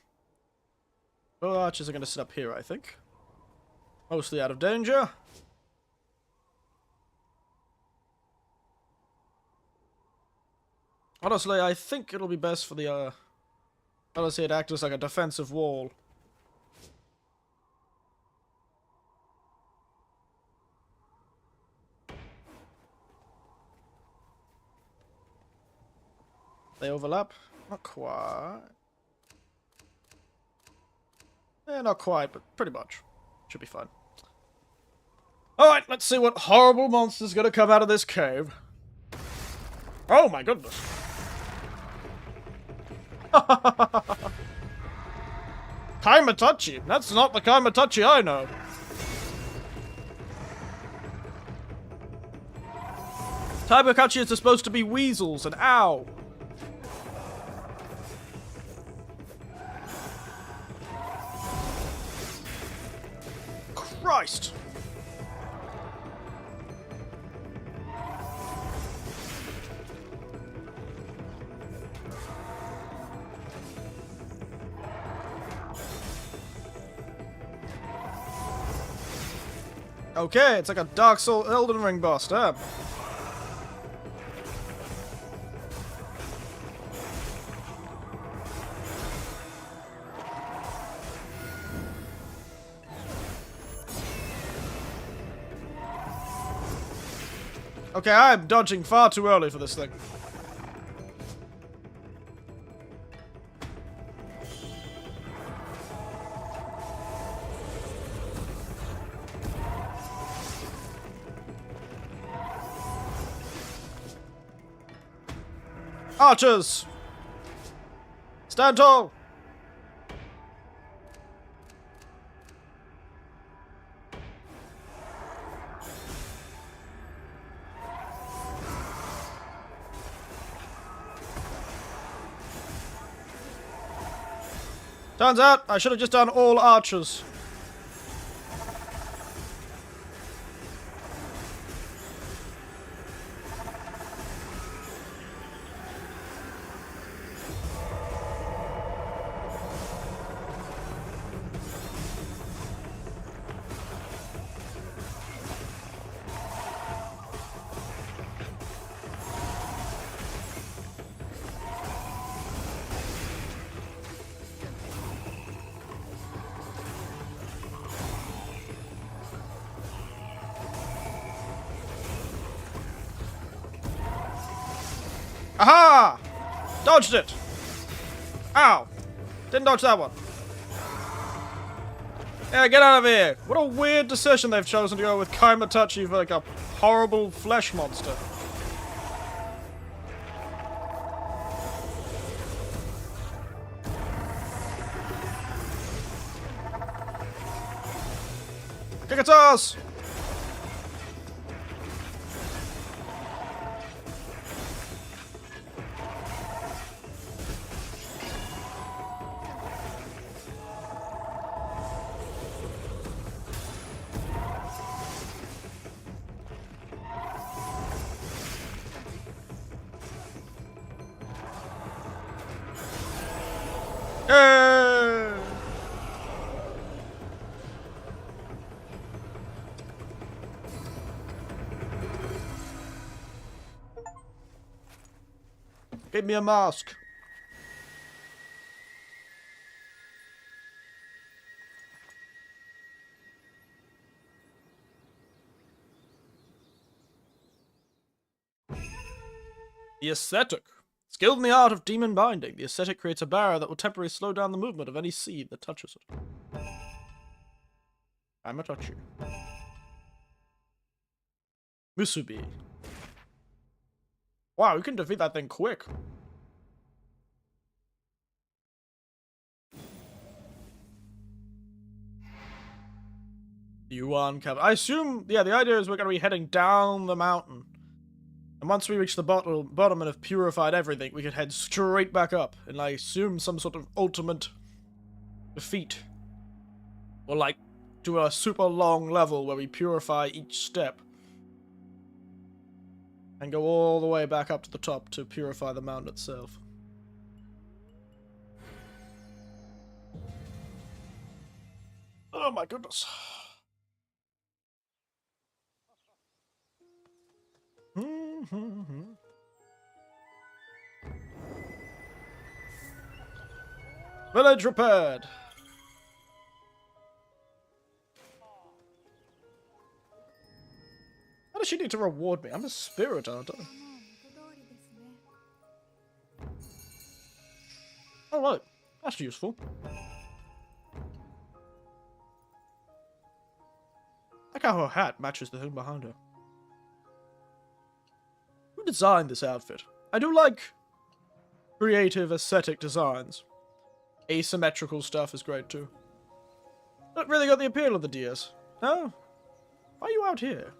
Both archers are going to sit up here, I think. Mostly out of danger. Honestly, I think it'll be best for the, honestly, it acts as like a defensive wall. They overlap? Not quite. Eh, not quite, but pretty much. Should be fine. Alright, let's see what horrible monster's gonna come out of this cave. Oh my goodness. Kaimatachi. That's not the Kaimatachi I know. Taibakachi is supposed to be weasels, and ow. Christ. Okay, it's like a Dark Soul Elden Ring boss, damn. Okay, I'm dodging far too early for this thing. Archers! Stand tall! Turns out, I should have just done all archers. Aha! Dodged it! Ow! Didn't dodge that one. Yeah, get out of here! What a weird decision they've chosen to go with Kaimatachi for like a horrible flesh monster. Kick its ass! Yay! Give me a mask. The ascetic. Skilled in the art of demon binding, the ascetic creates a barrier that will temporarily slow down the movement of any seed that touches it. Amatachi. Musubi. Wow, we can defeat that thing quick. Yuan Cabin. I assume, yeah, the idea is we're going to be heading down the mountain. And once we reach the bottom and have purified everything, we can head straight back up. And I assume some sort of ultimate defeat. Or like, do a super long level where we purify each step. And go all the way back up to the top to purify the mountain itself. Oh my goodness. Village repaired. How does she need to reward me? I'm a spirit, aren't I? Oh, right. That's useful. Like how her hat matches the thing behind her. Who designed this outfit? I do like creative aesthetic designs. Asymmetrical stuff is great too. Not really got the appeal of the DS. No? Why are you out here?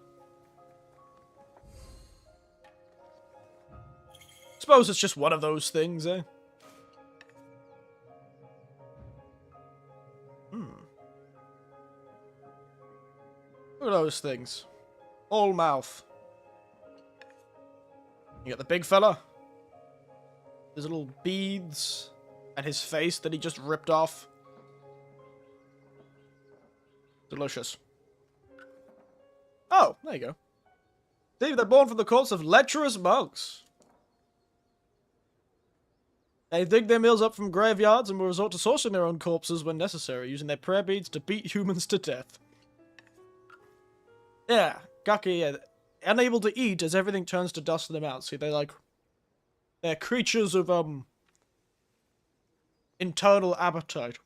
Suppose it's just one of those things, eh? Look at those things. All mouth. You got the big fella. His little beads. And his face that he just ripped off. Delicious. Oh, there you go. See, they're born from the corpse of lecherous monks. They dig their meals up from graveyards and will resort to sourcing their own corpses when necessary, using their prayer beads to beat humans to death. Yeah, Gaki, yeah, unable to eat as everything turns to dust in their mouths. See, they're creatures of, internal appetite.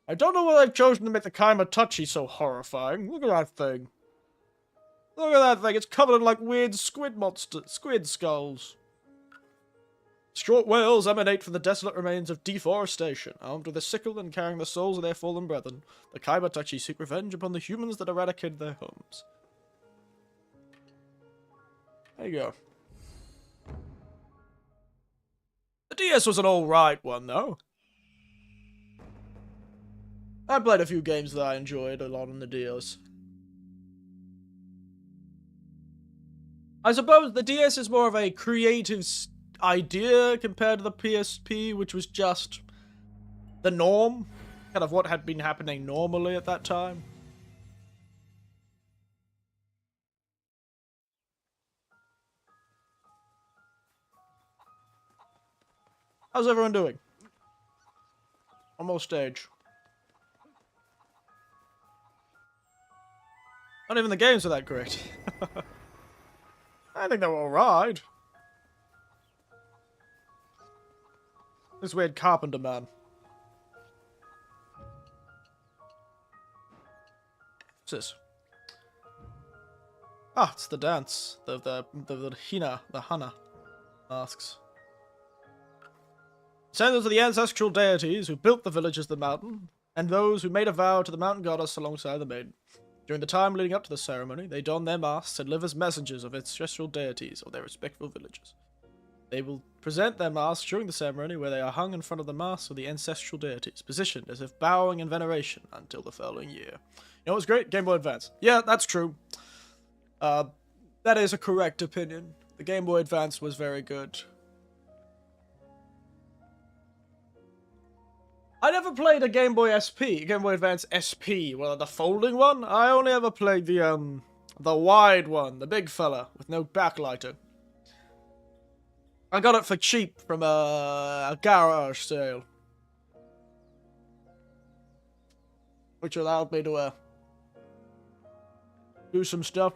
I don't know why they've chosen to make the Kaimatachi so horrifying. Look at that thing. Look at that thing. It's covered in like weird squid skulls. Short whales emanate from the desolate remains of deforestation. Armed with a sickle and carrying the souls of their fallen brethren, the Kaimatachi seek revenge upon the humans that eradicated their homes. There you go. The DS was an alright one, though. I played a few games that I enjoyed a lot on the DS. I suppose the DS is more of a creative idea compared to the PSP, which was just the norm. Kind of what had been happening normally at that time. How's everyone doing? Almost stage. Not even the games are that great. I think they were alright. This weird carpenter man. What's this? Ah, it's the dance. The Hana masks. Send to the ancestral deities who built the villages of the mountain, and those who made a vow to the mountain goddess alongside the maiden. During the time leading up to the ceremony, they don their masks and live as messengers of ancestral deities of their respective villages. They will present their masks during the ceremony, where they are hung in front of the masks of the ancestral deities, positioned as if bowing in veneration until the following year. You know what's great? Game Boy Advance. Yeah, that's true. That is a correct opinion. The Game Boy Advance was very good. I never played a Game Boy SP, Game Boy Advance SP, well, the folding one. I only ever played the The wide one, the big fella, with no backlighting. I got it for cheap from a garage sale. Which allowed me to, do some stuff.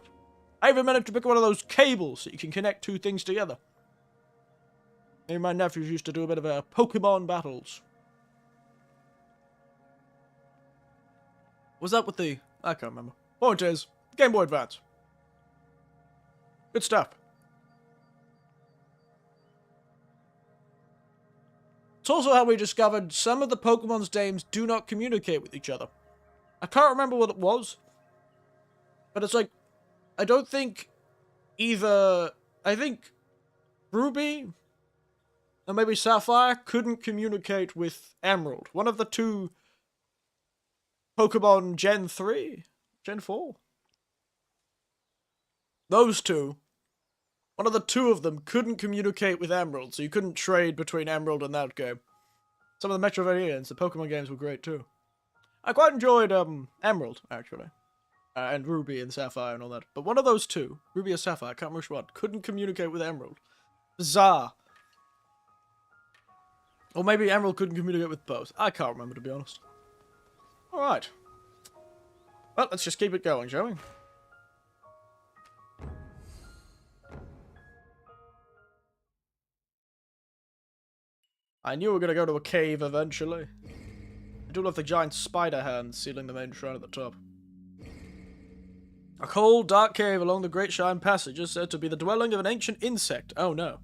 I even managed to pick one of those cables that you can connect two things together. Me and my nephews used to do a bit of Pokemon battles. Was that with the... I can't remember. Point is, Game Boy Advance. Good stuff. It's also how we discovered some of the Pokemon's names do not communicate with each other. I can't remember what it was. But it's like, I don't think either... I think Ruby or maybe Sapphire couldn't communicate with Emerald. One of the two Pokemon Gen 3? Gen 4? Those two. One of the two of them couldn't communicate with Emerald, so you couldn't trade between Emerald and that game. Some of the Metroidvanians, the Pokemon games were great too. I quite enjoyed Emerald, actually. And Ruby and Sapphire and all that. But one of those two, Ruby or Sapphire, I can't remember which one, couldn't communicate with Emerald. Bizarre. Or maybe Emerald couldn't communicate with both. I can't remember, to be honest. Alright. Well, let's just keep it going, shall we? I knew we were going to go to a cave eventually. I do love the giant spider hands sealing the main shrine at the top. A cold, dark cave along the Great Shine Passage is said to be the dwelling of an ancient insect. Oh no.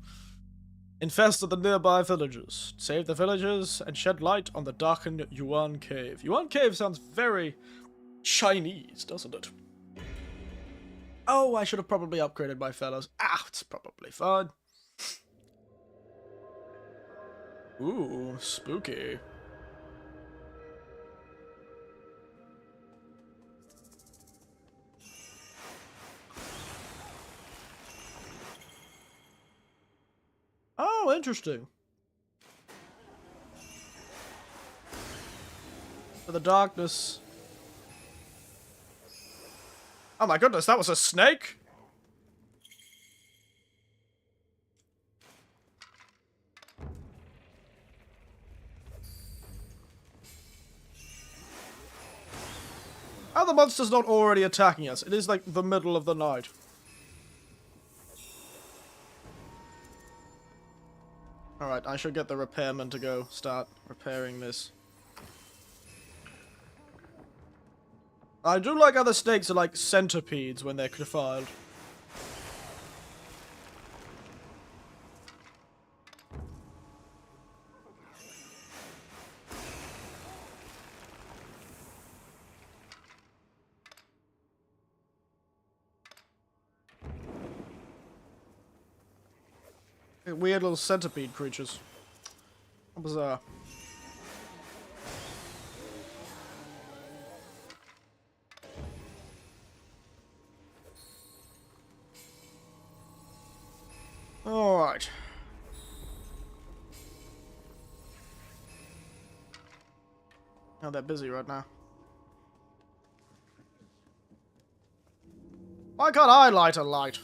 Infested the nearby villages. Save the villagers and shed light on the darkened Yuan Cave. Yuan Cave sounds very Chinese, doesn't it? Oh, I should have probably upgraded my fellows. Ah, it's probably fine. Ooh, spooky. Oh, interesting. For the darkness. Oh my goodness, that was a snake? How are the monsters not already attacking us? It is like the middle of the night. Alright, I should get the repairman to go start repairing this. I do like how the snakes are like centipedes when they're defiled. Weird little centipede creatures. How bizarre. Alright. Not that busy right now. Why can't I light a light?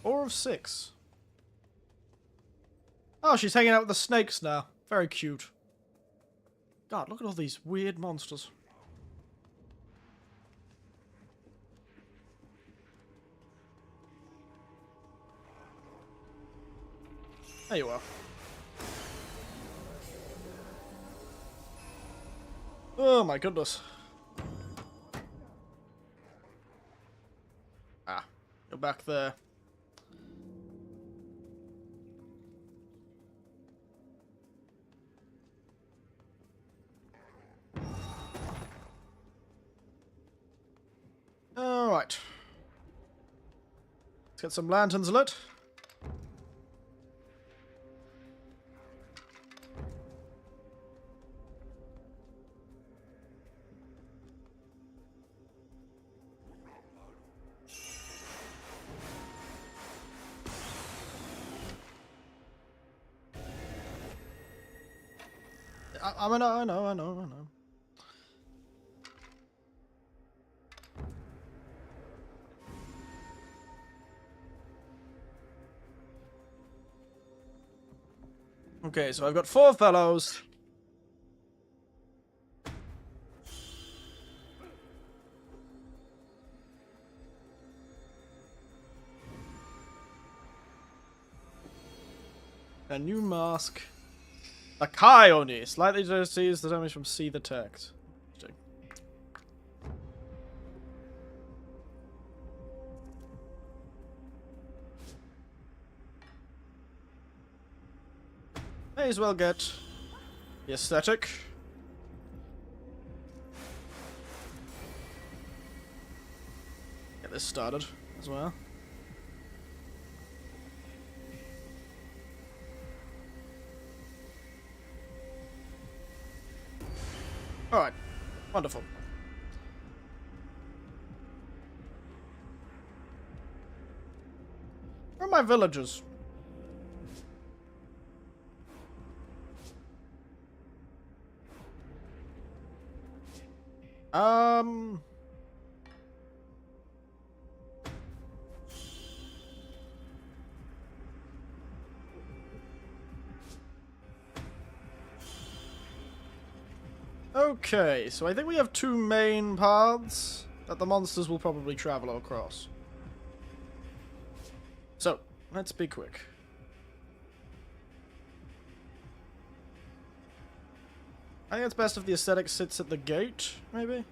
Four of 6. Oh, she's hanging out with the snakes now. Very cute. God, look at all these weird monsters. There you are. Oh my goodness. Ah, you're back there. Alright. Let's get some lanterns lit. I know. Okay, so I've got 4 fellows. A new mask. A Kai Oni. Slightly reduces the damage from see the text. May as well get the aesthetic. Get this started as well. Alright. Wonderful. Where are my villagers? Okay, so I think we have 2 main paths that the monsters will probably travel across. So, let's be quick. I think it's best if the aesthetic sits at the gate, maybe?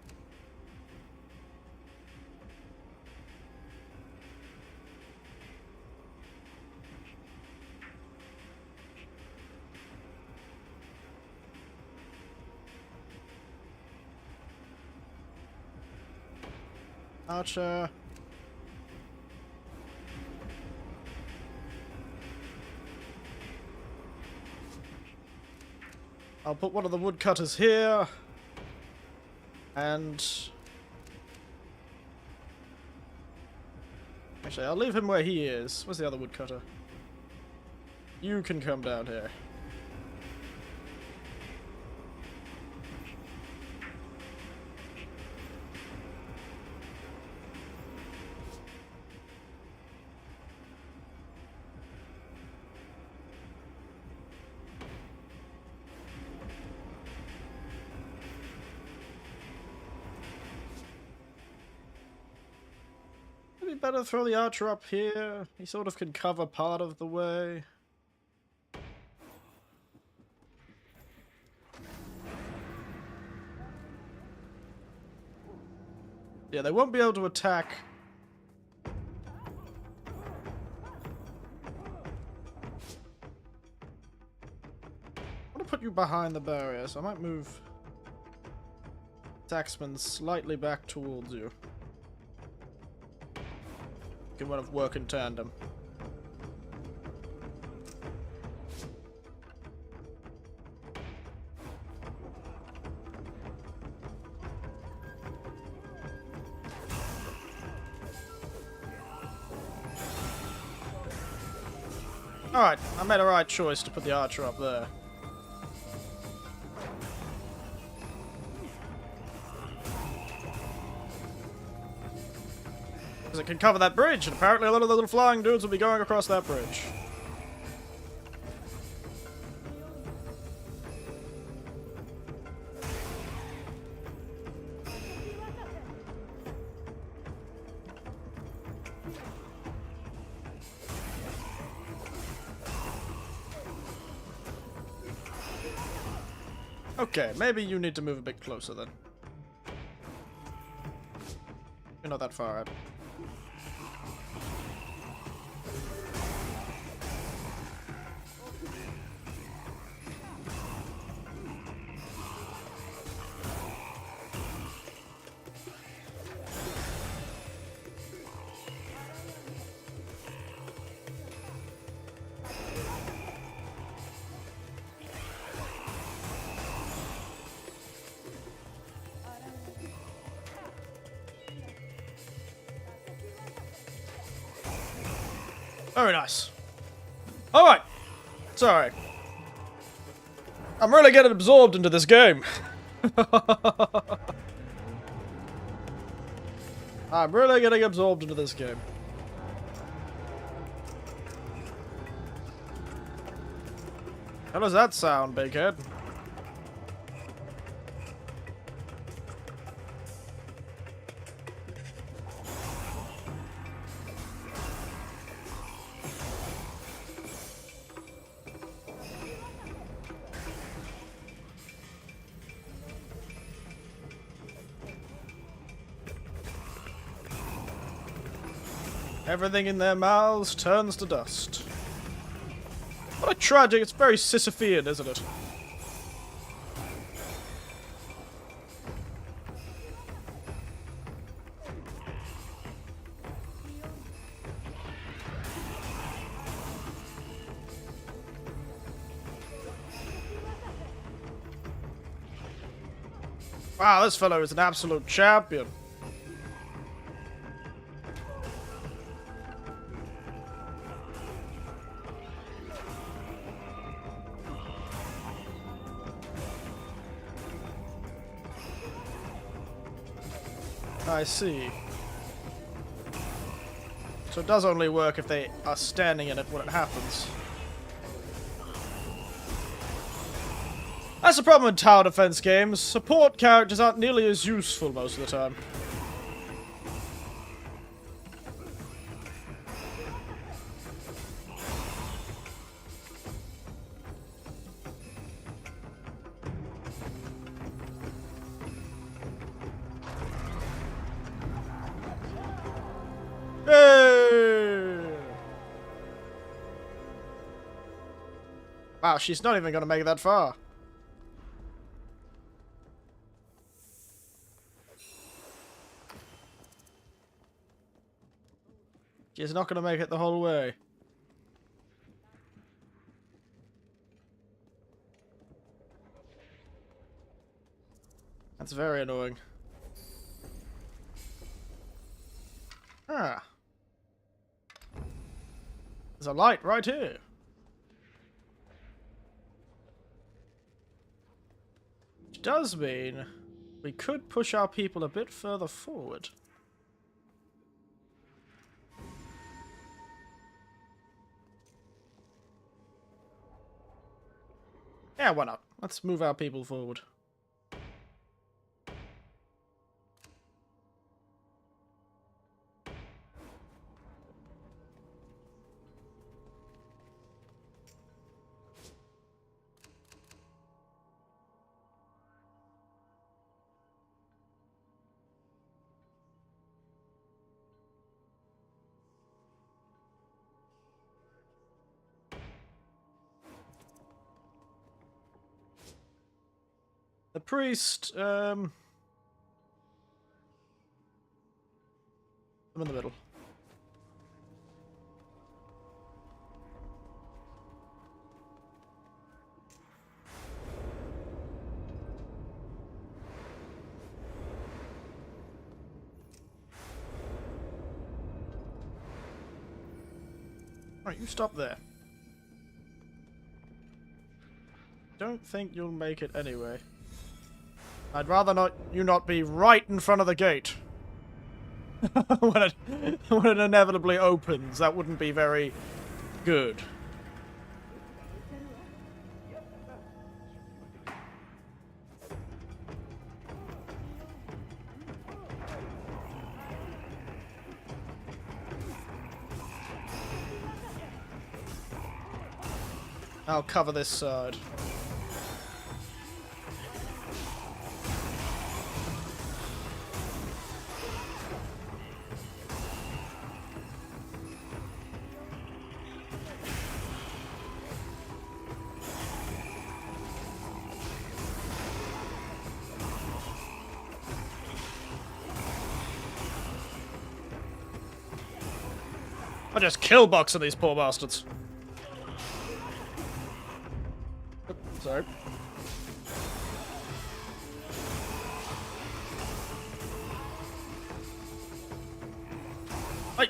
Archer. I'll put one of the woodcutters here. And... actually, I'll leave him where he is. Where's the other woodcutter? You can come down here. Better throw the archer up here. He sort of can cover part of the way. Yeah, they won't be able to attack. I want to put you behind the barrier, so I might move Taxman slightly back towards you. Can want to work in tandem. Alright, I made a right choice to put the archer up there. Because it can cover that bridge, and apparently a lot of the little flying dudes will be going across that bridge. Okay, maybe you need to move a bit closer then. You're not that far out. Very nice. Alright. Sorry. I'm really getting absorbed into this game. I'm really getting absorbed into this game. How does that sound, big head? Everything in their mouths turns to dust. What a tragic, it's very Sisyphean, isn't it? Wow, this fellow is an absolute champion. I see. So it does only work if they are standing in it when it happens. That's the problem in tower defense games. Support characters aren't nearly as useful most of the time. Wow, she's not even going to make it that far. She's not going to make it the whole way. That's very annoying. Ah. There's a light right here. Which does mean we could push our people a bit further forward. Yeah, why not? Let's move our people forward. The priest, I'm in the middle. Alright, you stop there. Don't think you'll make it anyway. I'd rather not you not be right in front of the gate. when it inevitably opens, that wouldn't be very good. I'll cover this side. I just kill boxing these poor bastards. Oops, sorry. Hey.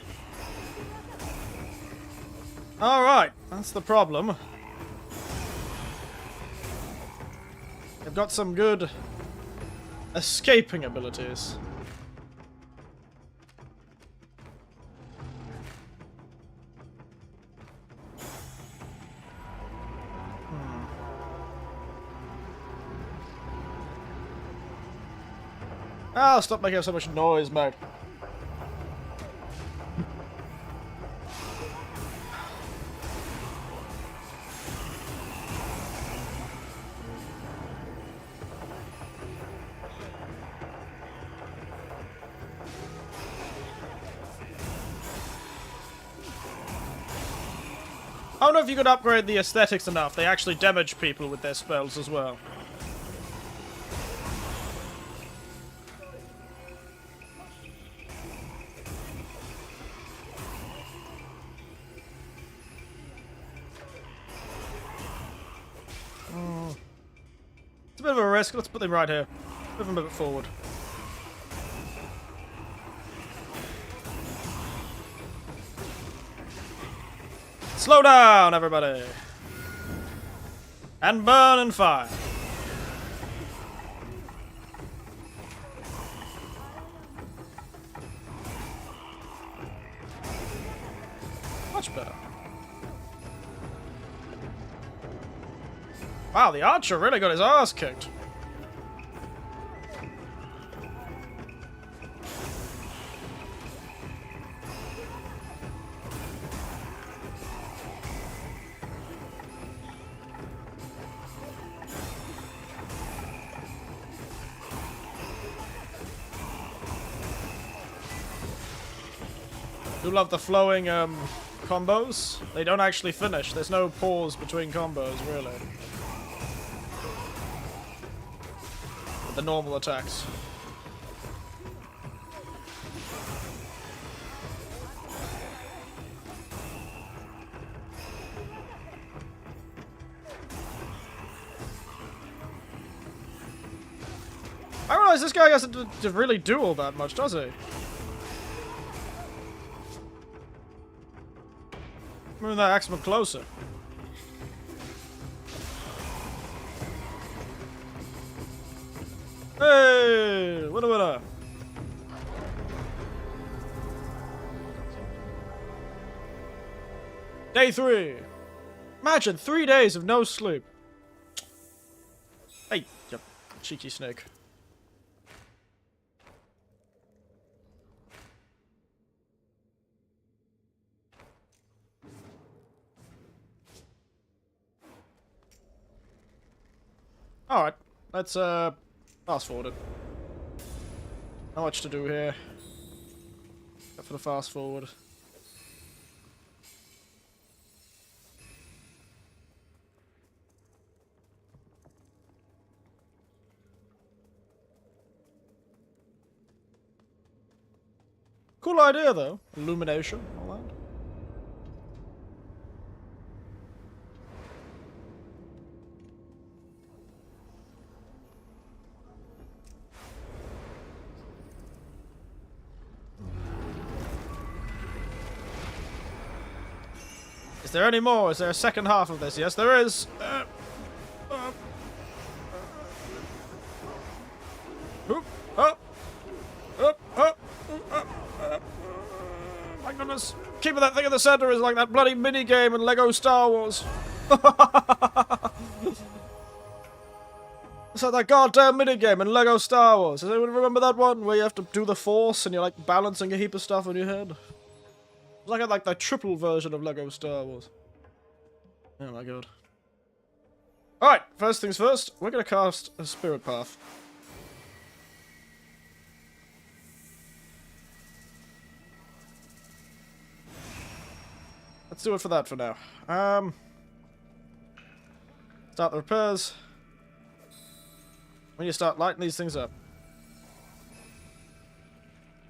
All right, that's the problem. They've got some good escaping abilities. Ah, stop making so much noise, mate. I don't know if you could upgrade the aesthetics enough. They actually damage people with their spells as well. It's a bit of a risk. Let's put them right here. Move them a bit forward. Slow down, everybody! And burn and fire. Much better. Wow, the archer really got his ass kicked. Do love the flowing combos. They don't actually finish. There's no pause between combos, really. With the normal attacks. I realize this guy doesn't really do all that much, does he? Moving that axeman closer. Hey! Winner, winner! Day 3! Imagine 3 days of no sleep. Hey, you cheeky snake. Alright, let's fast forward it. Not much to do here. Except for the fast forward. Cool idea though. Illumination, all that. Is there any more? Is there a second half of this? Yes, there is. My goodness. Keeping that thing in the center is like that bloody mini game in Lego Star Wars. It's like that goddamn mini game in Lego Star Wars. Does anyone remember that one where you have to do the Force and you're like balancing a heap of stuff on your head? It's like the triple version of Lego Star Wars. Oh my god. Alright, first things first, we're gonna cast a Spirit Path. Let's do it for that for now. Start the repairs. We need to start lighting these things up.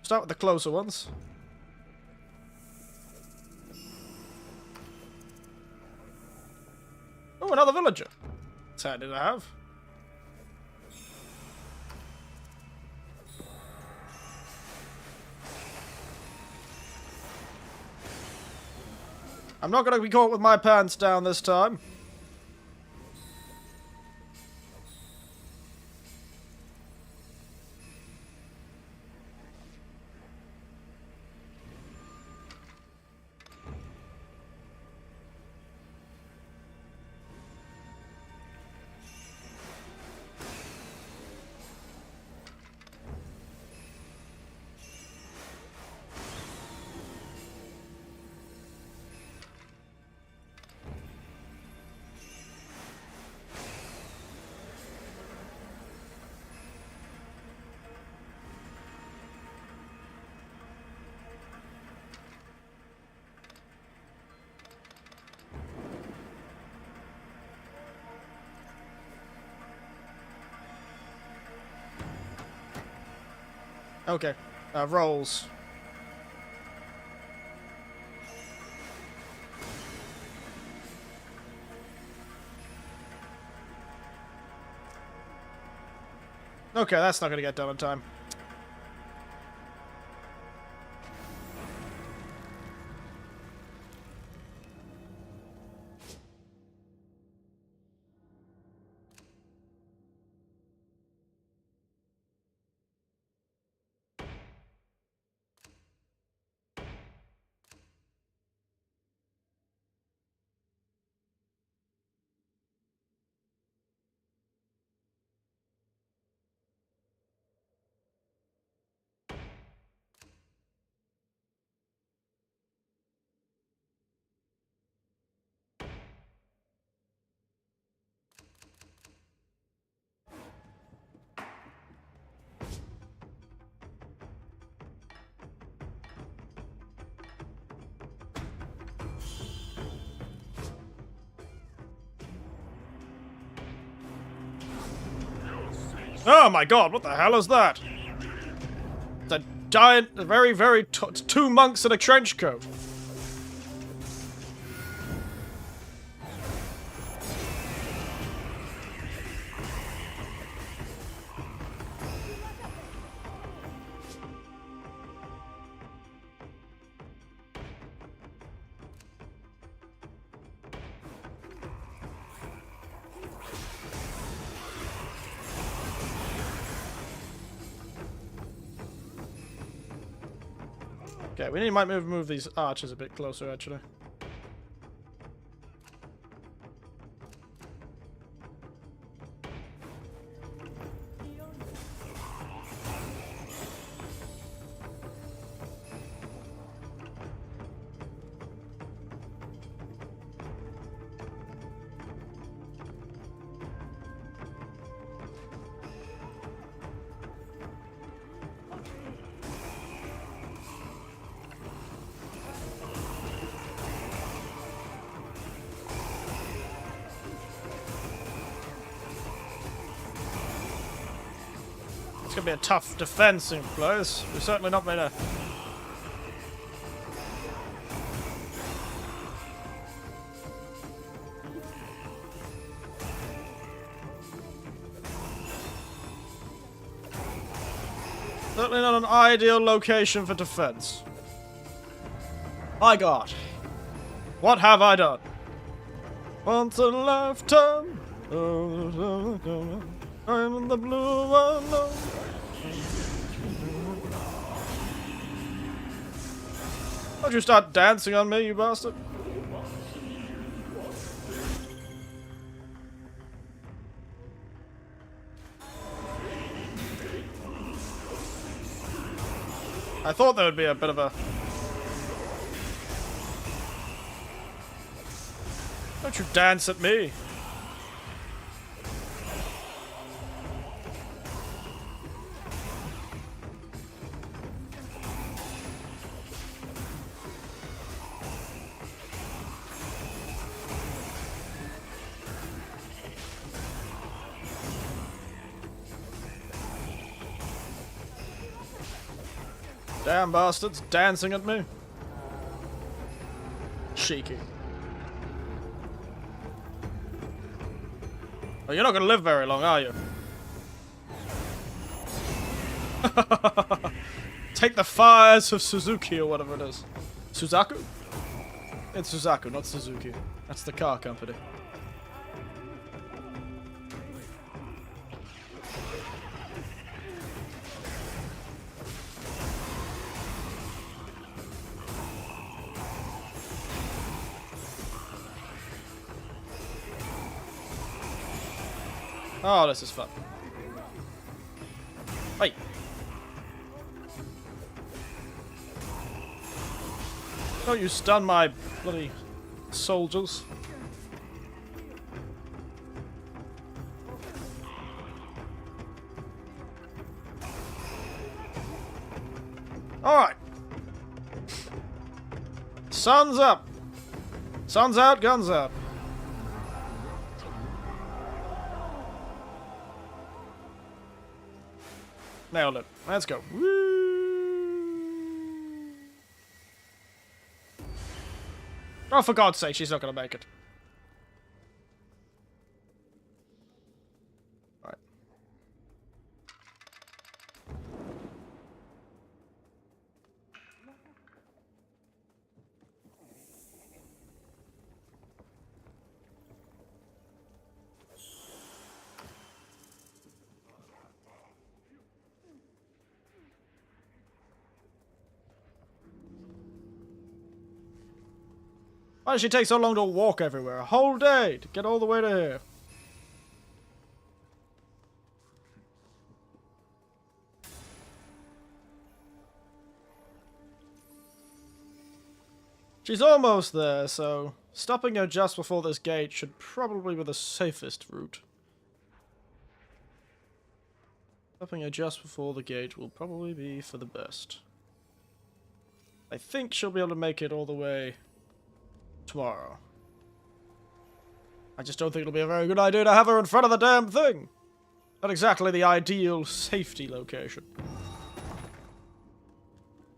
Start with the closer ones. Oh, another villager. That's handy to have. I'm not going to be caught with my pants down this time. Okay. Rolls. Okay, that's not gonna get done in time. Oh my god, what the hell is that? It's a giant, very, two monks in a trench coat. Okay, might move these archers a bit closer, actually. It's gonna be a tough defense, employees. We're certainly not made a. Certainly not an ideal location for defense. My god. What have I done? Once in a lifetime. I'm in the blue alone. Don't you start dancing on me, you bastard. I thought there would be a bit of a... Don't you dance at me. Damn bastards, dancing at me. Cheeky. Oh, you're not gonna live very long, are you? Take the fires of Suzuki or whatever it is. Suzaku? It's Suzaku, not Suzuki. That's the car company. Oh, this is fun. Wait. Don't you stun my bloody soldiers. Alright. Sun's up. Sun's out, guns out. Nailed it. Let's go. Woo! Oh, for God's sake, she's not gonna make it. Alright. Why does she take so long to walk everywhere? A whole day to get all the way to here. She's almost there, so stopping her just before this gate should probably be the safest route. Stopping her just before the gate will probably be for the best. I think she'll be able to make it all the way tomorrow. I just don't think it'll be a very good idea to have her in front of the damn thing. Not exactly the ideal safety location.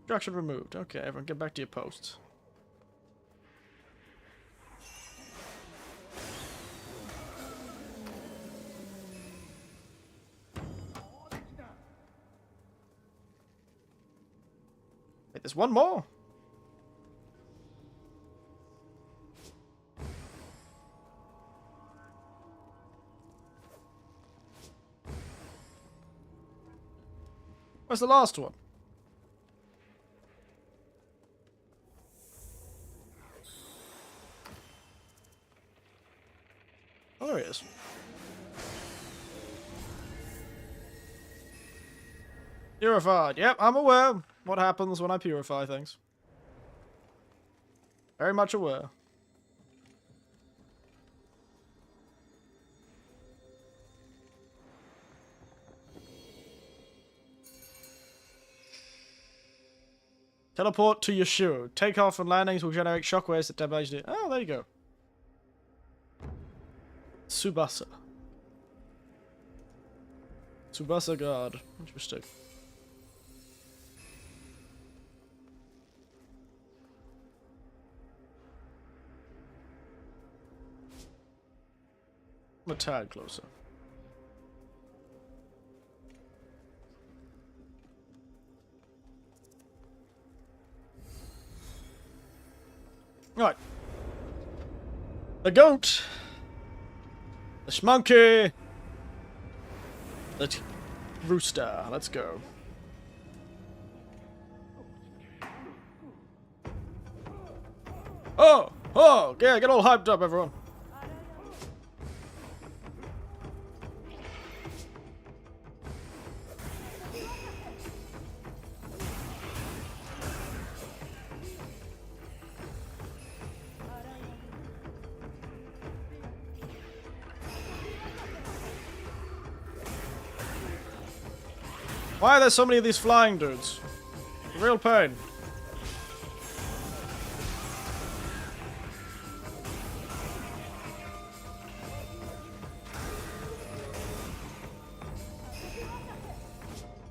Distraction removed. Okay, everyone get back to your posts. Wait, there's one more? Where's the last one? Oh, there he is. Purified. Yep, I'm aware what happens when I purify things. Very much aware. Teleport to Yashiro. Takeoff and landings will generate shockwaves that damage it. Oh, there you go. Tsubasa. Tsubasa guard. Interesting. I'm a tad closer. Right. The goat. The schmonkey. The rooster. Let's go. Oh! Oh! Yeah, get all hyped up, everyone. Why are there so many of these flying dudes? Real pain.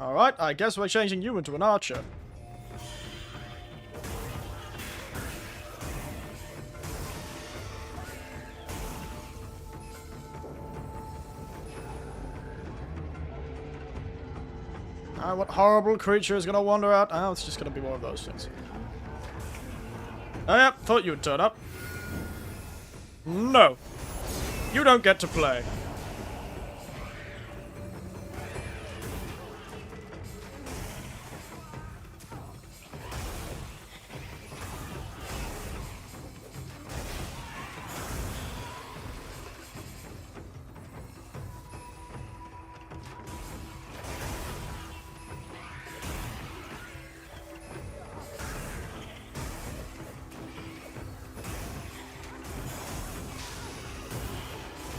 Alright, I guess we're changing you into an archer. What horrible creature is going to wander out? Oh, it's just going to be more of those things. Oh, yep, thought you'd turn up. No. You don't get to play.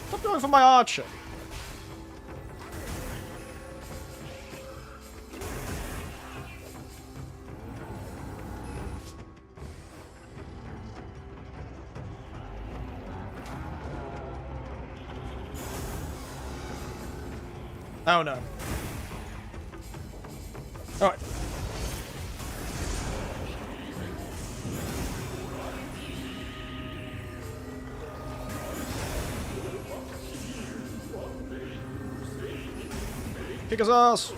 Stop going for my archer. Oh no. Alright. Kick his ass!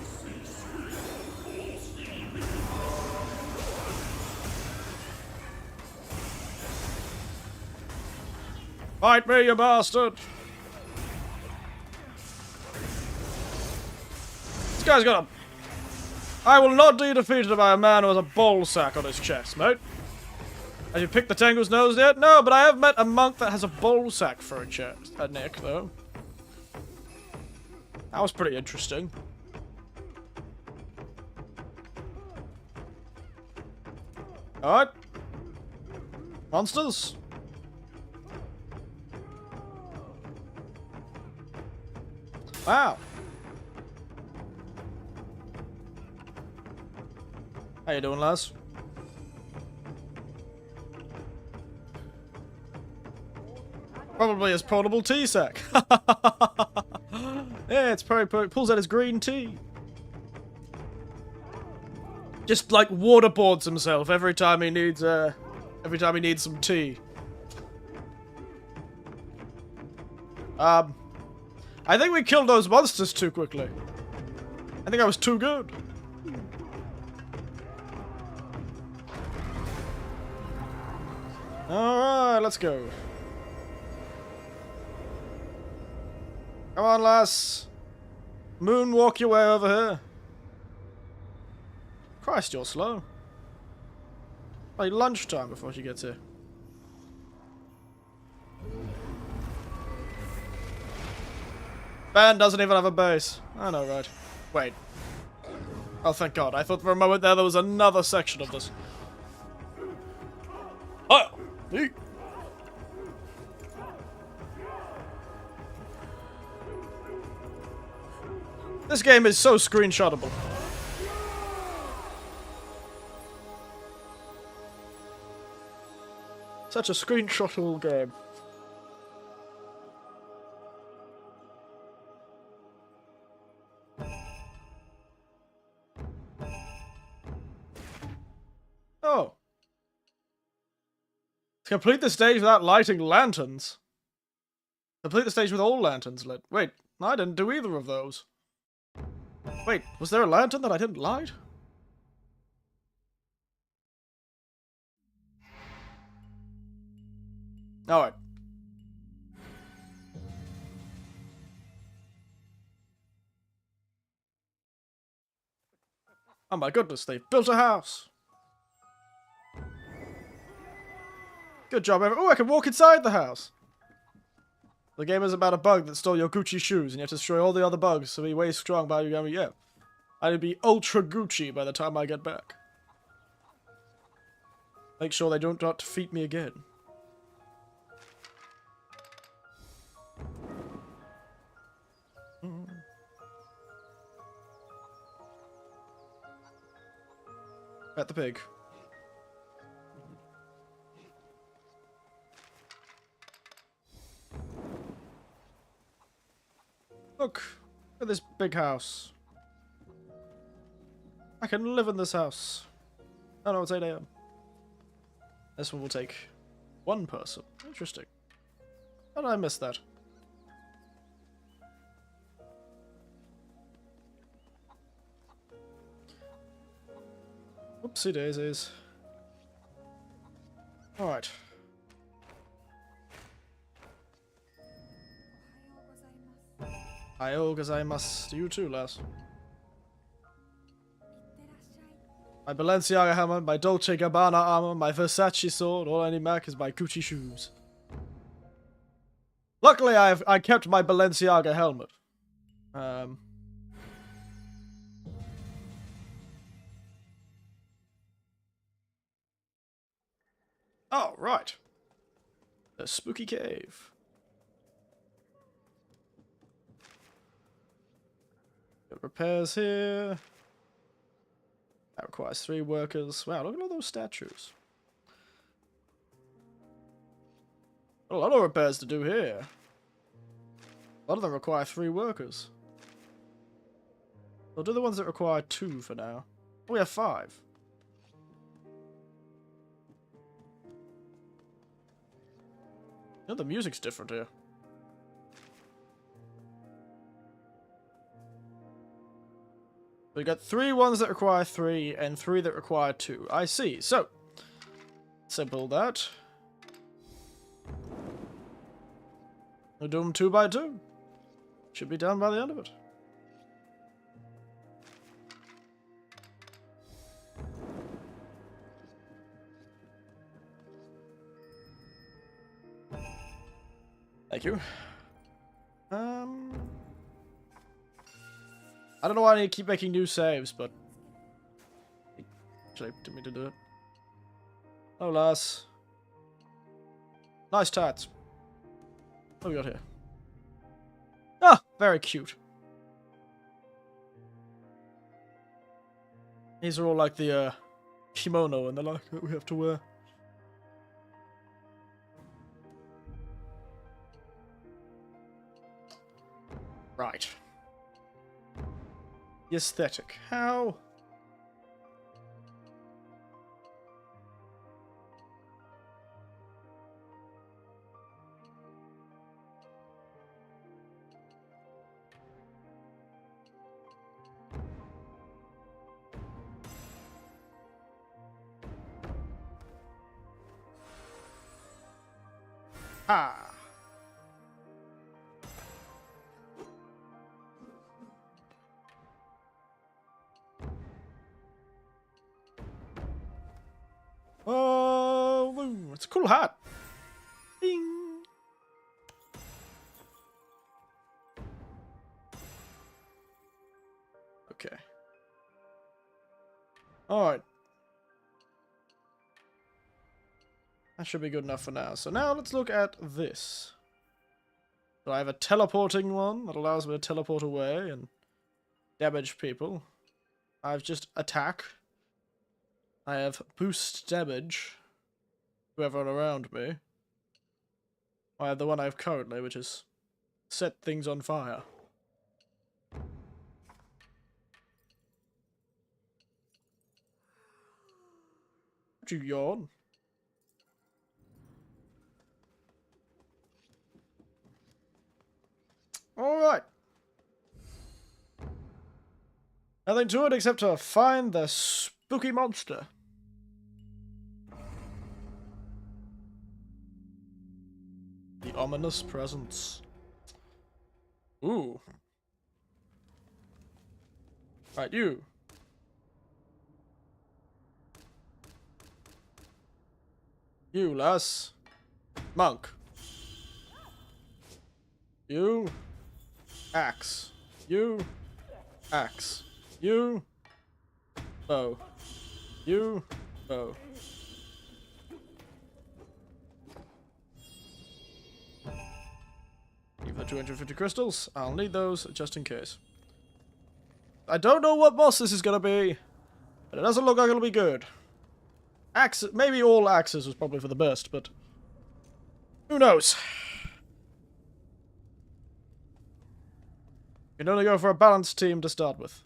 Fight me, you bastard! This guy's got a... I will not be defeated by a man who has a ball sack on his chest, mate. Have you picked the Tengu's nose yet? No, but I have met a monk that has a ball sack for a chest. A neck, though. That was pretty interesting. Alright. Monsters. Wow. How you doing, lads? Probably his portable tea sack. Yeah, it's probably pulls out his green tea. Just like waterboards himself every time he needs some tea. I think we killed those monsters too quickly. I think I was too good. Alright, let's go. Come on, lass. Moonwalk your way over here. Christ, you're slow. Like lunchtime before she gets here. Band doesn't even have a base. I know, right? Wait. Oh, thank God. I thought for a moment there was another section of this. Oh! Eek. This game is so screenshotable. Such a screenshotable game. Oh. To complete the stage without lighting lanterns. Complete the stage with all lanterns lit. Wait, I didn't do either of those. Wait, was there a lantern that I didn't light? Alright. Oh my goodness, they've built a house. Good job, everyone. Oh, I can walk inside the house. The game is about a bug that stole your Gucci shoes, and you have to destroy all the other bugs to be way strong by you. Yeah. I'll be ultra Gucci by the time I get back. Make sure they don't defeat me again. At the pig. Look at this big house. I can live in this house. Oh no, it's 8 AM. This one will take one person. Interesting. How did I miss that? Oopsie daisies. Alright. Ohayou gozaimasu. You too, lass. My Balenciaga hammer, my Dolce Gabbana armor, my Versace sword, all I need back is my Gucci shoes. Luckily, I kept my Balenciaga helmet. Oh, right. The spooky cave. Got repairs here. That requires 3 workers. Wow, look at all those statues. A lot of repairs to do here. A lot of them require 3 workers. We'll do the ones that require 2 for now. Oh, we have 5. You know, the music's different here. We got 3 ones that require 3 and 3 that require 2. I see. So, simple that. We'll do them 2 by 2. Should be done by the end of it. Thank you. I don't know why I need to keep making new saves, but actually didn't mean to do it. Oh, lass. Nice tats. What have we got here? Ah, very cute. These are all like the kimono and the like that we have to wear. Right. The aesthetic. How? Ah. Oh, it's a cool hat. Ding. Okay. All right. That should be good enough for now. So now let's look at this. So I have a teleporting one that allows me to teleport away and damage people. I have just attack. I have boost damage to everyone around me. I have the one I have currently, which is set things on fire. Would you yawn? Alright. Nothing to it except to find the spooky monster. The ominous presence. Ooh. Right, you. You, lass. Monk. You. Axe. You. Axe. You. Bow. You. Bow. Give the 250 crystals. I'll need those just in case. I don't know what boss this is gonna be, but it doesn't look like it'll be good. Axe, maybe all axes was probably for the best, but who knows? You can only go for a balanced team to start with.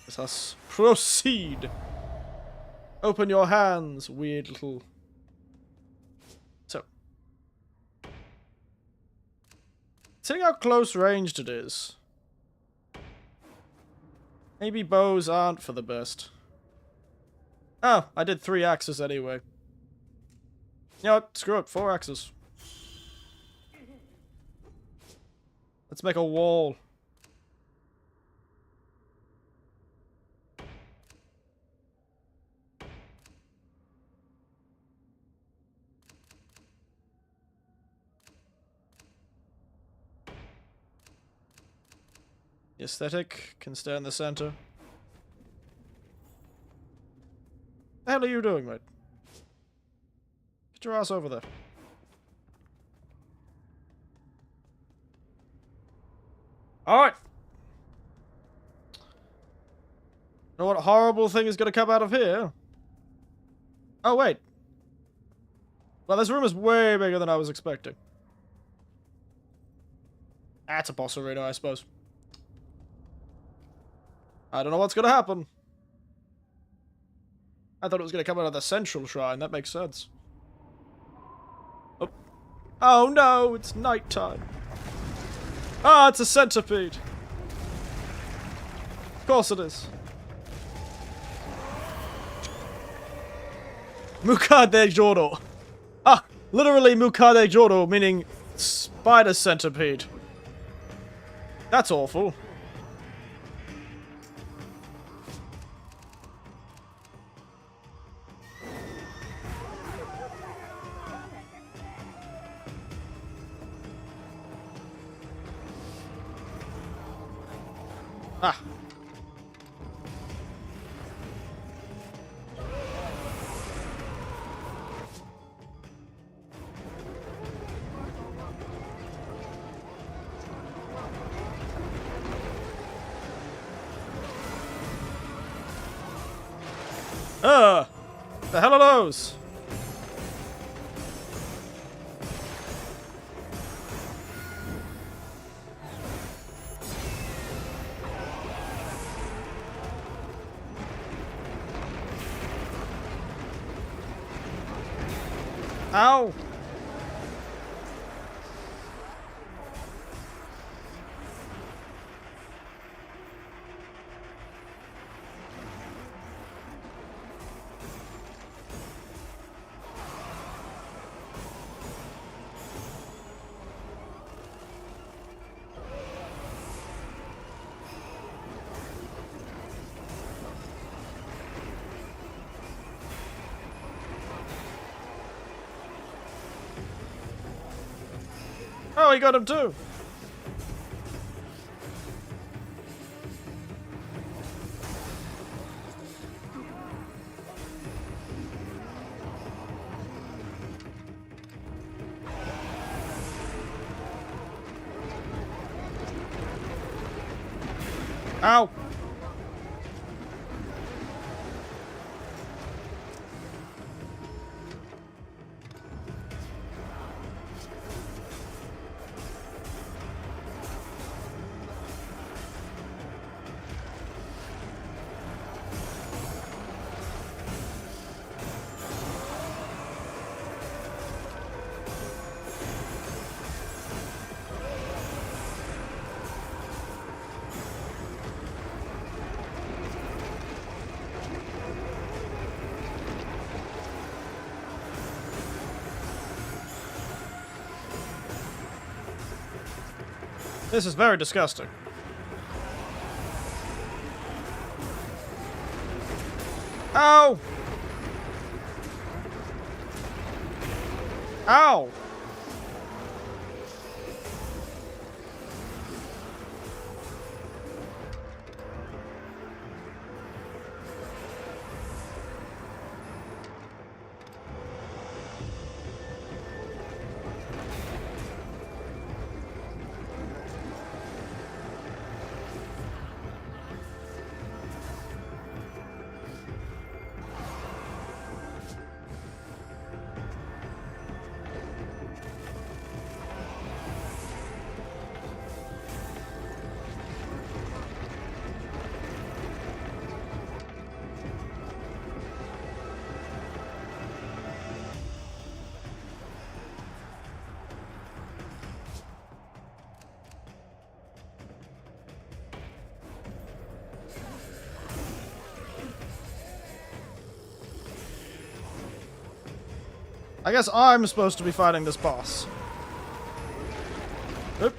Let us proceed. Open your hands, weird little... So. Seeing how close ranged it is. Maybe bows aren't for the best. Oh, I did 3 axes anyway. You know what? Screw it. 4 axes. Let's make a wall. The aesthetic can stay in the center. What the hell are you doing, mate? Get your ass over there. Alright. Know what horrible thing is going to come out of here? Oh, wait. Well, this room is way bigger than I was expecting. That's a boss arena, I suppose. I don't know what's going to happen. I thought it was going to come out of the central shrine. That makes sense. Oh, oh no, it's nighttime. Ah, it's a centipede. course it is. Mukade Joro. Ah, literally Mukade Joro, meaning spider centipede. That's awful. Ah. The hell are those? Ow! Oh, he got him too! Ow! This is very disgusting. Ow! Ow! I guess I'm supposed to be fighting this boss. Oop.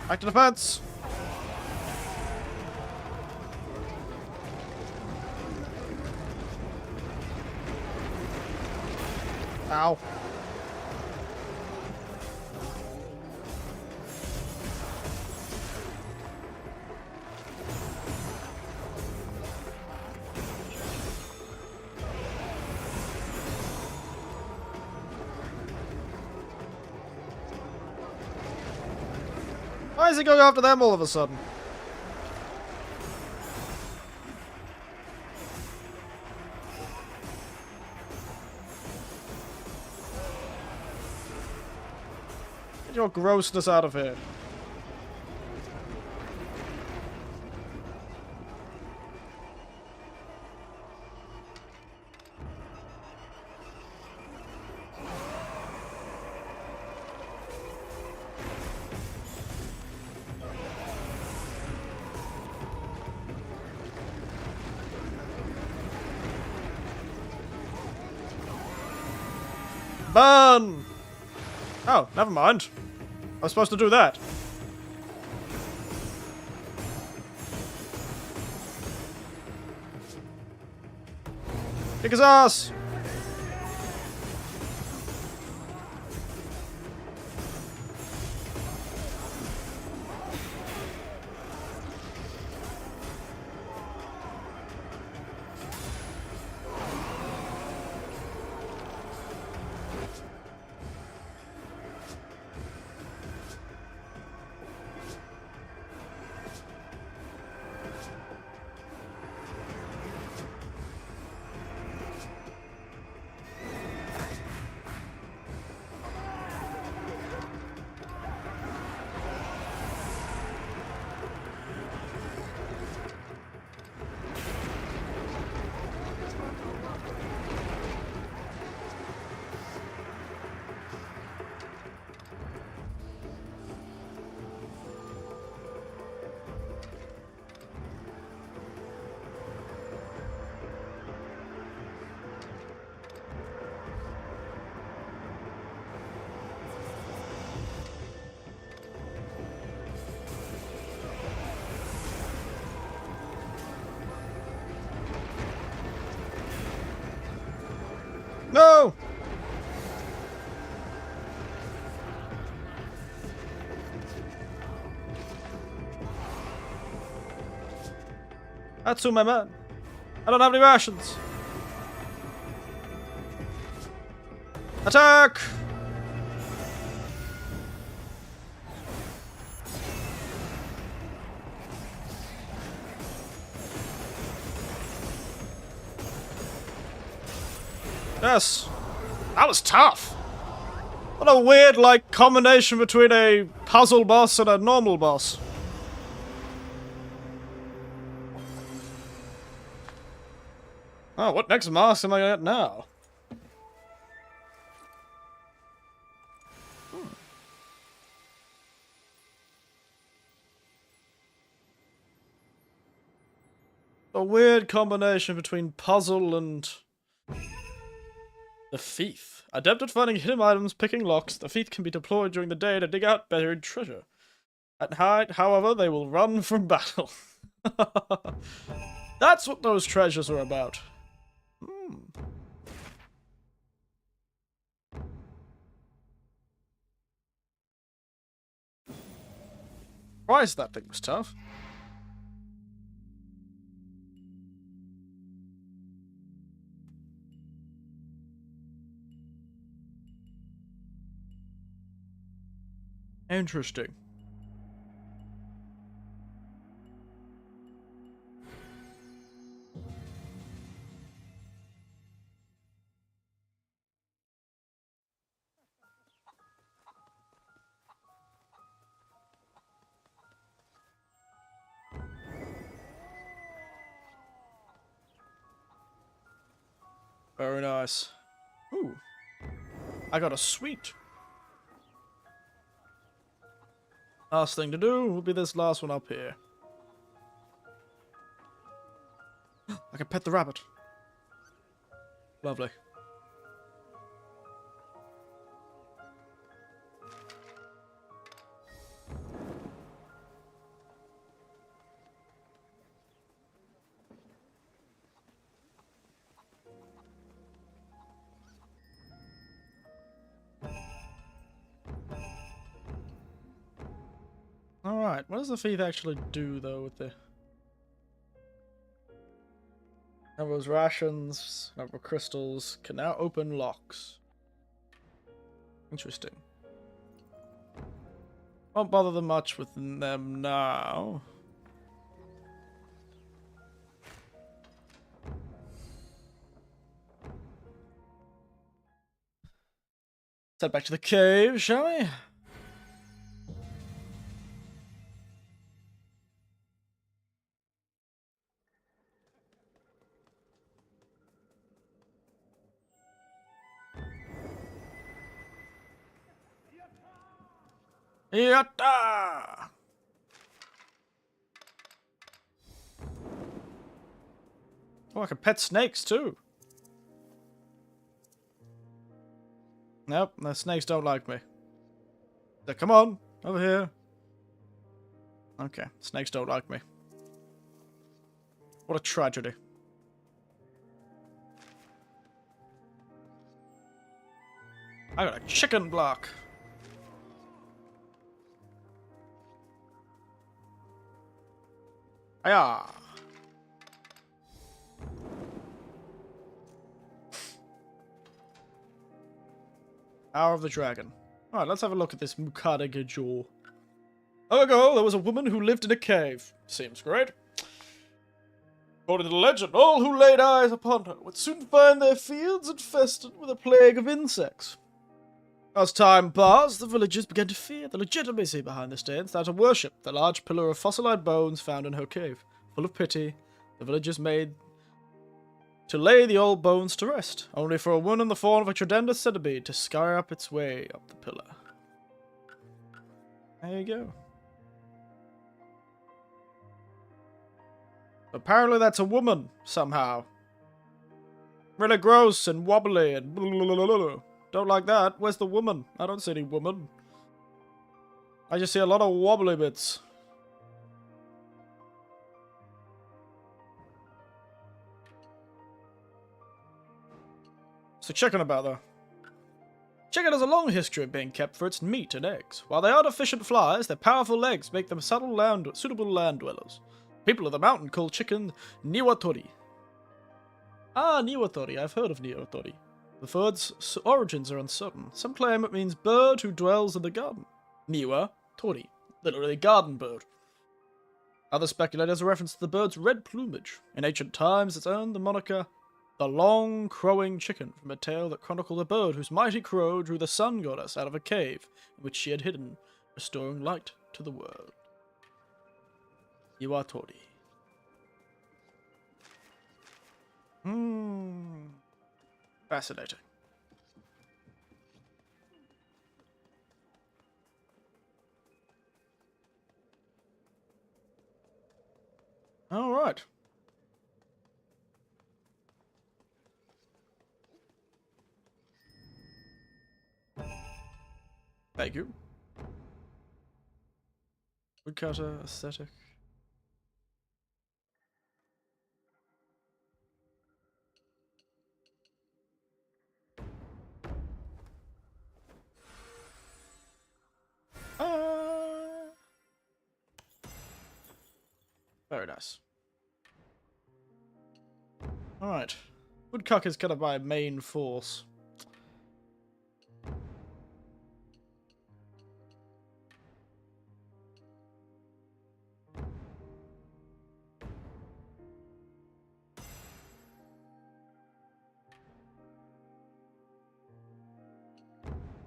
Back to defense! Ow. Why is he going after them all of a sudden? Get your grossness out of here. Burn! Oh, never mind. I was supposed to do that. Kick his ass! No! That's who my man. I don't have any rations. Attack! Yes. That was tough. What a weird, like, combination between a puzzle boss and a normal boss. Oh, what next mask am I gonna get now? A weird combination between puzzle and the thief. Adept at finding hidden items, picking locks, the thief can be deployed during the day to dig out buried treasure. At night, however, they will run from battle. That's what those treasures are about. Christ, that thing was tough. Interesting. Very nice. Ooh. I got a sweet. Last thing to do will be this last one up here. I can pet the rabbit. Lovely. Alright, what does the thief actually do, though, with the... Number of rations, number of crystals, can now open locks. Interesting. Won't bother them much with them now. Let's head back to the cave, shall we? Yatta! Oh, I can pet snakes too. Nope, the snakes don't like me. So come on, over here. Okay, snakes don't like me. What a tragedy. I got a chicken block. Hiya! Hour of the Dragon. Alright, let's have a look at this Mukadege jaw. Long ago, there was a woman who lived in a cave. Seems great. According to the legend, all who laid eyes upon her would soon find their fields infested with a plague of insects. As time passed, the villagers began to fear the legitimacy behind this day and started to worship the large pillar of fossilized bones found in her cave. Full of pity, the villagers made to lay the old bones to rest, only for a woman in the form of a tremendous centipede to scurry up its way up the pillar. There you go. Apparently that's a woman, somehow. Really gross and wobbly and don't like that. Where's the woman? I don't see any woman. I just see a lot of wobbly bits. So chicken about though. Chicken has a long history of being kept for its meat and eggs. While they aren't efficient flies, their powerful legs make them suitable land dwellers. People of the mountain call chicken niwatori. Ah, niwatori. I've heard of niwatori. The bird's origins are uncertain. Some claim it means bird who dwells in the garden. Niwa tori, literally garden bird. Other speculators reference the bird's red plumage. In ancient times, it's earned the moniker the long crowing chicken from a tale that chronicled a bird whose mighty crow drew the sun goddess out of a cave in which she had hidden, restoring light to the world. Iwatori. Fascinating. All right. Thank you. Woodcutter, aesthetic. Very nice. Alright. Woodcuck is kind of my main force.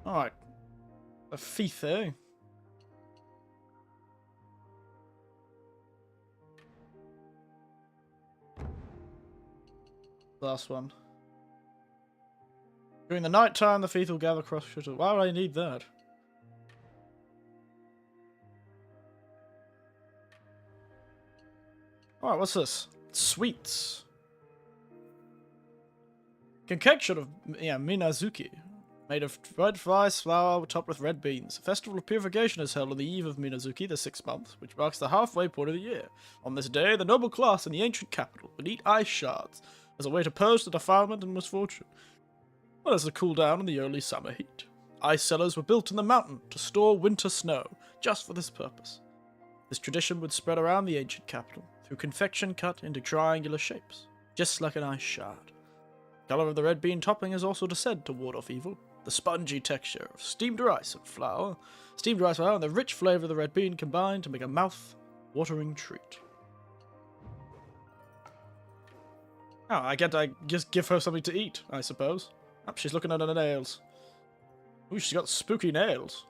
Alright. A thief, eh? Last one. During the night time, the thief will gather across. Why would I need that? Alright, what's this? Sweets. Concoction of minazuki, made of red rice flour topped with red beans. A festival of purification is held on the eve of Minazuki, the 6th month, which marks the halfway point of the year. On this day, the noble class in the ancient capital would eat ice shards as a way to purge the defilement and misfortune, well as to cool down in the early summer heat. Ice cellars were built in the mountain to store winter snow, just for this purpose. This tradition would spread around the ancient capital, through confection cut into triangular shapes, just like an ice shard. The colour of the red bean topping is also said to ward off evil. The spongy texture of steamed rice flour and the rich flavour of the red bean combine to make a mouth-watering treat. Oh, I just give her something to eat, I suppose. Oh, she's looking at her nails. Ooh, she's got spooky nails.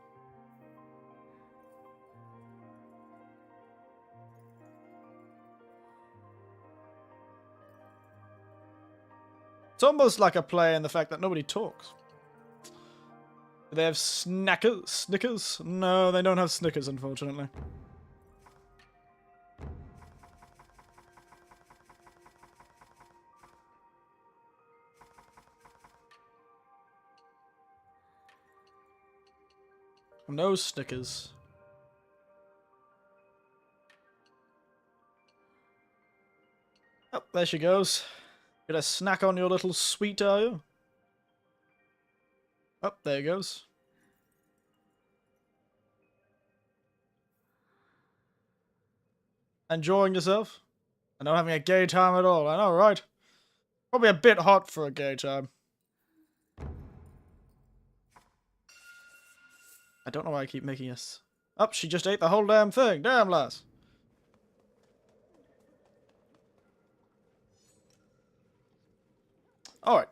It's almost like a play in the fact that nobody talks. Do they have snackers? Snickers? No, they don't have Snickers, unfortunately. No Snickers. Oh, there she goes. Gonna snack on your little sweet, are you? Oh, there it goes. Enjoying yourself? And not having a gay time at all, I know, right? Probably a bit hot for a gay time. I don't know why I keep making us... Oh, she just ate the whole damn thing. Damn, lass. Alright.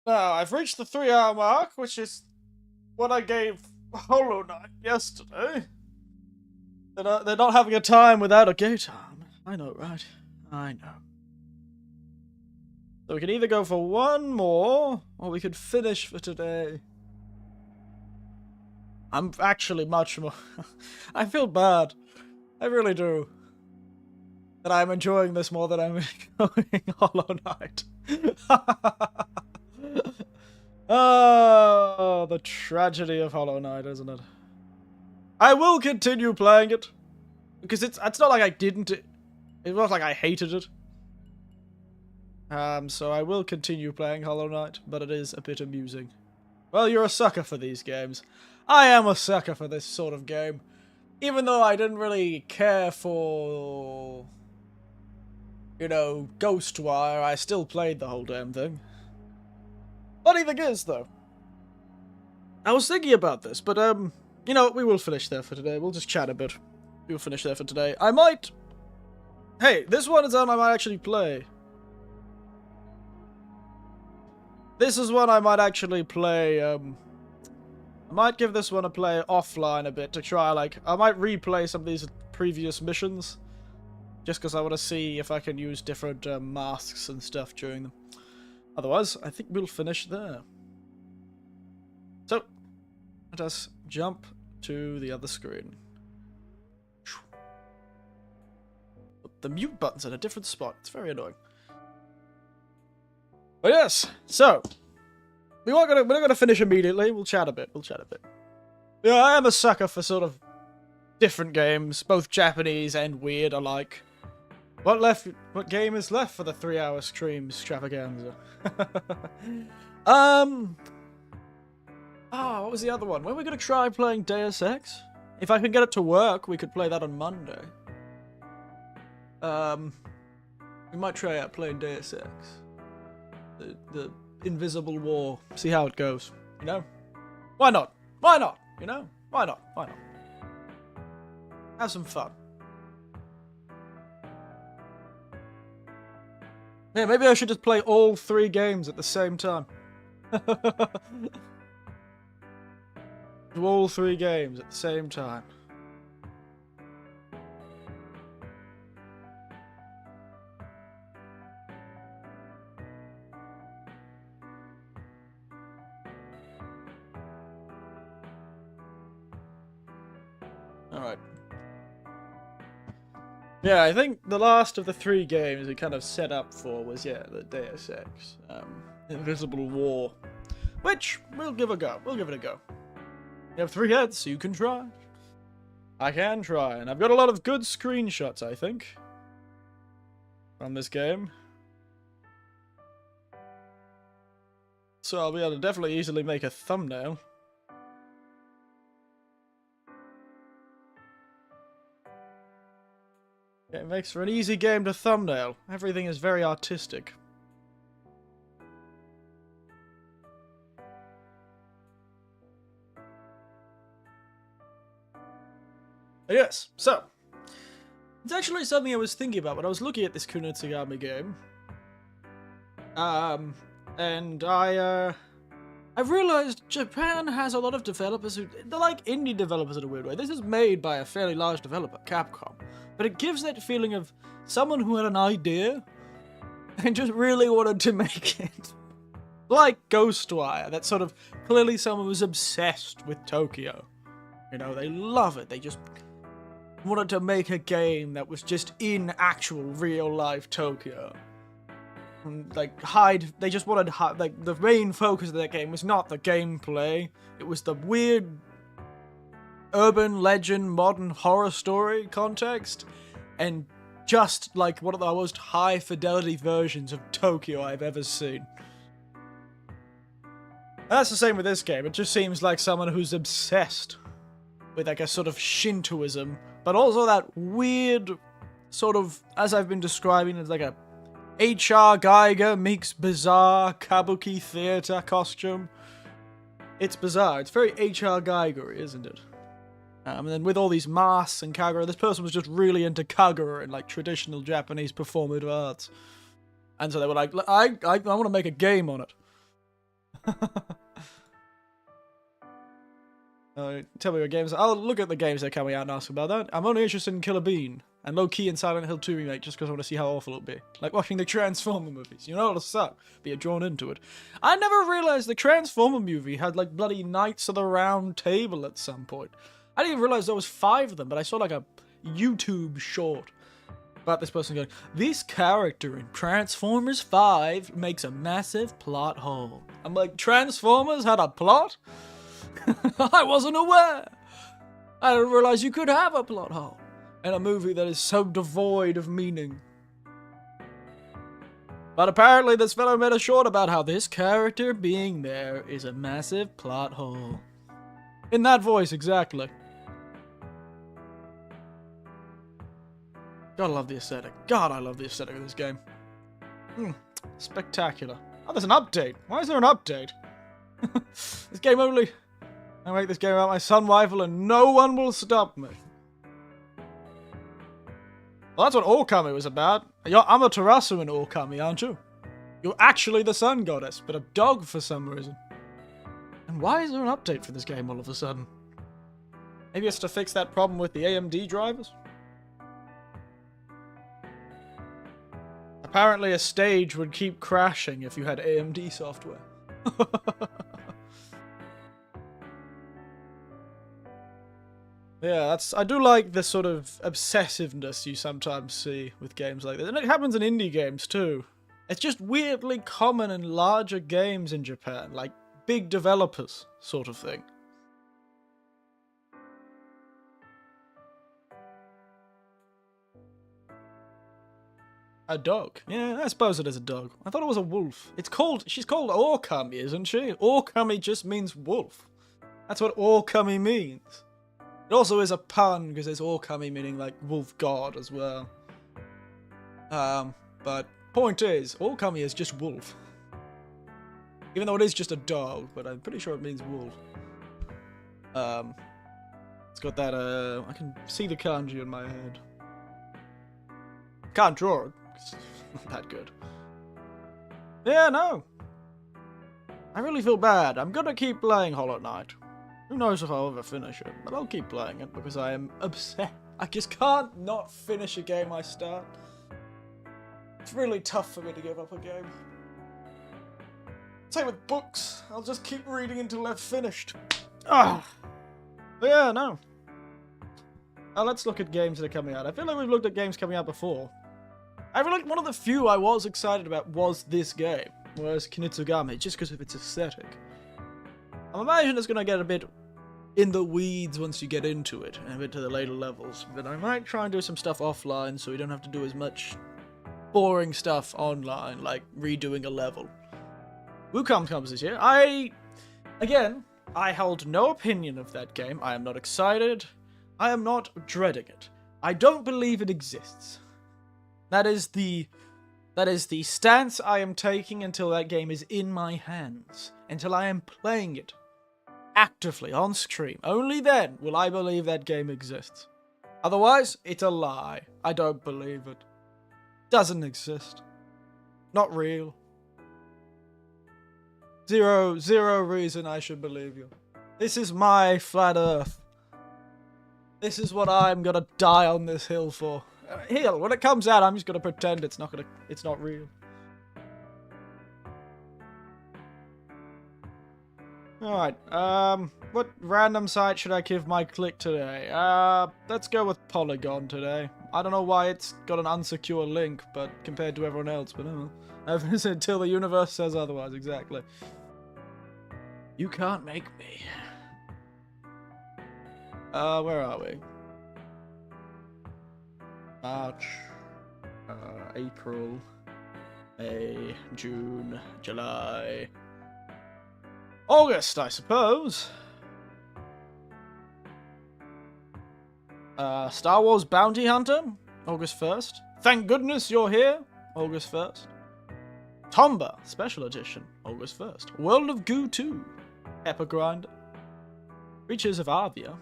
Now, I've reached the 3-hour mark, which is what I gave Hollow Knight yesterday. They're not having a time without a gay time. I know, right? I know. So we can either go for one more, or we could finish for today. I'm actually much more... I feel bad. I really do. That I'm enjoying this more than I'm enjoying Hollow Knight. Oh, the tragedy of Hollow Knight, isn't it? I will continue playing it. Because it's not like I didn't... It was like I hated it. So I will continue playing Hollow Knight, but it is a bit amusing. Well, you're a sucker for these games. I am a sucker for this sort of game. Even though I didn't really care for... You know, Ghostwire, I still played the whole damn thing. Funny thing is, though, I was thinking about this, but, you know, we will finish there for today. We'll just chat a bit. We'll finish there for today. I might... Hey, this one is one I might actually play. This is one I might actually play, I might give this one a play offline a bit to try, like, I might replay some of these previous missions. Just because I want to see if I can use different masks and stuff during them. Otherwise, I think we'll finish there. So, let us jump to the other screen. The mute button's at a different spot. It's very annoying. But yes, so we're not gonna finish immediately. We'll chat a bit. Yeah, I am a sucker for sort of different games, both Japanese and weird alike. What game is left for the 3-hour stream extravaganza? Oh, what was the other one? Were we gonna try playing Deus Ex? If I can get it to work, we could play that on Monday. We might try out playing Deus Ex. The Invisible War. See how it goes. You know? Why not? Why not? You know? Why not? Why not? Have some fun. Yeah, maybe I should just play all 3 games at the same time. Do all 3 games at the same time. Alright. Yeah, I think the last of the 3 games we kind of set up for was, yeah, the Deus Ex. Invisible War. Which, we'll give a go. We'll give it a go. You have 3 heads, so you can try. I can try, and I've got a lot of good screenshots, I think, from this game. So I'll be able to definitely easily make a thumbnail. It makes for an easy game to thumbnail. Everything is very artistic. Yes, so it's actually something I was thinking about when I was looking at this Kunitsu-Gami game. And I I've realized Japan has a lot of developers who, they're like indie developers in a weird way. This is made by a fairly large developer, Capcom, but it gives that feeling of someone who had an idea and just really wanted to make it. Like Ghostwire, that sort of, clearly someone was obsessed with Tokyo. You know, they love it. They just wanted to make a game that was just in actual real life Tokyo. And, like, they just wanted, like, the main focus of that game was not the gameplay. It was the weird urban legend, modern horror story context. And just, like, one of the most high fidelity versions of Tokyo I've ever seen. And that's the same with this game. It just seems like someone who's obsessed with, like, a sort of Shintoism, but also that weird sort of, as I've been describing, it's like a H.R. Geiger meets bizarre kabuki theater costume. It's bizarre. It's very H.R. Geiger-y, isn't it? And then with all these masks and kagura, this person was just really into kagura and, like, traditional Japanese performative arts. And so they were like, I want to make a game on it. Tell me what games. I'll look at the games that are coming out and ask about that. I'm only interested in Killer Bean and low-key in Silent Hill 2 remake just because I want to see how awful it'll be. Like watching the Transformer movies. You know, it'll suck, but you're drawn into it. I never realized the Transformer movie had like bloody Knights of the Round Table at some point. I didn't even realize there was 5 of them, but I saw like a YouTube short about this person going, this character in Transformers 5 makes a massive plot hole. I'm like, Transformers had a plot? I wasn't aware. I didn't realize you could have a plot hole in a movie that is so devoid of meaning. But apparently this fellow made a short about how this character being there is a massive plot hole. In that voice, exactly. God, I love the aesthetic. God, I love the aesthetic of this game. Spectacular. Oh, there's an update. Why is there an update? This game only... I make this game about my son rival and no one will stop me. Well, that's what Okami was about. You're Amaterasu in Okami, aren't you? You're actually the sun goddess, but a dog for some reason. And why is there an update for this game all of a sudden? Maybe it's to fix that problem with the AMD drivers? Apparently a stage would keep crashing if you had AMD software. Yeah, I do like the sort of obsessiveness you sometimes see with games like this. And it happens in indie games too. It's just weirdly common in larger games in Japan, like big developers sort of thing. A dog? Yeah, I suppose it is a dog. I thought it was a wolf. She's called Okami, isn't she? Okami just means wolf. That's what Okami means. It also is a pun, because there's Okami meaning, like, wolf god as well. But point is, Okami is just wolf. Even though it is just a dog, but I'm pretty sure it means wolf. It's got that, I can see the kanji in my head. Can't draw it. It's not that good. Yeah, no. I really feel bad. I'm gonna keep playing Hollow Knight. Who knows if I'll ever finish it, but I'll keep playing it because I am obsessed. I just can't not finish a game I start. It's really tough for me to give up a game. Same with books. I'll just keep reading until they're finished. Ah. But yeah, no. Now let's look at games that are coming out. I feel like we've looked at games coming out before. I feel like one of the few I was excited about was this game, was Kunitsu-Gami, just because of its aesthetic. I imagine it's going to get a bit in the weeds once you get into it, and a bit to the later levels, but I might try and do some stuff offline so we don't have to do as much boring stuff online, like redoing a level. Wukong comes this year. I hold no opinion of that game. I am not excited. I am not dreading it. I don't believe it exists. That is the stance I am taking until that game is in my hands. Until I am playing it. Actively, on stream. Only then will I believe that game exists. Otherwise, it's a lie. I don't believe it. Doesn't exist. Not real. Zero reason I should believe you. This is my flat Earth. This is what I'm gonna die on this hill for. Hill. When it comes out, I'm just gonna pretend it's not real. Alright, what random site should I give my click today? Let's go with Polygon today. I don't know why it's got an unsecure link, but compared to everyone else, but no. Until the universe says otherwise, exactly. You can't make me. Where are we? March, April, May, June, July... August, I suppose. Star Wars Bounty Hunter, August 1st. Thank goodness you're here, August 1st. Tomba, Special Edition, August 1st. World of Goo 2, Pepper Grinder. Creatures of Arvia.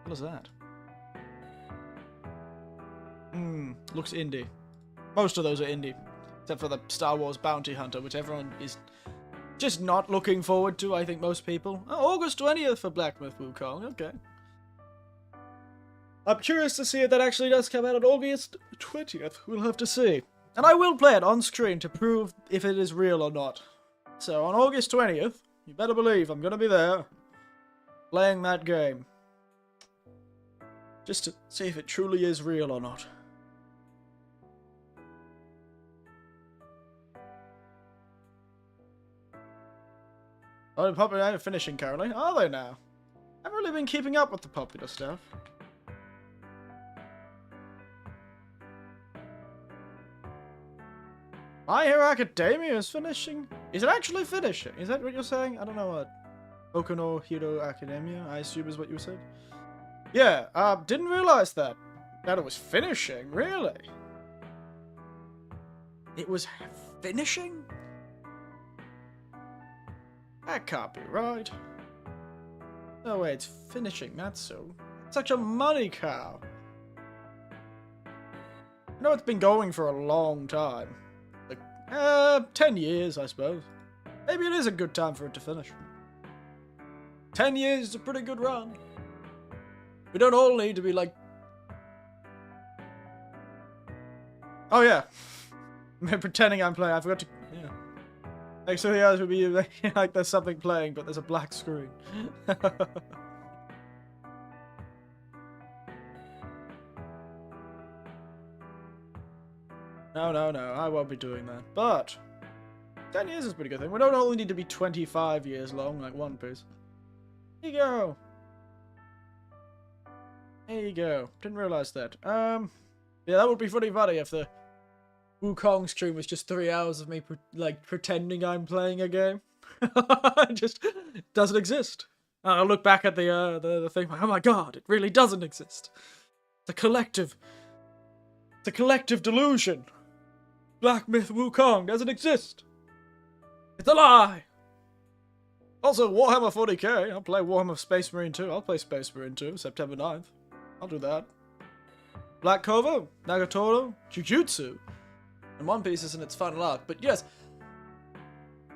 What is that? Looks indie. Most of those are indie. Except for the Star Wars Bounty Hunter, which everyone is just not looking forward to, I think most people. Oh, August 20th for Black Myth Wukong, okay. I'm curious to see if that actually does come out on August 20th. We'll have to see. And I will play it on screen to prove if it is real or not. So on August 20th, you better believe I'm going to be there, playing that game. Just to see if it truly is real or not. Oh, the popular finishing currently. Are they now? I haven't really been keeping up with the popular stuff. My Hero Academia is finishing? Is it actually finishing? Is that what you're saying? I don't know what. Boku no Hero Academia, I assume is what you said. Yeah, didn't realize that. That it was finishing, really? It was finishing? That can't be right. No way, it's finishing, that's so. Such a money cow. I know it's been going for a long time. Like, 10 years, I suppose. Maybe it is a good time for it to finish. 10 years is a pretty good run. We don't all need to be like... Oh, yeah. I'm pretending I'm playing. I forgot to... Yeah. Like, so the others would be like there's something playing, but there's a black screen. No, I won't be doing that. But 10 years is a pretty good thing. We don't only need to be 25 years long, like One Piece. Here you go. There you go. Didn't realize that. Yeah, that would be pretty funny if the Wukong stream was just 3 hours of me pretending I'm playing a game. It just doesn't exist. I'll look back at the thing like, oh my god, it really doesn't exist. The collective delusion. Black Myth Wukong doesn't exist. It's a lie. Also, Warhammer 40k. I'll play Warhammer Space Marine 2. I'll play Space Marine 2, September 9th. I'll do that. Black Clover, Nagatoro, Jujutsu. And One Piece is in its final arc. But yes,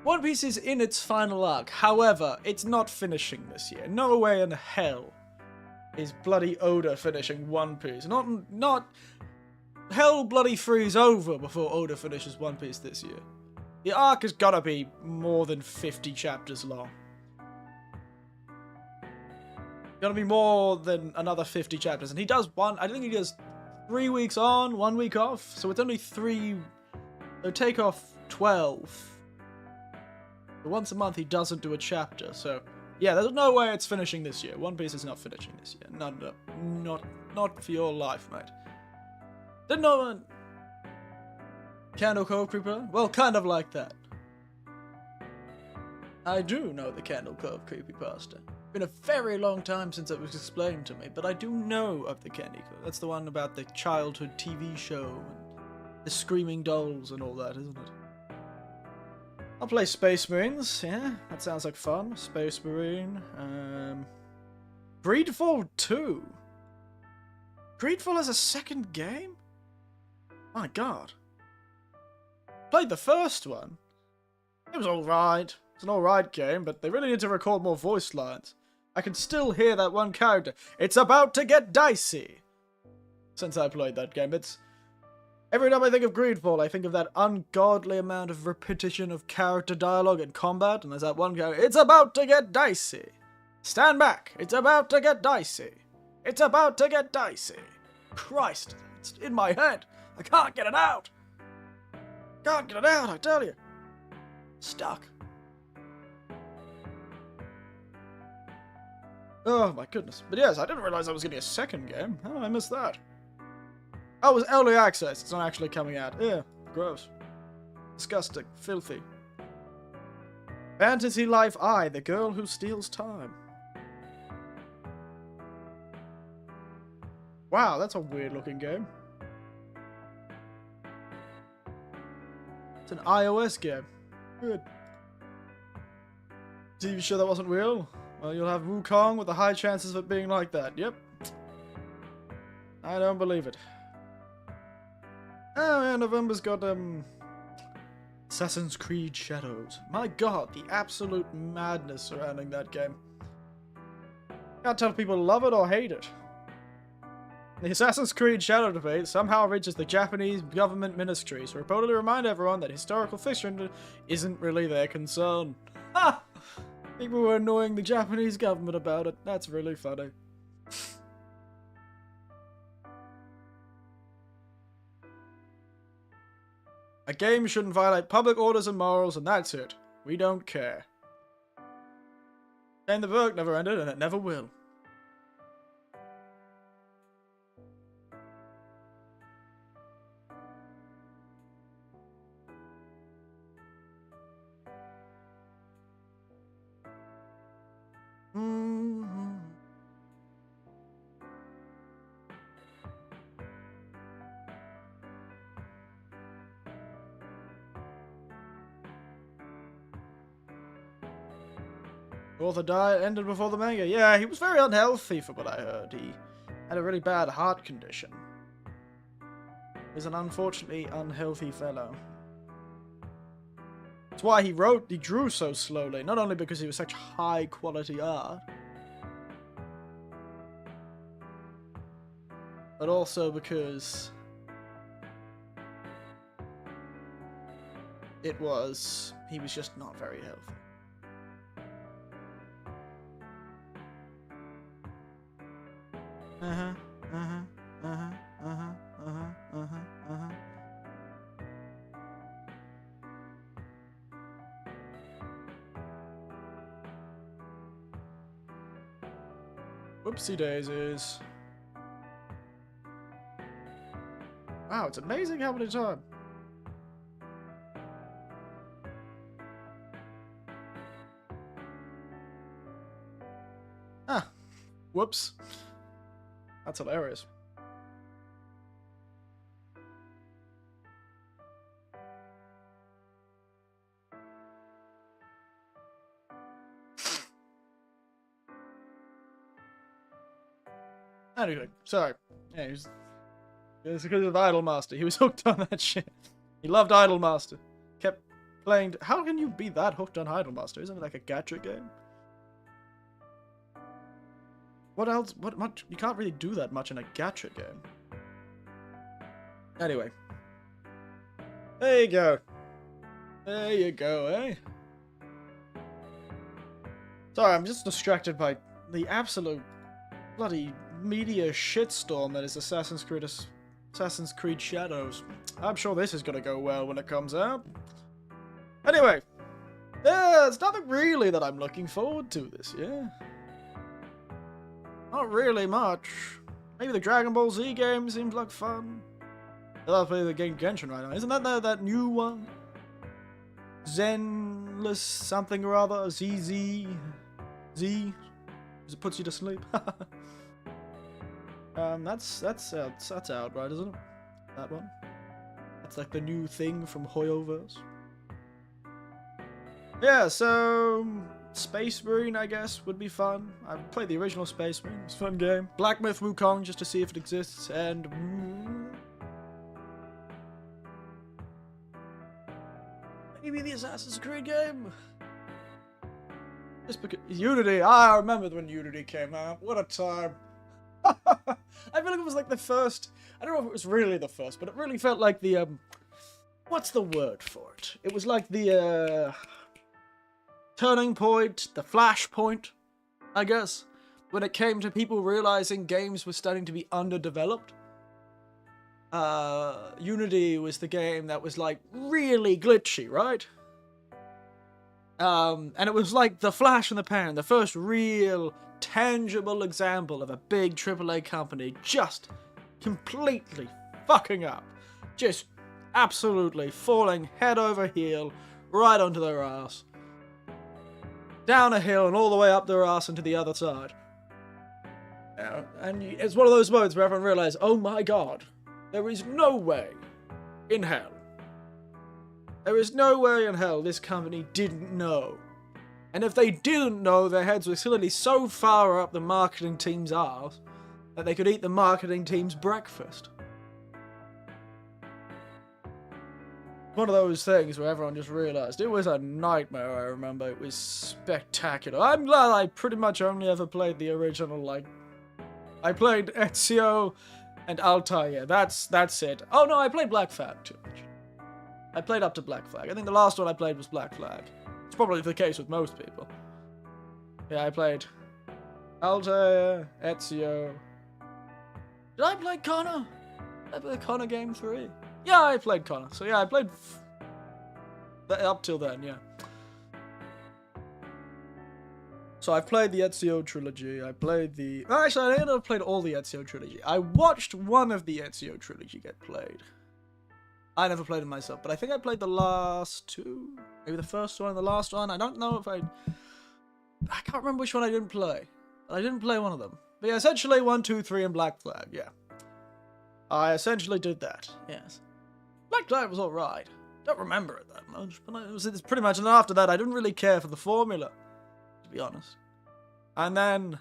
One Piece is in its final arc. However, it's not finishing this year. No way in hell is bloody Oda finishing One Piece. Not... Hell bloody freeze over before Oda finishes One Piece this year. The arc has gotta be more than 50 chapters long. Gotta be more than another 50 chapters. And he does I think he does 3 weeks on, 1 week off. So it's only 3... They'll take off 12. But once a month he doesn't do a chapter. So, yeah, there's no way it's finishing this year. One Piece is not finishing this year. Not for your life, mate. Didn't know one. Candle Cove Creeper? Well, kind of like that. I do know the Candle Cove Creepypasta. Been a very long time since it was explained to me, but I do know of the Candy Cove. That's the one about the childhood TV show and the screaming dolls and all that, isn't it? I'll play Space Marines, yeah, that sounds like fun. Space Marine, Greedfall 2? Greedfall is a second game? My god. Played the first one. It was alright. It's an alright game, but they really need to record more voice lines. I can still hear that one character. It's about to get dicey. Since I played that game, it's... Every time I think of Greedfall, I think of that ungodly amount of repetition of character dialogue in combat, and there's that one character. It's about to get dicey. Stand back. It's about to get dicey. It's about to get dicey. Christ, it's in my head. I can't get it out. Can't get it out, I tell you. Stuck. Oh my goodness. But yes, I didn't realize I was getting a second game. How did I miss that? Oh, it was early access. It's not actually coming out. Yeah, gross. Disgusting. Filthy. Fantasy Life I, the girl who steals time. Wow, that's a weird looking game. It's an iOS game. Good. Are you sure that wasn't real? Well, you'll have Wukong with the high chances of it being like that. Yep. I don't believe it. Oh yeah, November's got, Assassin's Creed Shadows. My god, the absolute madness surrounding that game. Can't tell if people love it or hate it. The Assassin's Creed Shadow debate somehow reaches the Japanese government ministries, who reportedly remind everyone that historical fiction isn't really their concern. Ha! People were annoying the Japanese government about it. That's really funny. A game shouldn't violate public orders and morals, and that's it. We don't care. And the work never ended, and it never will. Author died, ended before the manga. Yeah, he was very unhealthy from what I heard. He had a really bad heart condition. He was an unfortunately unhealthy fellow. That's why he drew so slowly. Not only because he was such high quality art, but also because he was just not very healthy. Whoopsie daisies. Wow, it's amazing how many times. Ah, whoops. That's hilarious. Anyway, sorry. Yeah, it was because of Idolmaster. He was hooked on that shit. He loved Idolmaster. Kept playing. How can you be that hooked on Idolmaster? Isn't it like a gacha game? What else? What much? You can't really do that much in a gacha game. Anyway. There you go. There you go, eh? Sorry, I'm just distracted by the absolute bloody media shitstorm that is Assassin's Creed Shadows. I'm sure this is gonna go well when it comes out. Anyway. There's nothing really that I'm looking forward to this year. Not really much. Maybe the Dragon Ball Z game seems like fun. I love playing the game Genshin right now. Isn't that that new one? Zenless something or other? Z? It puts you to sleep. That's out, right? Isn't it? That one. That's like the new thing from Hoyoverse. Yeah, so Space Marine, I guess, would be fun. I've played the original Space Marine. It's a fun game. Black Myth Wukong, just to see if it exists, and Assassin's Creed game. Just because Unity, I remember when Unity came out. What a time. I feel like it was like the first, I don't know if it was really the first, but it really felt like the, what's the word for it? It was like the, turning point, the flashpoint, I guess, when it came to people realizing games were starting to be underdeveloped. Unity was the game that was like really glitchy, right? And it was like the flash in the pan, the first real tangible example of a big AAA company just completely fucking up. Just absolutely falling head over heel right onto their ass. Down a hill and all the way up their ass and to the other side. And it's one of those moments where everyone realizes, oh my god, there is no way in hell. There is no way in hell this company didn't know. And if they didn't know, their heads were clearly so far up the marketing team's arse that they could eat the marketing team's breakfast. One of those things where everyone just realized it was a nightmare. I remember it was spectacular. I'm glad I pretty much only ever played the original. Like, I played Ezio and Altair. That's it. Oh no, I played Black Flag too. I played up to Black Flag. I think the last one I played was Black Flag. It's probably the case with most people. Yeah, I played Altair, Ezio. Did I play Connor? Did I play Connor Game 3? Yeah, I played Connor. So yeah, I played up till then, yeah. So I've played the Ezio trilogy. I played the... Actually, I ended up played all the Ezio trilogy. I watched one of the Ezio trilogy get played. I never played it myself, but I think I played the last two. Maybe the first one and the last one. I don't know if I can't remember which one I didn't play. But I didn't play one of them. But yeah, essentially 1, 2, 3 and Black Flag, yeah. I essentially did that, yes. Black Flag was alright. Don't remember it that much, but it's pretty much, and after that I didn't really care for the formula, to be honest. And then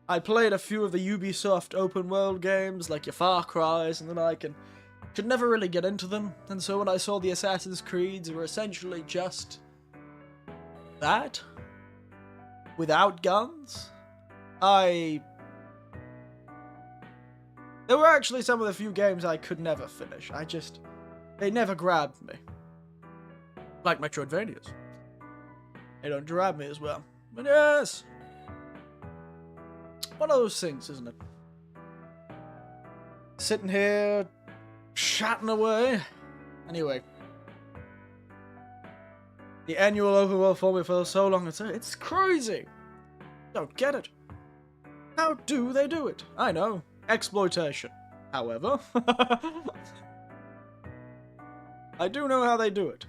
I played a few of the Ubisoft open world games, like your Far Cry's and the like, and could never really get into them. And so when I saw the Assassin's Creeds, they were essentially just that, without guns. They were actually some of the few games I could never finish. They never grabbed me. Like Metroidvanias. They don't grab me as well. But yes. One of those things, isn't it? Sitting here, chatting away. Anyway. The annual open world formula for so long, it's crazy. Don't get it. How do they do it? I know. Exploitation. However, I do know how they do it.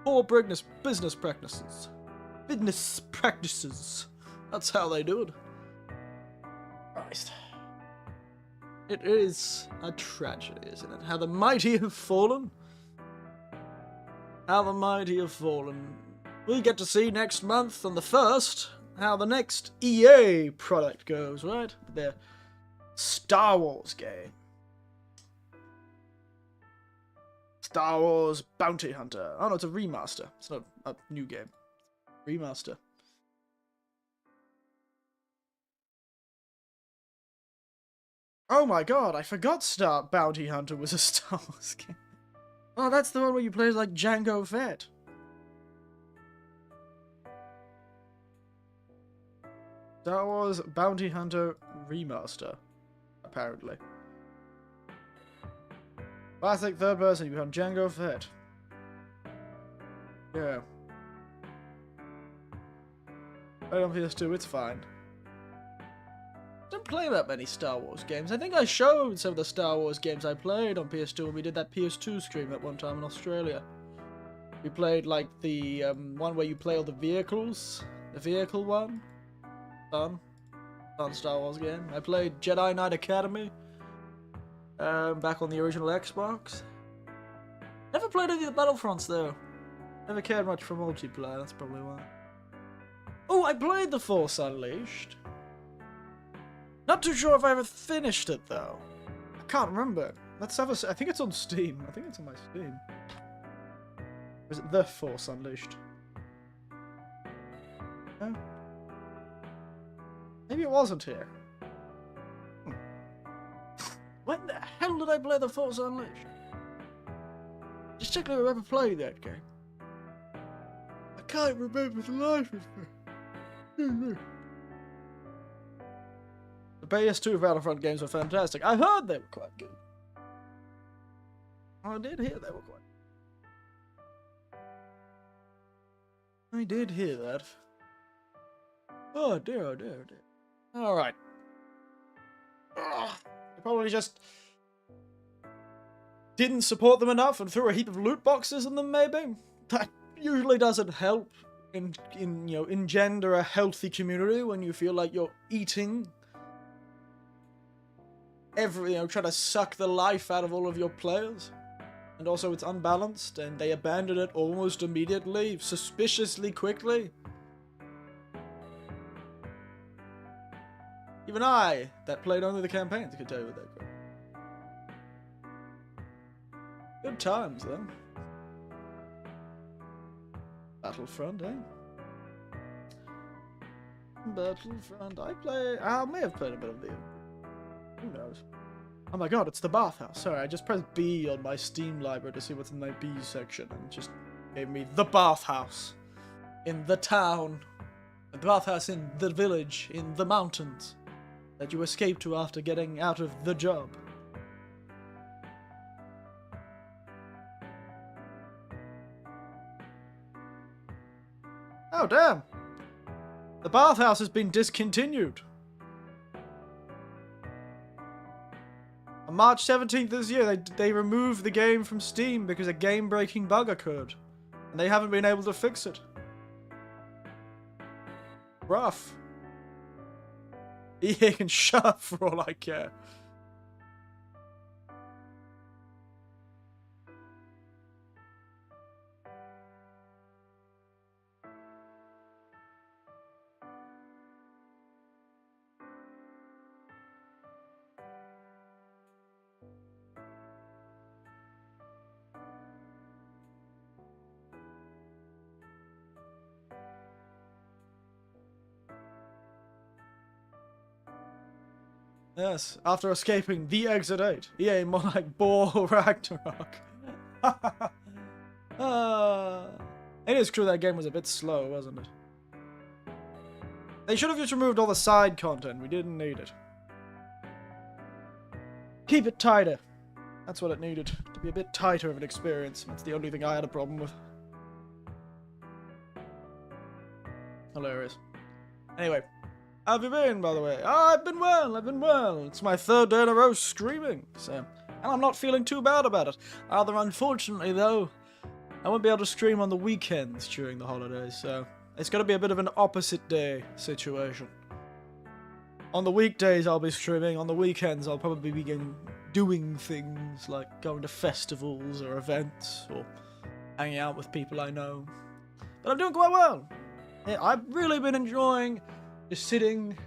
Poor business practices. Business practices. That's how they do it. Christ. It is a tragedy, isn't it? How the mighty have fallen. How the mighty have fallen. We get to see next month on the 1st how the next EA product goes, right? Their Star Wars game. Star Wars Bounty Hunter. Oh no, it's a remaster. It's not a new game. Remaster. Oh my god, I forgot Star Bounty Hunter was a Star Wars game. Oh, that's the one where you play like Jango Fett. Star Wars Bounty Hunter Remaster. Apparently. Classic third person, you become Jango Fett. Yeah. Right on PS2, it's fine. Don't play that many Star Wars games. I think I showed some of the Star Wars games I played on PS2 when we did that PS2 stream at one time in Australia. We played like the one where you play all the vehicles. The vehicle one. Fun Star Wars game. I played Jedi Knight Academy. Back on the original Xbox. Never played any of the Battlefronts though. Never cared much for multiplayer, that's probably why. Oh, I played The Force Unleashed. Not too sure if I ever finished it though. I can't remember. Let's have a... I think it's on Steam. I think it's on my Steam. Or is it The Force Unleashed? No? Maybe it wasn't here. When the hell did I play The Force Unleashed? Just check if I ever played that game. I can't remember the life of me. The PS2 Battlefront games were fantastic. I heard they were quite good. I did hear they were quite good. I did hear that. Oh dear, oh dear, oh dear. Alright. I probably just didn't support them enough and threw a heap of loot boxes in them, maybe? That usually doesn't help engender a healthy community when you feel like you're eating trying to suck the life out of all of your players. And also it's unbalanced, and they abandon it almost immediately, suspiciously quickly. Even I, that played only the campaigns, could tell you what they were. Good times, though. Battlefront, eh? Battlefront, I may have played a bit of the... Who knows? Oh my god, it's the bathhouse. Sorry, I just pressed B on my Steam library to see what's in my B section, and it just gave me the bathhouse. In the town. The bathhouse in the village, in the mountains. That you escaped to after getting out of the job. Oh, damn! The bathhouse has been discontinued. On March 17th this year, they removed the game from Steam because a game-breaking bug occurred. And they haven't been able to fix it. Rough. EA can shut up for all I care. Yes, after escaping the Exit 8, EA more like Ball Ragnarok. It is true that game was a bit slow, wasn't it? They should have just removed all the side content. We didn't need it. Keep it tighter. That's what it needed. To be a bit tighter of an experience. That's the only thing I had a problem with. Hilarious. Anyway. How have you been, by the way? Oh, I've been well. It's my third day in a row screaming, so... And I'm not feeling too bad about it. Rather unfortunately, though, I won't be able to stream on the weekends during the holidays, so... It's gonna be a bit of an opposite day situation. On the weekdays, I'll be streaming. On the weekends, I'll probably begin doing things like going to festivals or events, or hanging out with people I know. But I'm doing quite well. Yeah, I've really been enjoying... just sitting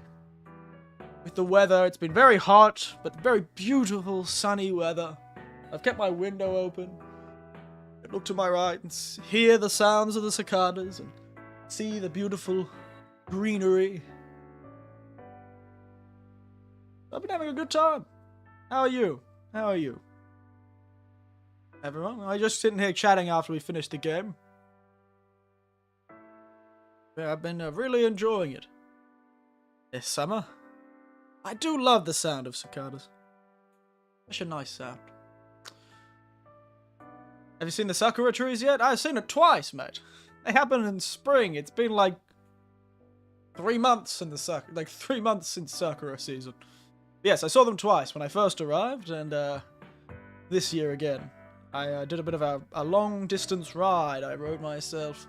with the weather. It's been very hot, but very beautiful, sunny weather. I've kept my window open. I look to my right and hear the sounds of the cicadas and see the beautiful greenery. I've been having a good time. How are you? How are you? Everyone? I just sitting here chatting after we finished the game. Yeah, I've been really enjoying it. This summer. I do love the sound of cicadas. Such a nice sound. Have you seen the sakura trees yet? I've seen it twice, mate. They happen in spring. It's been like 3 months in the 3 months since sakura season. Yes, I saw them twice when I first arrived, and this year again. I did a bit of a long distance ride. I rode myself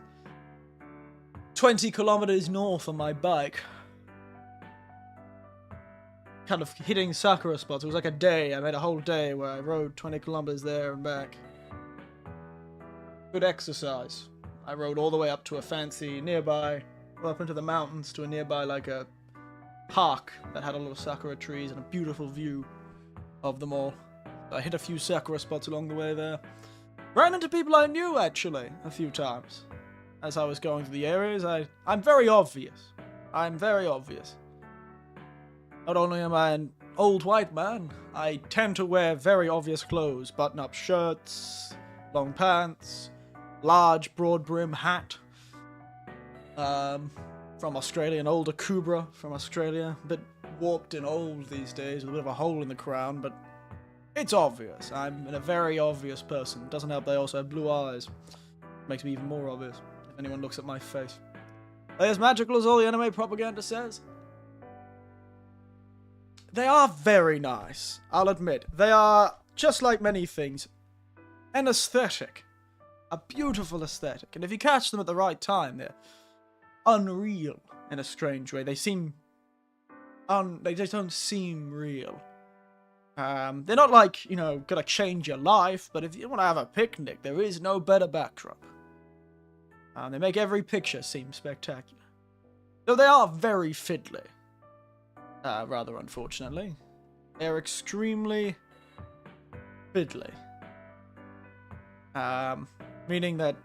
20 kilometers north on my bike. Kind of hitting sakura spots. It was like a day. I made a whole day where I rode 20 kilometers there and back. Good exercise. I rode all the way up to a fancy nearby, up into the mountains to a nearby like a park that had a lot of sakura trees and a beautiful view of them all. I hit a few sakura spots along the way there. Ran into people I knew, actually, a few times. As I was going through the areas, I'm very obvious. I'm very obvious. Not only am I an old white man, I tend to wear very obvious clothes. Button-up shirts, long pants, large broad brim hat. From Australia, an older kagura from Australia. A bit warped and old these days, with a bit of a hole in the crown, but it's obvious. I'm a very obvious person. Doesn't help they also have blue eyes. Makes me even more obvious, if anyone looks at my face. Are they as magical as all the anime propaganda says? They are very nice, I'll admit. They are, just like many things, an aesthetic. A beautiful aesthetic. And if you catch them at the right time, they're unreal in a strange way. They seem... they just don't seem real. They're not like, you know, gonna change your life, but if you want to have a picnic, there is no better backdrop. They make every picture seem spectacular. Though they are very fiddly. Rather unfortunately. They're extremely fiddly. Meaning that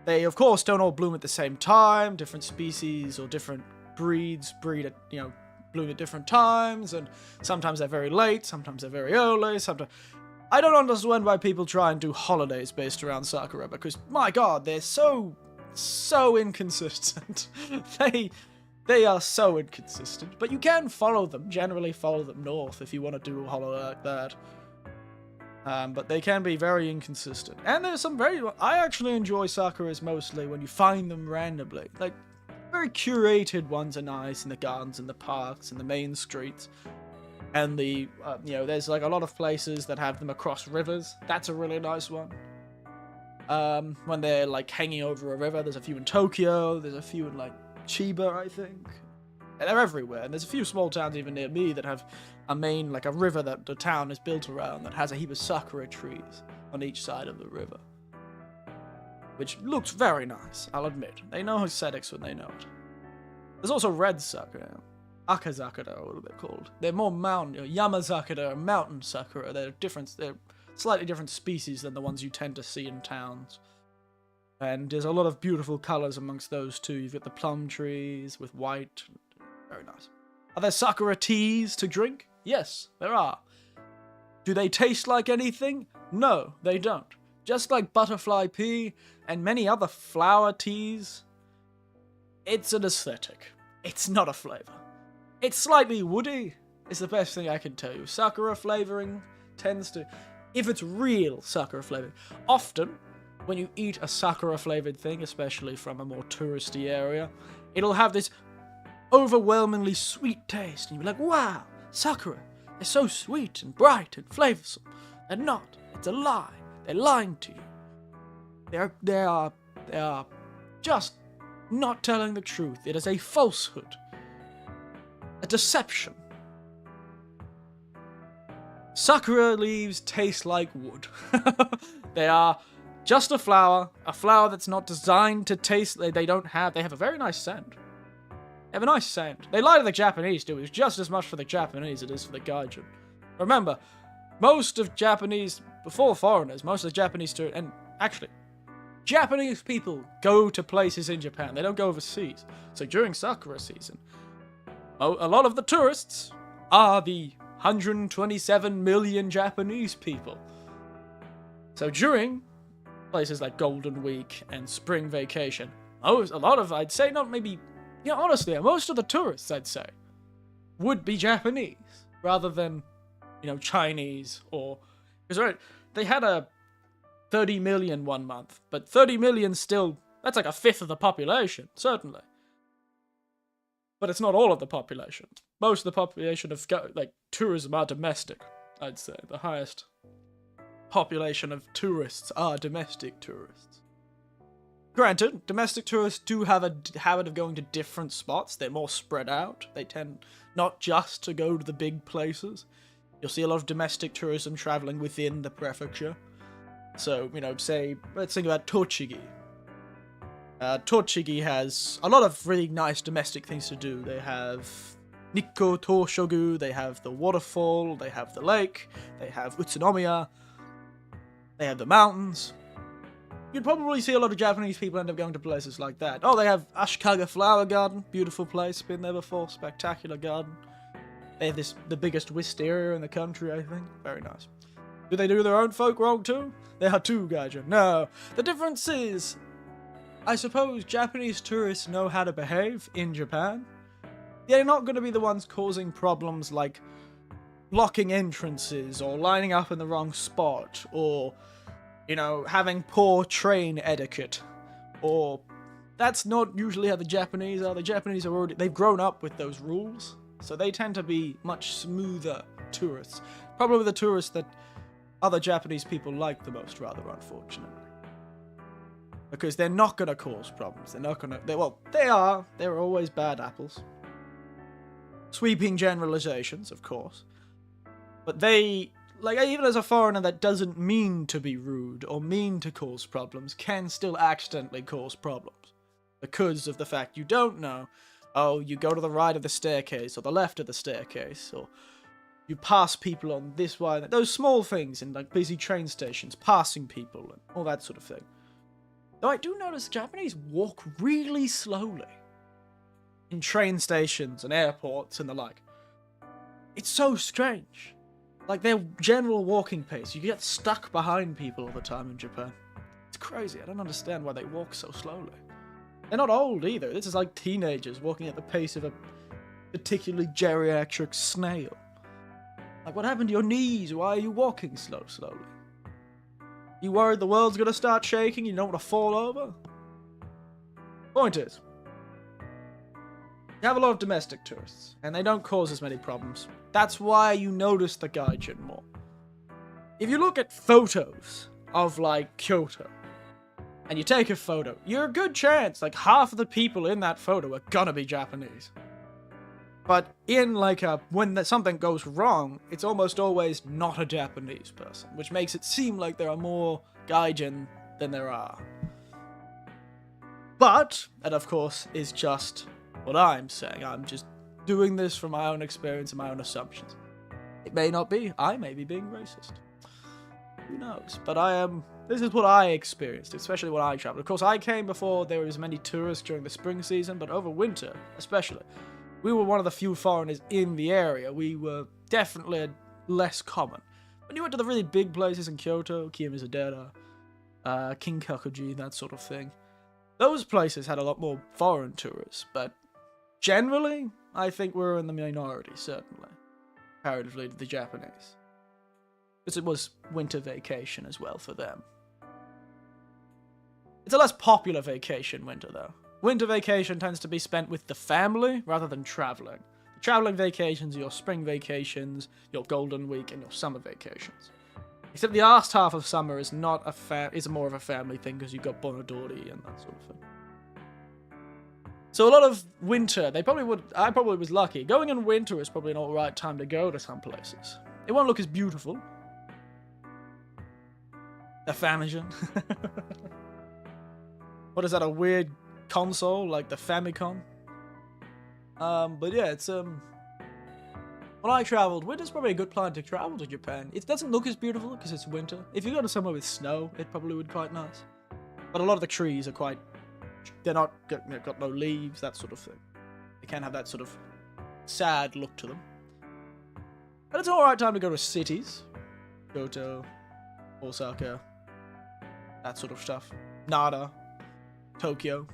they, of course, don't all bloom at the same time. Different species or different breeds breed at, you know, bloom at different times, and sometimes they're very late, sometimes they're very early, sometimes... I don't understand why people try and do holidays based around Sakura, because, my god, they're so inconsistent. They are so inconsistent, but you can follow them, generally follow them north if you want to do a holiday like that. But they can be very inconsistent. And there's some very... I actually enjoy Sakuras mostly when you find them randomly. Like, very curated ones are nice in the gardens and the parks and the main streets. And the, you know, there's like a lot of places that have them across rivers. That's a really nice one. When they're like hanging over a river, there's a few in Tokyo, there's a few in like Chiba, I think. And they're everywhere. And there's a few small towns even near me that have a main, like a river that the town is built around that has a heap of sakura trees on each side of the river. Which looks very nice, I'll admit. They know aesthetics when they know it. There's also red sakura. Akazakura, what are they called? They're more mountain, Yamazakura, mountain sakura. They're slightly different species than the ones you tend to see in towns. And there's a lot of beautiful colours amongst those two. You've got the plum trees with white. Very nice. Are there sakura teas to drink? Yes, there are. Do they taste like anything? No, they don't. Just like butterfly pea and many other flower teas, it's an aesthetic. It's not a flavour. It's slightly woody, is the best thing I can tell you. Sakura flavouring tends to... If it's real sakura flavouring. Often, when you eat a sakura flavoured thing, especially from a more touristy area, it'll have this overwhelmingly sweet taste. And you'll be like, wow, sakura is so sweet and bright and flavoursome. They're not. It's a lie. They're lying to you. They are just not telling the truth. It is a falsehood. A deception. Sakura leaves taste like wood. They are just a flower that's not designed to taste. They have a very nice scent. They have a nice scent. They lie to the Japanese too. It's just as much for the Japanese as it is for the Gaijin. Remember, most of Japanese, before foreigners, most of the Japanese tourists, and actually, Japanese people go to places in Japan. They don't go overseas. So during Sakura season, a lot of the tourists are the 127 million Japanese people. So during places like Golden Week and Spring Vacation, I'd say, not maybe, honestly, most of the tourists, I'd say, would be Japanese, rather than, Chinese or... Because, they had a 30 million one month, but 30 million still, that's like a fifth of the population, certainly. But it's not all of the population. Most of the population of, tourism are domestic, I'd say. The highest population of tourists are domestic tourists. Granted, domestic tourists do have a habit of going to different spots. They're more spread out. They tend not just to go to the big places. You'll see a lot of domestic tourism traveling within the prefecture. So, say, let's think about Tochigi. Tochigi has a lot of really nice domestic things to do. They have Nikko Toshogu, they have the waterfall, they have the lake, they have Utsunomiya. They have the mountains. You'd probably see a lot of Japanese people end up going to places like that. Oh, they have Ashikaga Flower Garden. Beautiful place. Been there before. Spectacular garden. They have the biggest wisteria in the country, I think. Very nice. Do they do their own folk wrong too? There are two, Gaijin. No. The difference is, I suppose Japanese tourists know how to behave in Japan. They're not going to be the ones causing problems like blocking entrances or lining up in the wrong spot or, you know, having poor train etiquette. Or that's not usually how the Japanese are. The Japanese are they've grown up with those rules, so they tend to be much smoother tourists. Probably the tourists that other Japanese people like the most, rather, unfortunately. Because they're not going to cause problems. They're not going to... Well, they are. They're always bad apples. Sweeping generalizations, of course. But they... Like, even as a foreigner that doesn't mean to be rude or mean to cause problems, can still accidentally cause problems. Because of the fact you don't know, oh, you go to the right of the staircase or the left of the staircase, or you pass people on this way. Those small things in, like, busy train stations, passing people and all that sort of thing. Though I do notice Japanese walk really slowly in train stations and airports and the like. It's so strange. Like, their general walking pace, you get stuck behind people all the time in Japan. It's crazy. I don't understand why they walk so slowly. They're not old either. This is like teenagers walking at the pace of a particularly geriatric snail. Like, what happened to your knees? Why are you walking slowly? You worried the world's gonna start shaking? You don't want to fall over? Point is, you have a lot of domestic tourists, and they don't cause as many problems. That's why you notice the gaijin more. If you look at photos of, like, Kyoto, and you take a photo, you're a good chance, like, half of the people in that photo are gonna be Japanese. But in, like, when something goes wrong, it's almost always not a Japanese person, which makes it seem like there are more gaijin than there are. But, that of course is just what I'm saying. I'm just doing this from my own experience and my own assumptions. It may not be. I may be being racist. Who knows? But this is what I experienced, especially when I traveled. Of course, I came before there were as many tourists during the spring season, but over winter, especially, we were one of the few foreigners in the area. We were definitely less common. When you went to the really big places in Kyoto, Kiyomizu-dera, Kinkakuji, that sort of thing, those places had a lot more foreign tourists, but generally, I think we're in the minority, certainly, comparatively to the Japanese. Because it was winter vacation as well for them. It's a less popular vacation, winter, though. Winter vacation tends to be spent with the family rather than traveling. The traveling vacations are your spring vacations, your golden week, and your summer vacations. Except the last half of summer is not is more of a family thing because you've got Bonodori and that sort of thing. So a lot of winter, I probably was lucky. Going in winter is probably an alright time to go to some places. It won't look as beautiful. The Famicom. What is that, a weird console like the Famicom? But yeah, it's when I traveled, winter's probably a good time to travel to Japan. It doesn't look as beautiful because it's winter. If you go to somewhere with snow, it probably would be quite nice. But a lot of the trees are quite... They've got no leaves, that sort of thing. They can have that sort of sad look to them. But it's an alright time to go to cities. Kyoto, Osaka, that sort of stuff. Nara, Tokyo,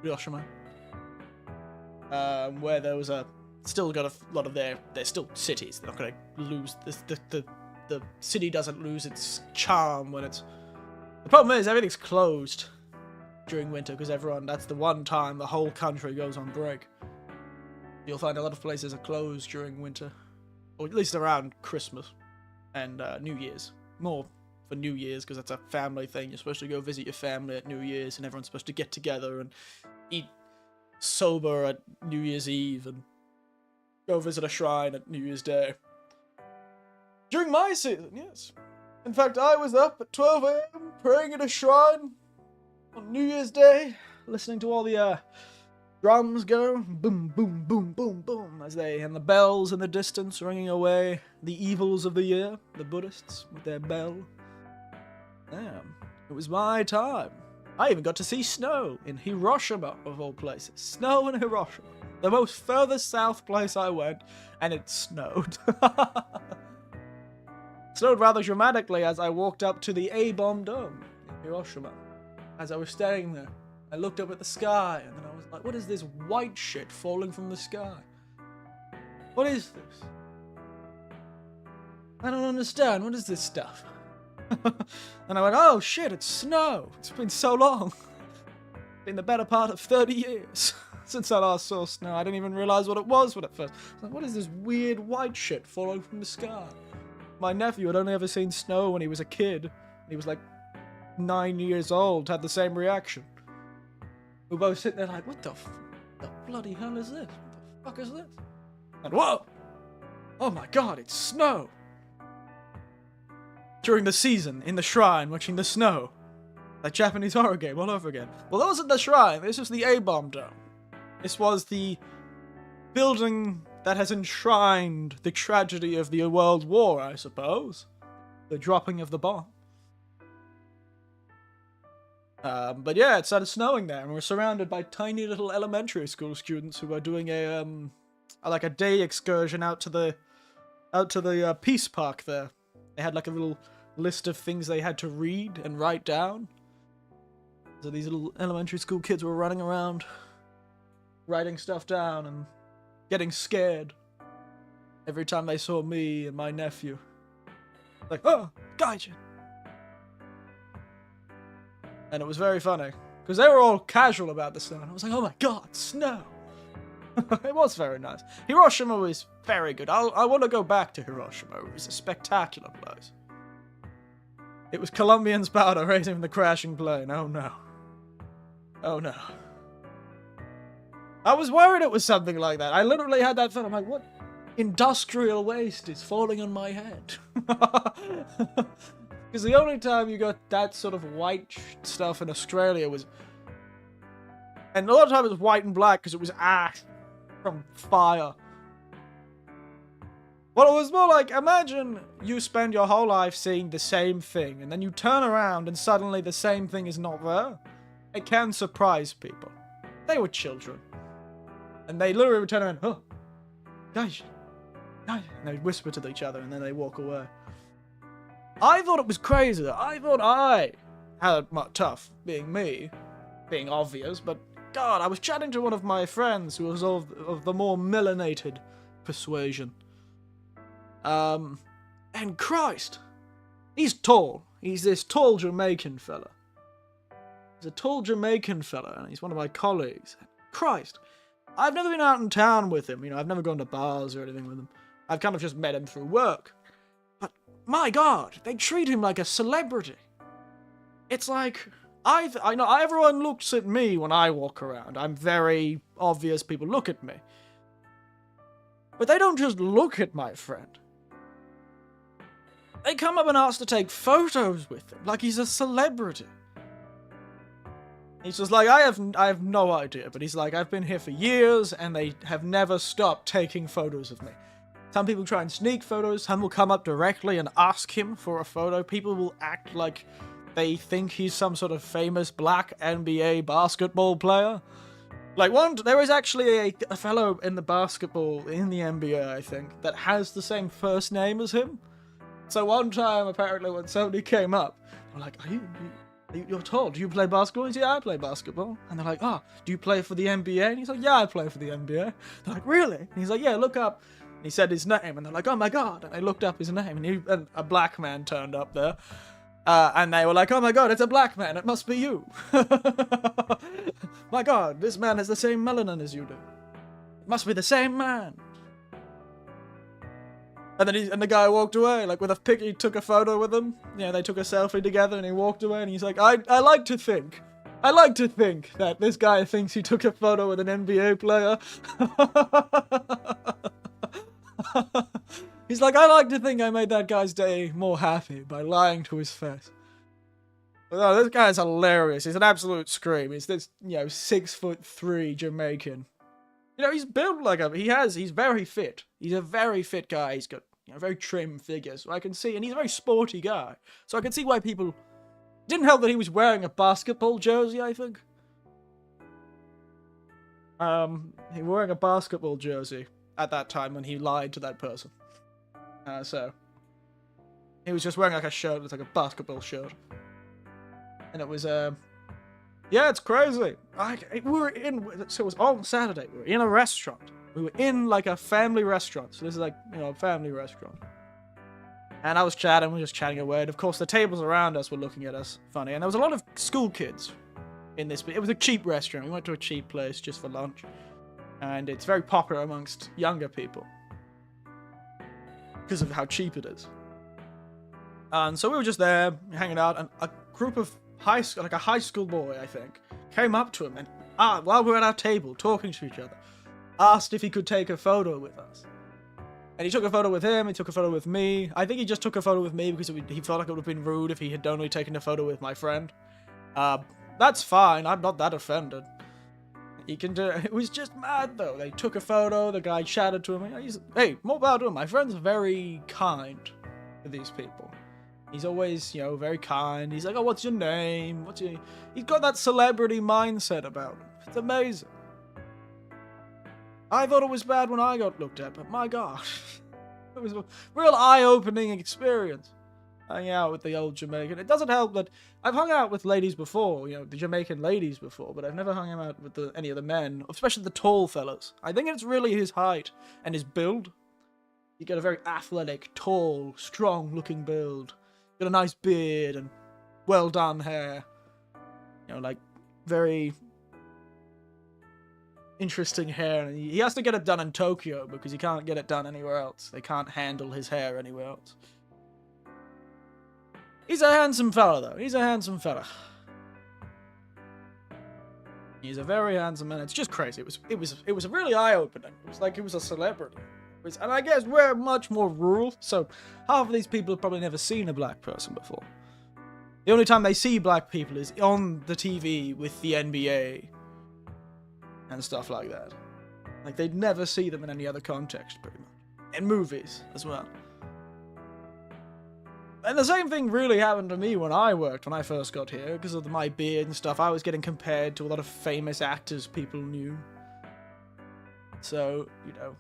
Hiroshima. Where there was still got a lot of they're still cities. They're not going to lose the city doesn't lose its charm when it's... The problem is everything's closed during winter because that's the one time the whole country goes on break. You'll find a lot of places are closed during winter, or at least around Christmas and New Year's. More for New Year's because that's a family thing. You're supposed to go visit your family at New Year's, and everyone's supposed to get together and eat sober at New Year's Eve and go visit a shrine at New Year's Day. During my season, yes. In fact, I was up at 12 a.m. praying at a shrine on New Year's Day, listening to all the drums go boom, boom, boom, boom, boom, and the bells in the distance ringing away the evils of the year, the Buddhists with their bell. Damn. It was my time. I even got to see snow in Hiroshima, of all places. Snow in Hiroshima. The most furthest south place I went, and it snowed. Snowed rather dramatically as I walked up to the A-bomb dome in Hiroshima. As I was standing there, I looked up at the sky, and then I was like, what is this white shit falling from the sky? What is this? I don't understand. What is this stuff? And I went, oh shit, it's snow. It's been so long. Been the better part of 30 years since I last saw snow. I didn't even realize what it was at first. I was like, what is this weird white shit falling from the sky? My nephew had only ever seen snow when he was a kid. He was like 9 years old, had the same reaction. We were both sitting there like, what the bloody hell is this? What the fuck is this? And whoa! Oh my god, it's snow! During the season, in the shrine, watching the snow. That Japanese horror game all over again. Well, that wasn't the shrine, this was the A-bomb dome. This was the building that has enshrined the tragedy of the World War, I suppose. The dropping of the bomb. But yeah, it started snowing there, and we're surrounded by tiny little elementary school students who are doing a day excursion out to the Peace Park there. They had like a little list of things they had to read and write down. So these little elementary school kids were running around, writing stuff down and getting scared every time they saw me and my nephew. Like, oh, gaijin! And it was very funny, because they were all casual about the snow, and I was like, oh my god, snow! It was very nice. Hiroshima was very good. I want to go back to Hiroshima. It was a spectacular place. It was Colombians' powder raising the crashing plane. Oh no. Oh no. I was worried it was something like that. I literally had that thought. I'm like, what industrial waste is falling on my head? Because the only time you got that sort of white stuff in Australia was... And a lot of times it was white and black because it was ash from fire. Well, it was more like, imagine you spend your whole life seeing the same thing, and then you turn around and suddenly the same thing is not there. It can surprise people. They were children. And they literally would turn around, oh, guys, and they'd whisper to each other, and then they walk away. I thought it was crazy. I thought I had it tough, being me, being obvious, but God, I was chatting to one of my friends who was of the more melanated persuasion. And Christ, he's tall. He's this tall Jamaican fella. He's a tall Jamaican fella, and he's one of my colleagues. Christ, I've never been out in town with him. You know, I've never gone to bars or anything with him. I've kind of just met him through work. But my God, they treat him like a celebrity. It's like I know everyone looks at me when I walk around. I'm very obvious. People look at me, but they don't just look at my friend. They come up and ask to take photos with him, like he's a celebrity. He's just like, I have no idea, but he's like, I've been here for years, and they have never stopped taking photos of me. Some people try and sneak photos, some will come up directly and ask him for a photo. People will act like they think he's some sort of famous black NBA basketball player. Like, there is actually a fellow in the basketball, in the NBA, I think, that has the same first name as him. So one time, apparently, when somebody came up, they're like, you're tall, do you play basketball? He's like, yeah, I play basketball. And they're like, do you play for the NBA? And he's like, yeah, I play for the NBA. They're like, really? And he's like, yeah, look up. And he said his name, and they're like, oh my God. And they looked up his name, and a black man turned up there. And they were like, oh my God, it's a black man, it must be you. My God, this man has the same melanin as you do. It must be the same man. And then the guy walked away, like with a pic. He took a photo with him. Yeah, they took a selfie together, and he walked away. And he's like, I like to think that this guy thinks he took a photo with an NBA player. He's like, I like to think I made that guy's day more happy by lying to his face. But no, this guy's hilarious. He's an absolute scream. He's this, 6'3" Jamaican. You know, he's built like he's very fit. He's a very fit guy. He's got, very trim figure. So I can see, and he's a very sporty guy. So I can see why people Didn't help that he was wearing a basketball jersey, I think. He was wearing a basketball jersey at that time when he lied to that person. So he was just wearing like a shirt, it's like a basketball shirt. And it was, yeah, it's crazy. We were in, so it was on Saturday, we were in a restaurant. We were in like a family restaurant. So this is like, you know, a family restaurant. And I was chatting, we were just chatting away. And of course, the tables around us were looking at us funny. And there was a lot of school kids in this. It was a cheap restaurant. We went to a cheap place just for lunch. And it's very popular amongst younger people. Because of how cheap it is. And so we were just there, hanging out. And a group of high school boy, I think, came up to him. And while we were at our table, talking to each other, asked if he could take a photo with us. And he took a photo with him, he took a photo with me. I think he just took a photo with me because he felt like it would have been rude if he had only taken a photo with my friend. That's fine, I'm not that offended. He can do it. It was just mad though. They took a photo, the guy chatted to him. Hey, more power to him. My friend's very kind to these people. He's always, you know, very kind. He's like, oh, what's your name? He's got that celebrity mindset about him. It's amazing. I thought it was bad when I got looked at, but my gosh. It was a real eye-opening experience. Hanging out with the old Jamaican. It doesn't help that I've hung out with ladies before, you know, the Jamaican ladies before, but I've never hung out with any of the men, especially the tall fellas. I think it's really his height and his build. You got a very athletic, tall, strong-looking build. Got a nice beard and well-done hair. You know, like, very interesting hair, and he has to get it done in Tokyo because he can't get it done anywhere else. They can't handle his hair anywhere else. He's a handsome fella, though. He's a handsome fella. He's a very handsome man. It's just crazy. It was really eye-opening. It was like he was a celebrity. And I guess we're much more rural, so half of these people have probably never seen a black person before. The only time they see black people is on the TV with the NBA and stuff like that. Like, they'd never see them in any other context, pretty much. In movies, as well. And the same thing really happened to me when I first got here, because of my beard and stuff. I was getting compared to a lot of famous actors people knew. So, you know,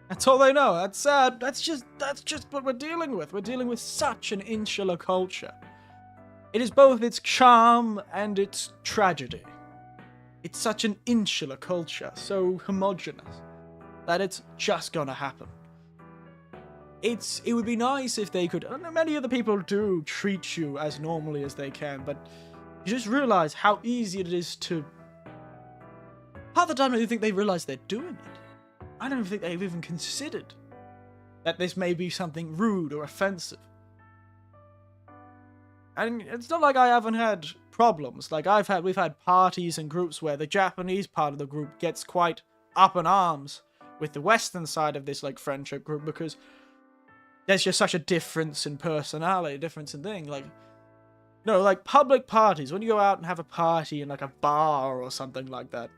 that's all they know. That's sad. That's just what we're dealing with. We're dealing with such an insular culture. It is both its charm and its tragedy. It's such an insular culture, so homogenous, that it's just gonna happen. It would be nice if they could, and many other people do treat you as normally as they can, but you just realize how easy it is to... Half the time I don't think they realize they're doing it. I don't think they've even considered that this may be something rude or offensive. And it's not like I haven't had problems. Like, we've had parties and groups where the Japanese part of the group gets quite up in arms with the Western side of this, like, friendship group, because there's just such a difference in personality, difference in thing. Like, no, like, public parties, when you go out and have a party in, like, a bar or something like that,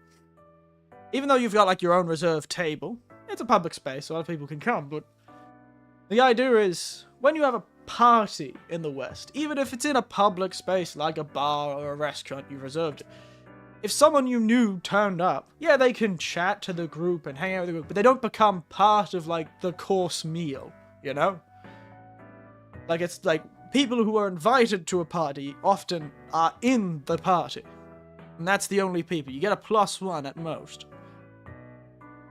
even though you've got, like, your own reserved table, it's a public space, so other people can come, but the idea is, when you have a party in the West, even if it's in a public space like a bar or a restaurant you've reserved it, if someone you knew turned up, yeah, they can chat to the group and hang out with the group, but they don't become part of, like, the course meal, you know? Like, it's like, people who are invited to a party often are in the party, and that's the only people. You get a +1 at most.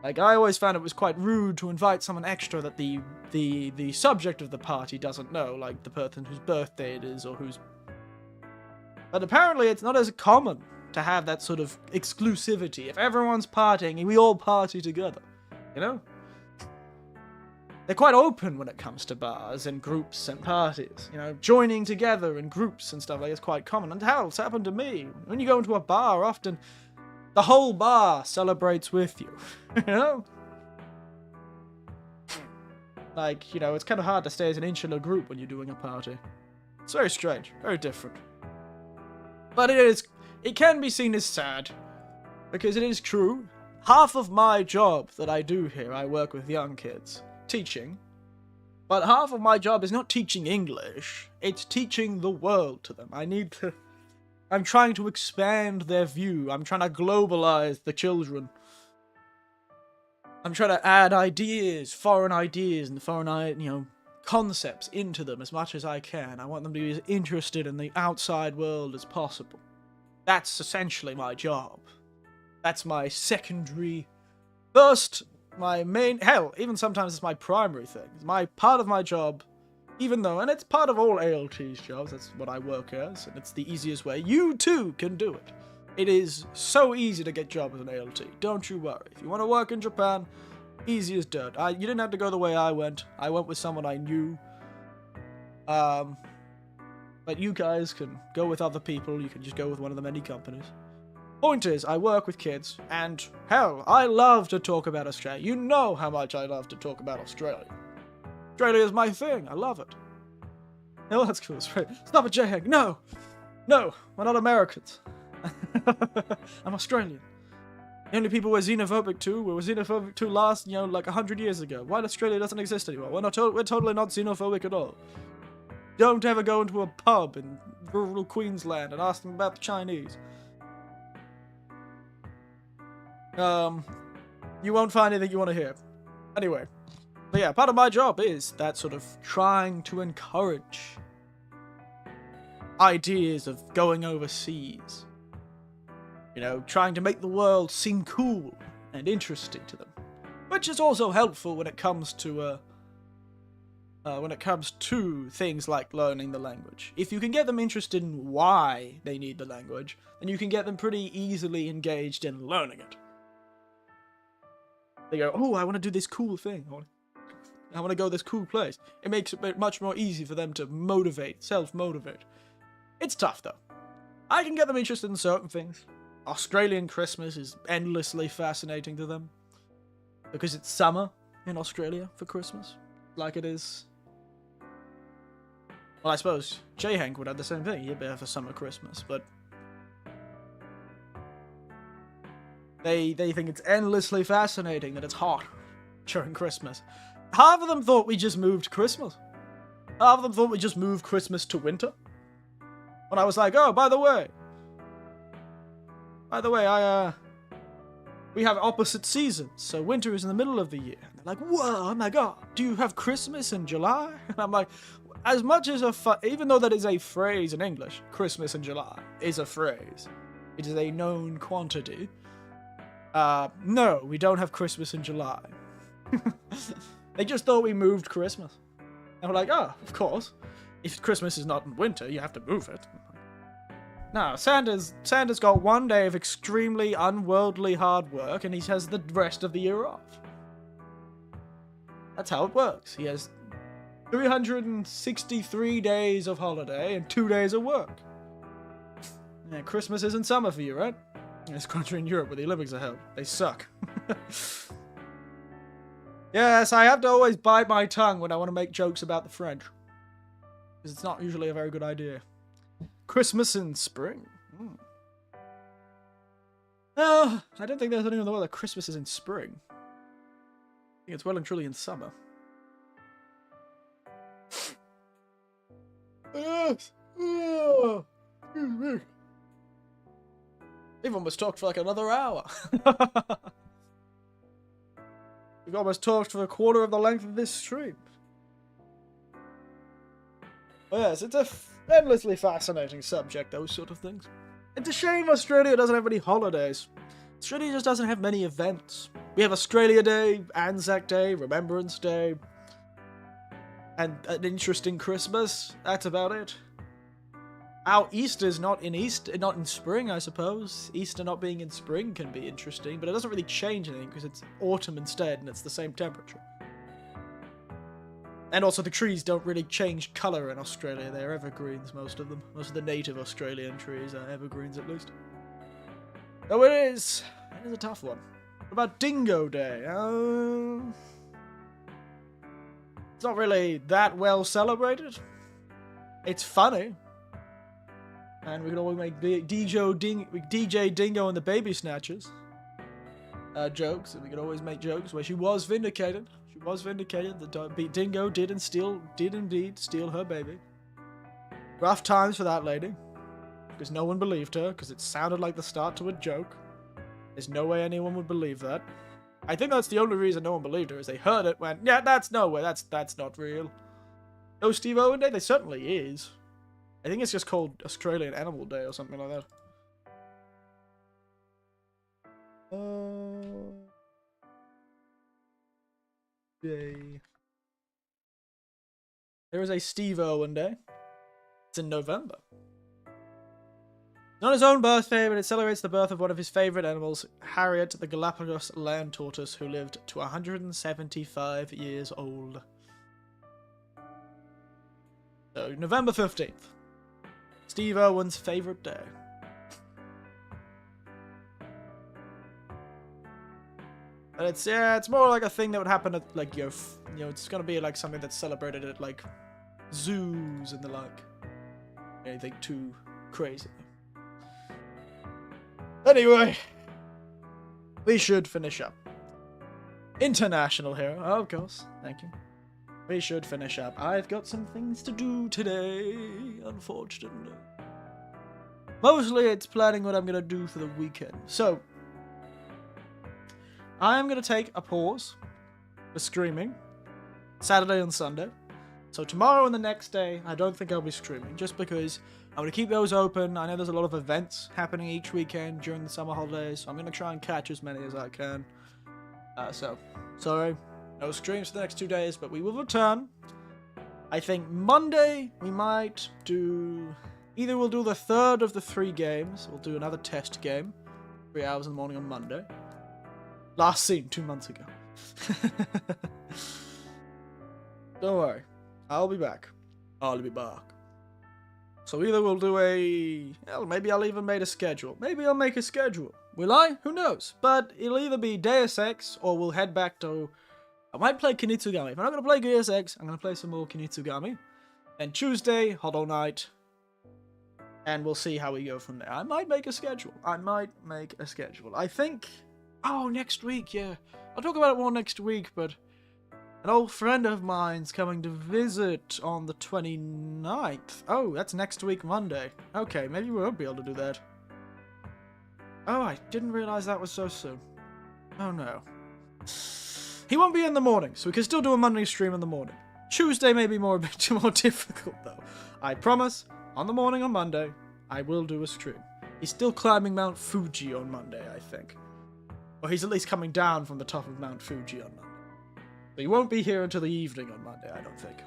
Like, I always found it was quite rude to invite someone extra that the subject of the party doesn't know, like the person whose birthday it is or whose... But apparently it's not as common to have that sort of exclusivity. If everyone's partying, we all party together, you know? They're quite open when it comes to bars and groups and parties, you know, joining together in groups and stuff like it's quite common. And hell, it's happened to me. When you go into a bar, often the whole bar celebrates with you, you know? Like, you know, it's kind of hard to stay as an insular group when you're doing a party. It's very strange, very different. But it can be seen as sad, because it is true. Half of my job that I do here, I work with young kids, teaching, But half of my job is not teaching English, it's teaching the world to them. I'm trying to expand their view. I'm trying to globalize the children. I'm trying to add ideas and foreign, concepts into them as much as I can. I want them to be as interested in the outside world as possible. That's essentially my job. That's my secondary, first, my main, hell, even sometimes it's my primary thing. It's part of my job, even though, and it's part of all ALT's jobs, that's what I work as, and it's the easiest way. You too can do it. It is so easy to get job as an ALT. Don't you worry. If you want to work in Japan, easy as dirt. You didn't have to go the way I went. I went with someone I knew. But you guys can go with other people. You can just go with one of the many companies. Point is, I work with kids, and hell, I love to talk about Australia. You know how much I love to talk about Australia. Australia is my thing. I love it. Oh, that's cool. Stop it, J-Hank. No! No, we're not Americans. I'm Australian. The only people we're xenophobic to, we were xenophobic to last, like 100 years ago. Why Australia doesn't exist anymore? We're totally not xenophobic at all. Don't ever go into a pub in rural Queensland and ask them about the Chinese. You won't find anything you want to hear. Anyway. But yeah, part of my job is that sort of trying to encourage ideas of going overseas. Trying to make the world seem cool and interesting to them. Which is also helpful when it comes to things like learning the language. If you can get them interested in why they need the language, then you can get them pretty easily engaged in learning it. They go, oh, I want to do this cool thing. I want to go this cool place. It makes it much more easy for them to self-motivate. It's tough, though. I can get them interested in certain things. Australian Christmas is endlessly fascinating to them. Because it's summer in Australia for Christmas. Like it is. Well, I suppose J-Hank would have the same thing. He'd be there for summer Christmas, but they think it's endlessly fascinating that it's hot during Christmas. Half of them thought we just moved Christmas. Half of them thought we just moved Christmas to winter. When I was like, oh, by the way, we have opposite seasons, so winter is in the middle of the year. And they're like, whoa, oh my god, do you have Christmas in July? And I'm like, as much as even though that is a phrase in English, Christmas in July is a phrase. It is a known quantity. No, we don't have Christmas in July. They just thought we moved Christmas. And we're like, oh, of course. If Christmas is not in winter, you have to move it. No, Sanders got one day of extremely unworldly hard work, and he has the rest of the year off. That's how it works. He has 363 days of holiday and 2 days of work. Yeah, Christmas isn't summer for you, right? This country in Europe where the Olympics are held. They suck. Yes, I have to always bite my tongue when I want to make jokes about the French. Because it's not usually a very good idea. Christmas in spring. Oh, I don't think there's anyone in the world that Christmas is in spring. I think it's well and truly in summer. Yes. Oh. We've almost talked for like another hour. We've almost talked for a quarter of the length of this stream. But yes, it's a endlessly fascinating subject, those sort of things. It's a shame Australia doesn't have any holidays. Australia just doesn't have many events. We have Australia Day, Anzac Day, Remembrance Day, and an interesting Christmas. That's about it. Our Easter's not in spring, I suppose. Easter not being in spring can be interesting, but it doesn't really change anything because it's autumn instead and it's the same temperature. And also the trees don't really change colour in Australia. They're evergreens, most of them. Most of the native Australian trees are evergreens at least. So it is a tough one. What about Dingo Day? It's not really that well celebrated. It's funny. And we can always make DJ Dingo and the Baby Snatchers. jokes, and we could always make jokes where she was vindicated. She was vindicated. The dingo did indeed steal her baby. Rough times for that lady, because no one believed her, because it sounded like the start to a joke. There's no way anyone would believe that. I think that's the only reason no one believed her, is they heard it, went, yeah, that's no way, that's not real. No Steve Owen Day? There certainly is. I think it's just called Australian Animal Day or something like that. Day. There is a Steve Owen Day. It's in November. It's not his own birthday, but it celebrates the birth of one of his favourite animals, Harriet, the Galapagos land tortoise, who lived to 175 years old. So, November 15th. Steve Owen's favourite day. And it's more like a thing that would happen at, like, it's gonna be like something that's celebrated at, like, zoos and the like. Anything too crazy. Anyway, we should finish up. International hero, oh, of course, thank you. We should finish up. I've got some things to do today, unfortunately. Mostly it's planning what I'm gonna do for the weekend. So, I'm gonna take a pause for streaming Saturday and Sunday. So tomorrow and the next day, I don't think I'll be streaming, just because I'm going to keep those open. I know there's a lot of events happening each weekend during the summer holidays, so I'm going to try and catch as many as I can. So, sorry, no streams for the next 2 days, but we will return. I think Monday we might do... Either we'll do the third of the 3 games, we'll do another test game, 3 hours in the morning on Monday. Last seen 2 months ago. Don't worry. I'll be back. I'll be back. So either we'll do hell, maybe I'll even make a schedule. Maybe I'll make a schedule. Will I? Who knows? But it'll either be Deus Ex, or we'll head back to... I might play Kunitsu-Gami. If I'm not going to play Deus Ex, I'm going to play some more Kunitsu-Gami. And Tuesday, Hollow Knight. And we'll see how we go from there. I might make a schedule. I think... Oh, next week, yeah. I'll talk about it more next week, but... An old friend of mine's coming to visit on the 29th. Oh, that's next week, Monday. Okay, maybe we won't be able to do that. Oh, I didn't realize that was so soon. Oh, no. He won't be in the morning, so we can still do a Monday stream in the morning. Tuesday may be a bit more difficult, though. I promise, on the morning on Monday, I will do a stream. He's still climbing Mount Fuji on Monday, I think. Or he's at least coming down from the top of Mount Fuji on Monday. So he won't be here until the evening on Monday, I don't think.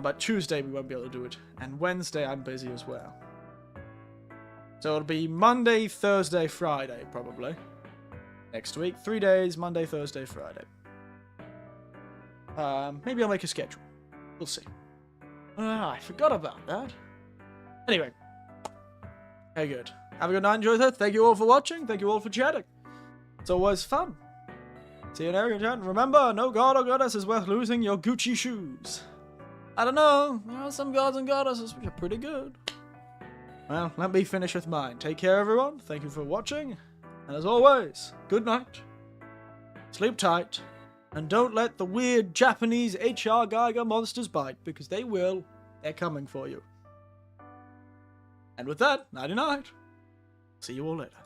But Tuesday we won't be able to do it. And Wednesday I'm busy as well. So it'll be Monday, Thursday, Friday, probably. Next week. 3 days, Monday, Thursday, Friday. Maybe I'll make a schedule. We'll see. I forgot about that. Anyway. Very good. Have a good night, enjoy that. Thank you all for watching. Thank you all for chatting. It's always fun. See you there, chat. Remember, no god or goddess is worth losing your Gucci shoes. I don't know. There are some gods and goddesses which are pretty good. Well, let me finish with mine. Take care, everyone. Thank you for watching. And as always, good night. Sleep tight. And don't let the weird Japanese HR Geiger monsters bite, because they will. They're coming for you. And with that, nighty-night. See you all later.